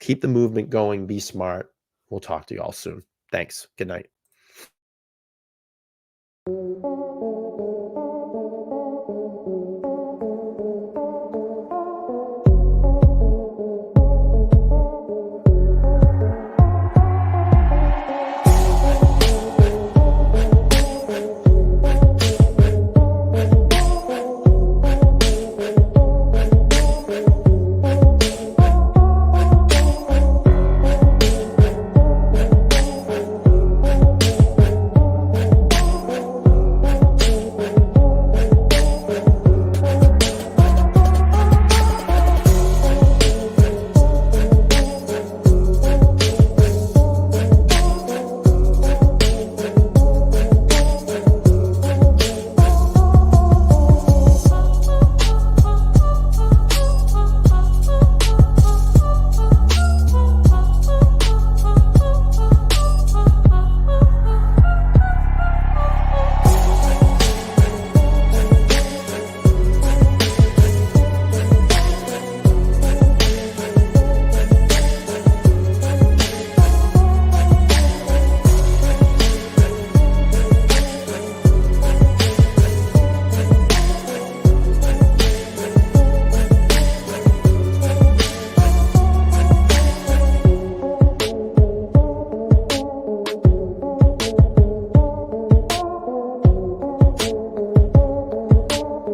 Keep the movement going. Be smart. We'll talk to you all soon. Thanks. Good night.